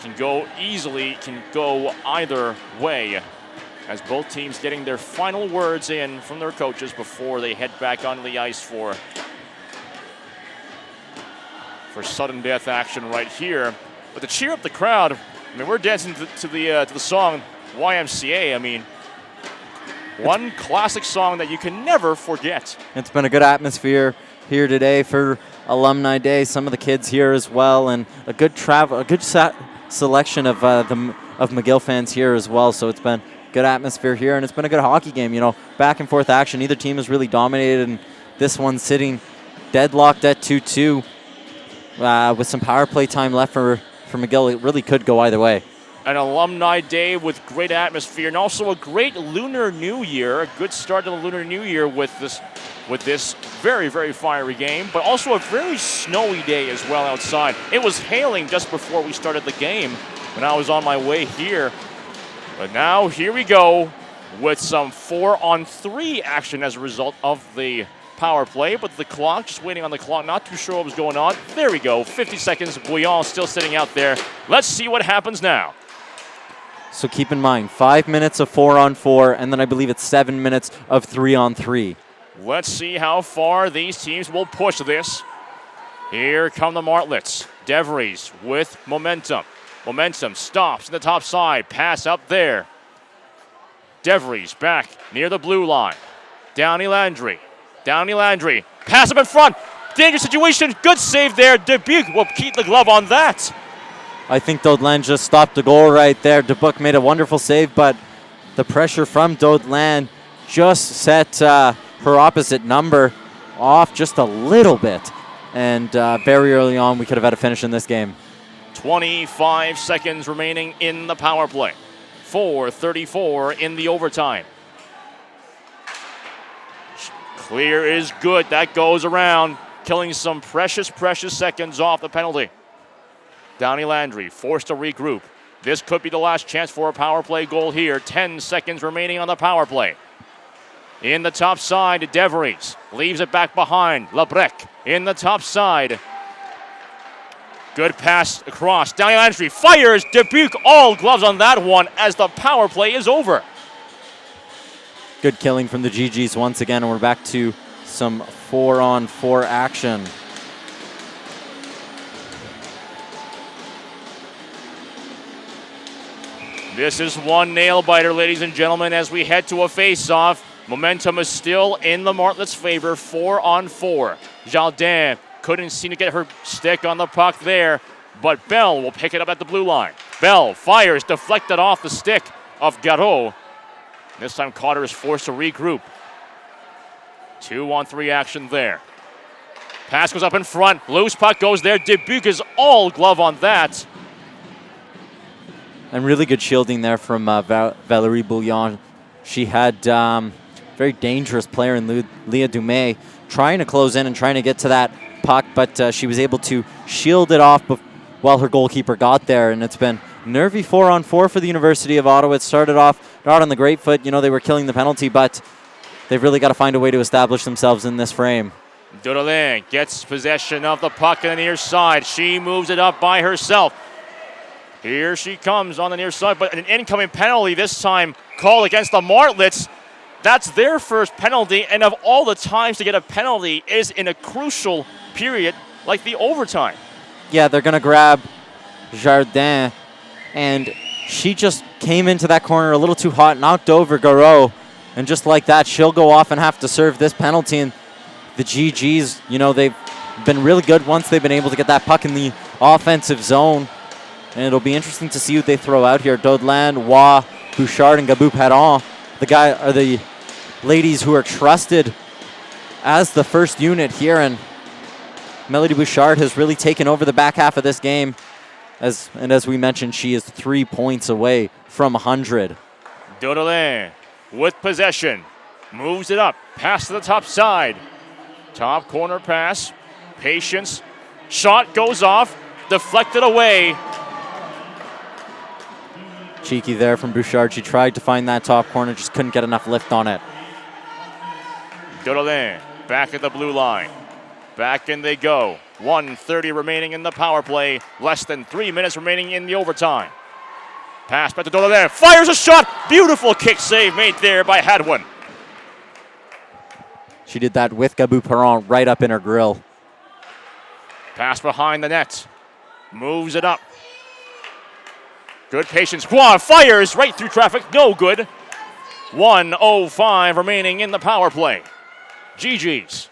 can go either way, as both teams getting their final words in from their coaches before they head back onto the ice for sudden death action right here. But to cheer up the crowd, I mean, we're dancing to the song YMCA. I mean, one classic song that you can never forget. It's been a good atmosphere here today for Alumni Day. Some of the kids here as well, and a good selection of McGill fans here as well. So it's been good atmosphere here, and it's been a good hockey game. You know, back and forth action. Neither team has really dominated, and this one's sitting deadlocked at 2-2 with some power play time left for McGill. It really could go either way. An Alumni Day with great atmosphere, and also a great Lunar New Year. A good start to the Lunar New Year with this very, very fiery game, but also a very snowy day as well outside. It was hailing just before we started the game when I was on my way here. But now here we go with some 4-on-3 action as a result of the power play, but the clock, just waiting on the clock, not too sure what was going on. There we go, 50 seconds, Bouillon still sitting out there. Let's see what happens now. So keep in mind, 5 minutes of 4-on-4, and then I believe it's 7 minutes of 3-on-3. Let's see how far these teams will push this. Here come the Martlets. DeVries with momentum. Momentum stops in the top side. Pass up there. DeVries back near the blue line. Downey Landry. Pass up in front. Dangerous situation. Good save there. Dubuque will keep the glove on that. I think Daudelain just stopped the goal right there. Dubuque made a wonderful save, but the pressure from Daudelain just set her opposite number off just a little bit. And very early on, we could have had a finish in this game. 25 seconds remaining in the power play. 4:34 in the overtime. Clear is good. That goes around, killing some precious seconds off the penalty. Downey Landry forced to regroup. This could be the last chance for a power play goal here. 10 seconds remaining on the power play. In the top side, DeVries leaves it back behind. Lebrec in the top side. Good pass across. Downey Landry fires. Dubuque all gloves on that one as the power play is over. Good killing from the GGs once again, and we're back to some 4-on-4 action. This is one nail-biter, ladies and gentlemen, as we head to a face-off. Momentum is still in the Martlets' favor, 4-on-4. Jardin couldn't seem to get her stick on the puck there, but Bell will pick it up at the blue line. Bell fires, deflected off the stick of Garot. This time Cotter is forced to regroup. 2-on-3 action there. Pass goes up in front, loose puck goes there. Dubuque is all glove on that. And really good shielding there from Valerie Bouillon. She had very dangerous player in Leah Dumais trying to close in and trying to get to that puck, but she was able to shield it off while her goalkeeper got there. And it's been nervy 4-on-4 for the University of Ottawa. It started off not on the great foot. You know, they were killing the penalty, but they've really got to find a way to establish themselves in this frame. Daudelain gets possession of the puck on the near side. She moves it up by herself. Here she comes on the near side, but an incoming penalty this time called against the Martlets. That's their first penalty, and of all the times to get a penalty is in a crucial period like the overtime. Yeah, they're going to grab Jardin, and she just came into that corner a little too hot, knocked over Garot, and just like that, she'll go off and have to serve this penalty. And the GGs, you know, they've been really good once they've been able to get that puck in the offensive zone. And it'll be interesting to see who they throw out here. Daudelain, Waugh, Bouchard, and Gabou-Padon, the ladies who are trusted as the first unit here. And Melody Bouchard has really taken over the back half of this game. As we mentioned, she is 3 points away from 100. Daudelain with possession. Moves it up. Pass to the top side. Top corner pass. Patience. Shot goes off. Deflected away. Cheeky there from Bouchard. She tried to find that top corner, just couldn't get enough lift on it. Daudelain back at the blue line. Back in they go. 1:30 remaining in the power play. Less than 3 minutes remaining in the overtime. Pass back to Dolan. Fires a shot. Beautiful kick save made there by Hadwin. She did that with Gabu Perron right up in her grill. Pass behind the net. Moves it up. Good patience. Guan fires right through traffic. No good. 1:05 remaining in the power play. GG's.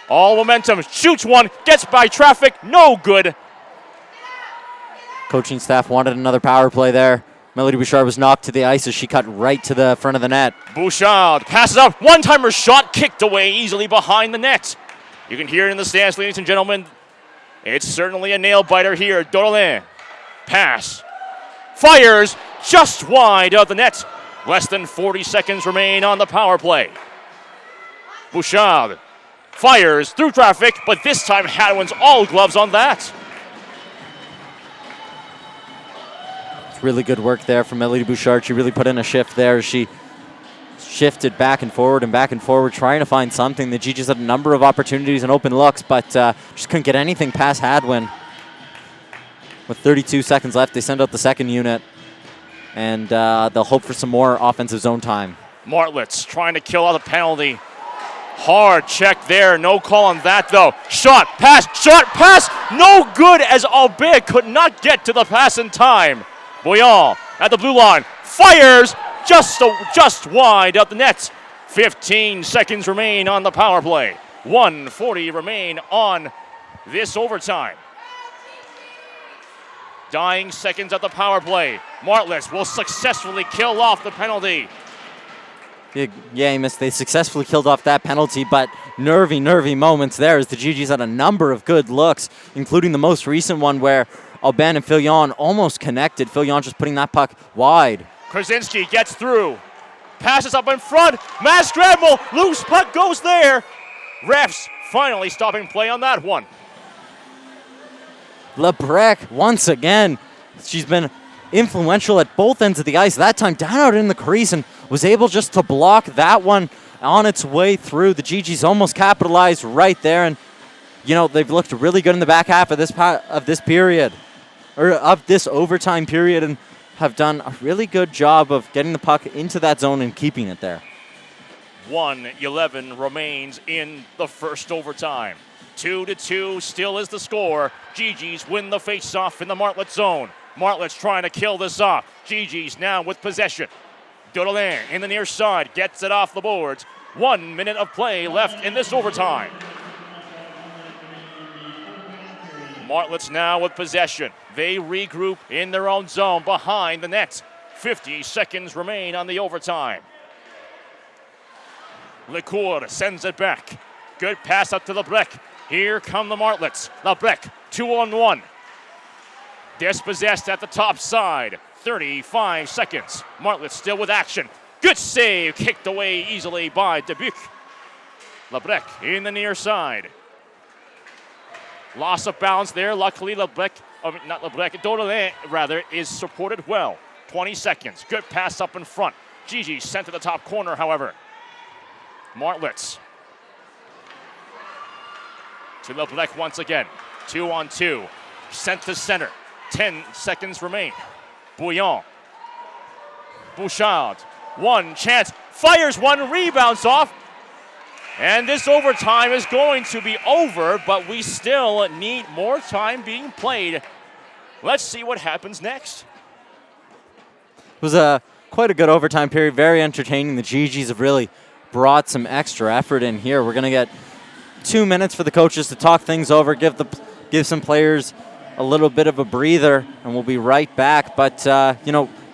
All momentum. Shoots one. Gets by traffic. No good. Coaching staff wanted another power play there. Melody Bouchard was knocked to the ice as she cut right to the front of the net. Bouchard passes up. One-timer shot kicked away easily behind the net. You can hear it in the stands, ladies and gentlemen. It's certainly a nail-biter here. Dorlin. Pass. Fires just wide of the net. Less than 40 seconds remain on the power play. Bouchard fires through traffic, but this time Hadwin's all gloves on that. It's really good work there from Melody Bouchard. She really put in a shift there. She shifted back and forward, trying to find something. The GGs had a number of opportunities and open looks, but just couldn't get anything past Hadwin. With 32 seconds left, they send out the second unit, and they'll hope for some more offensive zone time. Martlets trying to kill out the penalty. Hard check there. No call on that, though. Shot, pass. No good as Albert could not get to the pass in time. Boyan at the blue line. Fires just wide of the net. 15 seconds remain on the power play. 1:40 remain on this overtime. Dying seconds at the power play. Martlets will successfully kill off the penalty. Yeah, they successfully killed off that penalty, but nervy moments there as the GGs had a number of good looks, including the most recent one where Alban and Filion almost connected. Filion just putting that puck wide. Krasinski gets through. Passes up in front. Mass scramble. Loose puck goes there. Refs finally stopping play on that one. Lebrec, once again, she's been influential at both ends of the ice. That time down out in the crease and was able just to block that one on its way through. The GGs almost capitalized right there, and they've looked really good in the back half of this period, or of this overtime period, and have done a really good job of getting the puck into that zone and keeping it there. 1:11 remains in the first overtime. 2-2 still is the score. GGs win the face-off in the Martlet zone. Martlet's trying to kill this off. GGs now with possession. Dodelin in the near side gets it off the boards. 1 minute of play left in this overtime. Martlet's now with possession. They regroup in their own zone behind the net. 50 seconds remain on the overtime. Lecour sends it back. Good pass up to Lebrec. Here come the Martlets. Lebrec, 2-on-1. Dispossessed at the top side. 35 seconds. Martlets still with action. Good save. Kicked away easily by Dubuc. Lebrec in the near side. Loss of balance there. Luckily, Dodelin rather, is supported well. 20 seconds. Good pass up in front. Gigi sent to the top corner, however. Martlets. To Lebrec once again. 2-on-2. Sent to center. 10 seconds remain. Bouillon. Bouchard. One chance. Fires one. Rebounds off. And this overtime is going to be over, but we still need more time being played. Let's see what happens next. It was quite a good overtime period. Very entertaining. The GGs have really brought some extra effort in here. We're going to get 2 minutes for the coaches to talk things over, give some players a little bit of a breather, and we'll be right back. But,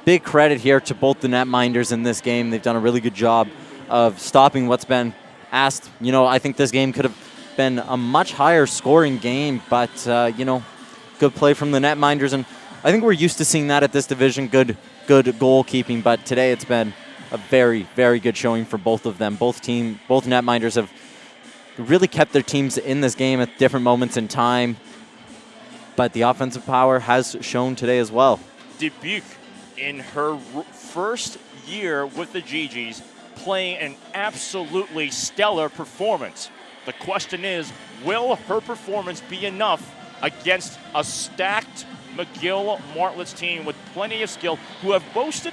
big credit here to both the netminders in this game. They've done a really good job of stopping what's been asked. I think this game could have been a much higher scoring game, but, good play from the netminders. And I think we're used to seeing that at this division, good goalkeeping. But today it's been a very, very good showing for both of them. Both netminders have really kept their teams in this game at different moments in time. But the offensive power has shown today as well. Dubuc, in her first year with the GGs, playing an absolutely stellar performance. The question is, will her performance be enough against a stacked McGill Martlets team with plenty of skill, who have boasted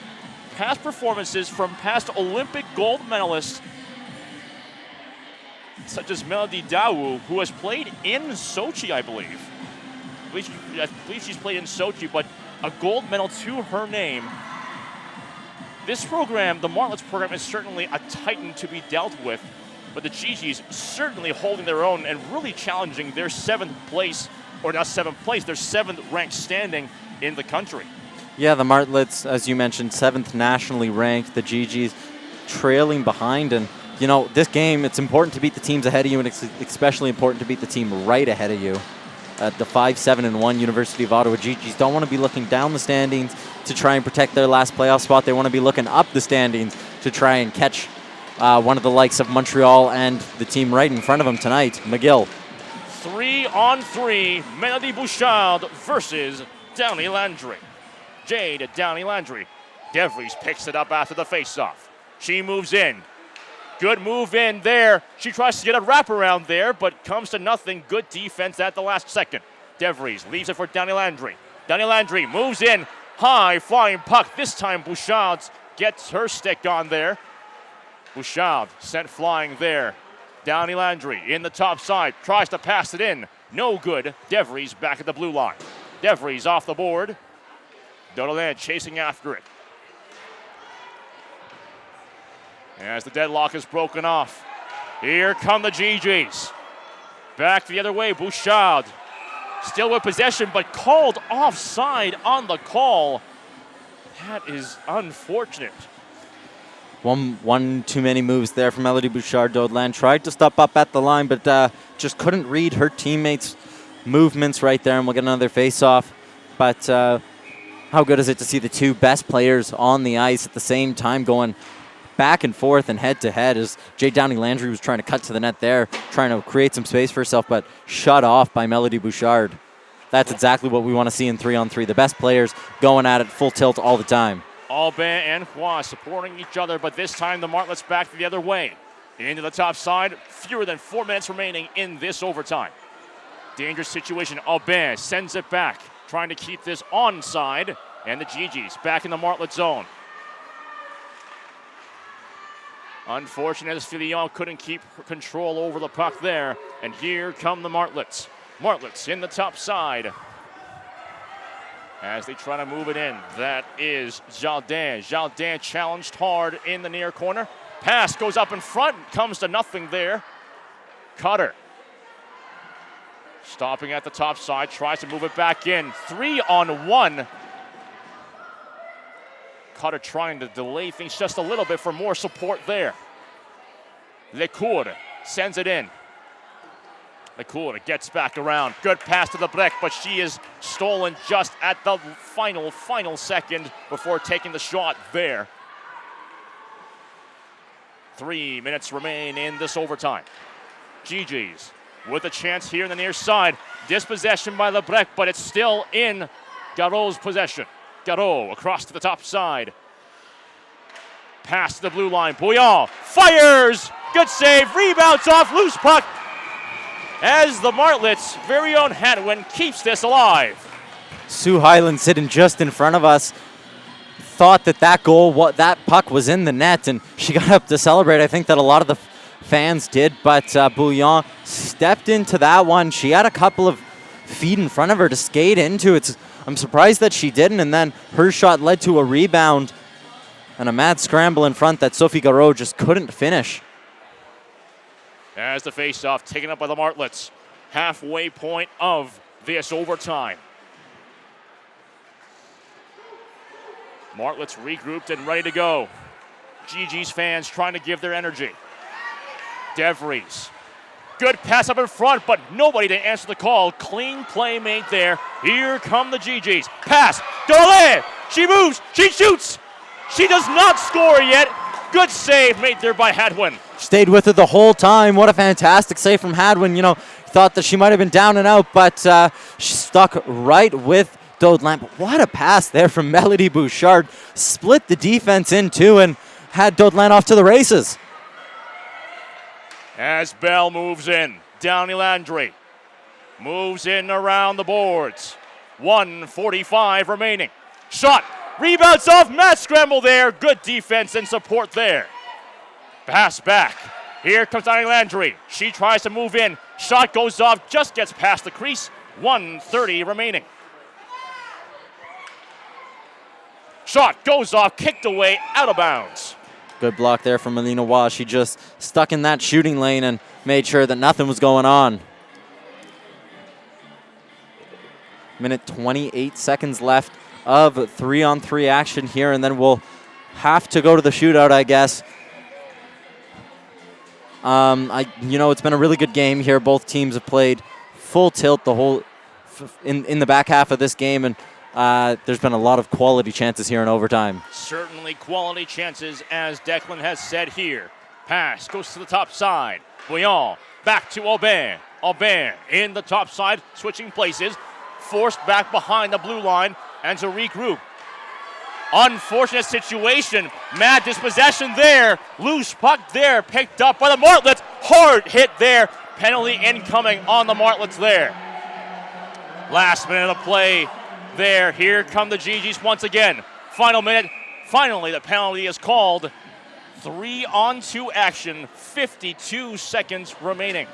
past performances from past Olympic gold medalists such as Melody Dawu, who has played in Sochi, I believe. I believe she's played in Sochi, but a gold medal to her name. This program, the Martlets program, is certainly a titan to be dealt with, but the GGs certainly holding their own and really challenging their 7th place, or not 7th place, their 7th ranked standing in the country. Yeah, the Martlets, as you mentioned, 7th nationally ranked. The GGs trailing behind, and you know, this game, it's important to beat the teams ahead of you, and it's especially important to beat the team right ahead of you. The 5-7-1 University of Ottawa GGs don't want to be looking down the standings to try and protect their last playoff spot. They want to be looking up the standings to try and catch one of the likes of Montreal and the team right in front of them tonight, McGill. 3-on-3, Melody Bouchard versus Downey Landry. Jade Downey Landry. DeVries picks it up after the faceoff. She moves in. Good move in there. She tries to get a wraparound there, but comes to nothing. Good defense at the last second. DeVries leaves it for Downey Landry. Downey Landry moves in. High flying puck. This time Bouchard gets her stick on there. Bouchard sent flying there. Downey Landry in the top side. Tries to pass it in. No good. DeVries back at the blue line. DeVries off the board. Dodolan chasing after it. As the deadlock is broken off. Here come the GGs. Back the other way, Bouchard. Still with possession, but called offside on the call. That is unfortunate. One too many moves there from Melody Bouchard. Dodeland tried to step up at the line, but just couldn't read her teammates' movements right there, and we'll get another face-off. But how good is it to see the two best players on the ice at the same time going back and forth and head-to-head as Jade Downey Landry was trying to cut to the net there, trying to create some space for herself, but shut off by Melody Bouchard. That's exactly what we want to see in 3-on-3. The best players going at it full tilt all the time. Aubin and Hua supporting each other, but this time the Martlets back the other way. Into the top side, fewer than 4 minutes remaining in this overtime. Dangerous situation, Aubin sends it back, trying to keep this onside, and the GGs back in the Martlet zone. Unfortunate as Fillon couldn't keep control over the puck there. And here come the Martlets. Martlets in the top side. As they try to move it in, that is Jardin. Jardin challenged hard in the near corner. Pass goes up in front, comes to nothing there. Cutter. Stopping at the top side, tries to move it back in. 3-on-1. Cutter trying to delay things just a little bit for more support there. Lecour sends it in. Lecour gets back around. Good pass to the Breck, but she is stolen just at the final second before taking the shot there. 3 minutes remain in this overtime. GG's with a chance here in the near side. Dispossession by Lebrec, but it's still in Garot's possession. Garot across to the top side. Pass to the blue line. Bouillon fires. Good save. Rebounds off. Loose puck. As the Martlets' very own Hadwin keeps this alive. Sue Hyland sitting just in front of us thought that that puck was in the net, and she got up to celebrate. I think that a lot of the fans did, but Bouillon stepped into that one. She had a couple of feet in front of her to skate into it. I'm surprised that she didn't, and then her shot led to a rebound and a mad scramble in front that Sophie Garot just couldn't finish. As the faceoff taken up by the Martlets. Halfway point of this overtime. Martlets regrouped and ready to go. GG's fans trying to give their energy. DeVries. Good pass up in front, but nobody to answer the call. Clean play made there. Here come the GGs. Pass. Dole. She moves. She shoots. She does not score yet. Good save made there by Hadwin. Stayed with her the whole time. What a fantastic save from Hadwin. You know, thought that she might have been down and out, but she stuck right with Dodeland. But what a pass there from Melody Bouchard. Split the defense in two and had Dodeland off to the races. As Bell moves in, Downey Landry moves in around the boards. 1:45 remaining. Shot. Rebounds off. Matt Scramble there. Good defense and support there. Pass back. Here comes Downey Landry. She tries to move in. Shot goes off. Just gets past the crease. 1:30 remaining. Shot goes off. Kicked away. Out of bounds. Good block there from Melina Waugh. She just stuck in that shooting lane and made sure that nothing was going on. Minute 28 seconds left of 3-on-3 action here, and then we'll have to go to the shootout, I guess. It's been a really good game here. Both teams have played full tilt the whole in the back half of this game, and there's been a lot of quality chances here in overtime. Certainly quality chances, as Declan has said here. Pass goes to the top side. Bouillon back to Aubin. Aubin in the top side, switching places. Forced back behind the blue line and to regroup. Unfortunate situation. Mad dispossession there. Loose puck there. Picked up by the Martlets. Hard hit there. Penalty incoming on the Martlets there. Last minute of play there. Here come the GGs once again. Final minute. Finally, the penalty is called. 3-on-2 action. 52 seconds remaining.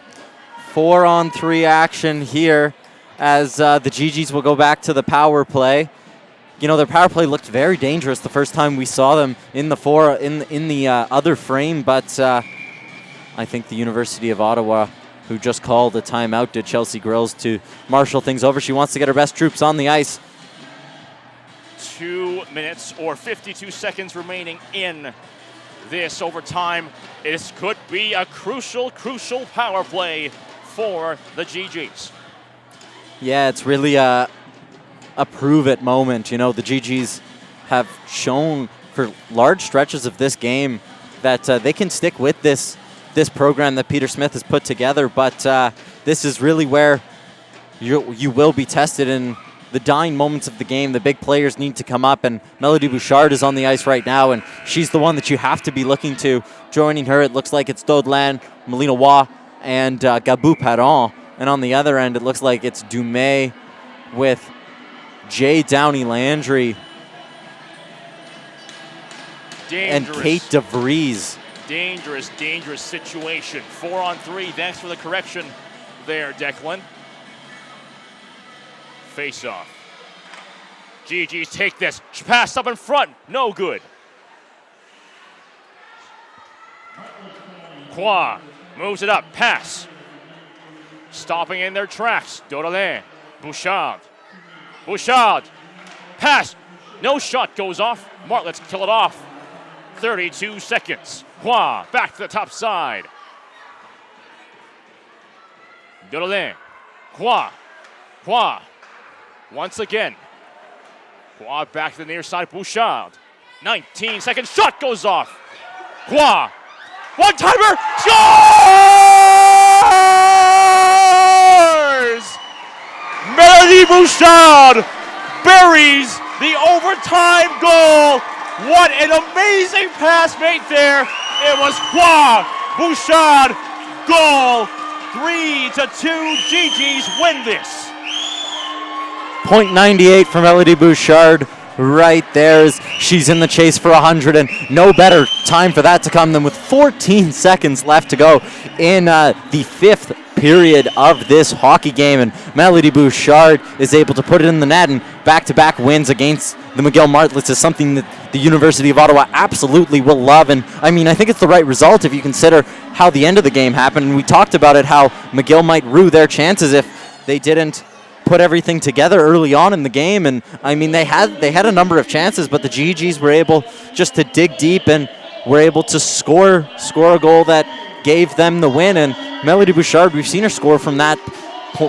4-on-3 action here as the GGs will go back to the power play. Their power play looked very dangerous the first time we saw them in the other frame, but I think the University of Ottawa, who just called a timeout, did Chelsea Grills to marshal things over. She wants to get her best troops on the ice. 2 minutes or 52 seconds remaining in this overtime. This could be a crucial power play for the GGs. Yeah, it's really a prove-it moment. The GGs have shown for large stretches of this game that they can stick with this program that Peter Smith has put together, but this is really where you will be tested in the dying moments of the game. The big players need to come up, and Melody Bouchard is on the ice right now, and she's the one that you have to be looking to. Joining her, it looks like it's Dodlan, Melina Waugh, and Gabou Padon. And on the other end, it looks like it's Dumais with Jay Downey Landry and Kate DeVries. Dangerous situation. 4-on-3. Thanks for the correction there, Declan. Face off. GGs take this. Pass up in front. No good. Kwa moves it up. Pass. Stopping in their tracks. Doralin. Bouchard. Pass. No shot goes off. Martlets kill it off. 32 seconds. Hua back to the top side. Doralin. Hua. Once again. Hua back to the near side. Bouchard. 19 seconds. Shot goes off. Hua. One-timer. Scores! Melody Bouchard buries the overtime goal. What an amazing pass made there. It was Hua Bouchard. Goal. 3-2. GGs win this. .98 for Melody Bouchard right there as she's in the chase for 100, and no better time for that to come than with 14 seconds left to go in the fifth period of this hockey game, and Melody Bouchard is able to put it in the net, and back-to-back wins against the McGill Martlets is something that the University of Ottawa absolutely will love, and I think it's the right result if you consider how the end of the game happened, and we talked about it, how McGill might rue their chances if they didn't put everything together early on in the game, and they had a number of chances, but the GGs were able just to dig deep and were able to score a goal that gave them the win. And Melody Bouchard, we've seen her score from that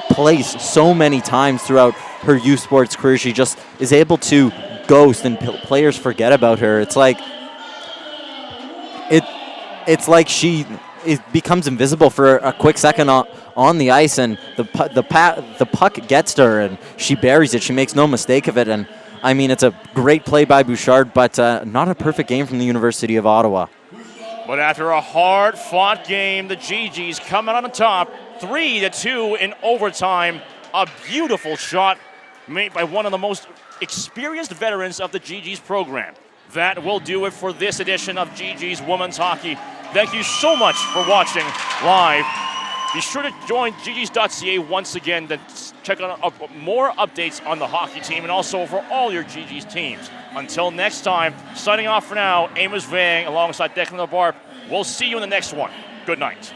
place so many times throughout her youth sports career. She just is able to ghost, and players forget about her. It's like she becomes invisible for a quick second on the ice, and the puck gets to her, and she buries it. She makes no mistake of it, and it's a great play by Bouchard, but not a perfect game from the University of Ottawa. But after a hard-fought game, the GGs come out on top, 3-2 in overtime. A beautiful shot made by one of the most experienced veterans of the GG's program. That will do it for this edition of GG's Women's Hockey. Thank you so much for watching live. Be sure to join GG's.ca once again to check out more updates on the hockey team and also for all your GG's teams. Until next time, signing off for now, Amos Vang alongside Declan LeBarp. We'll see you in the next one. Good night.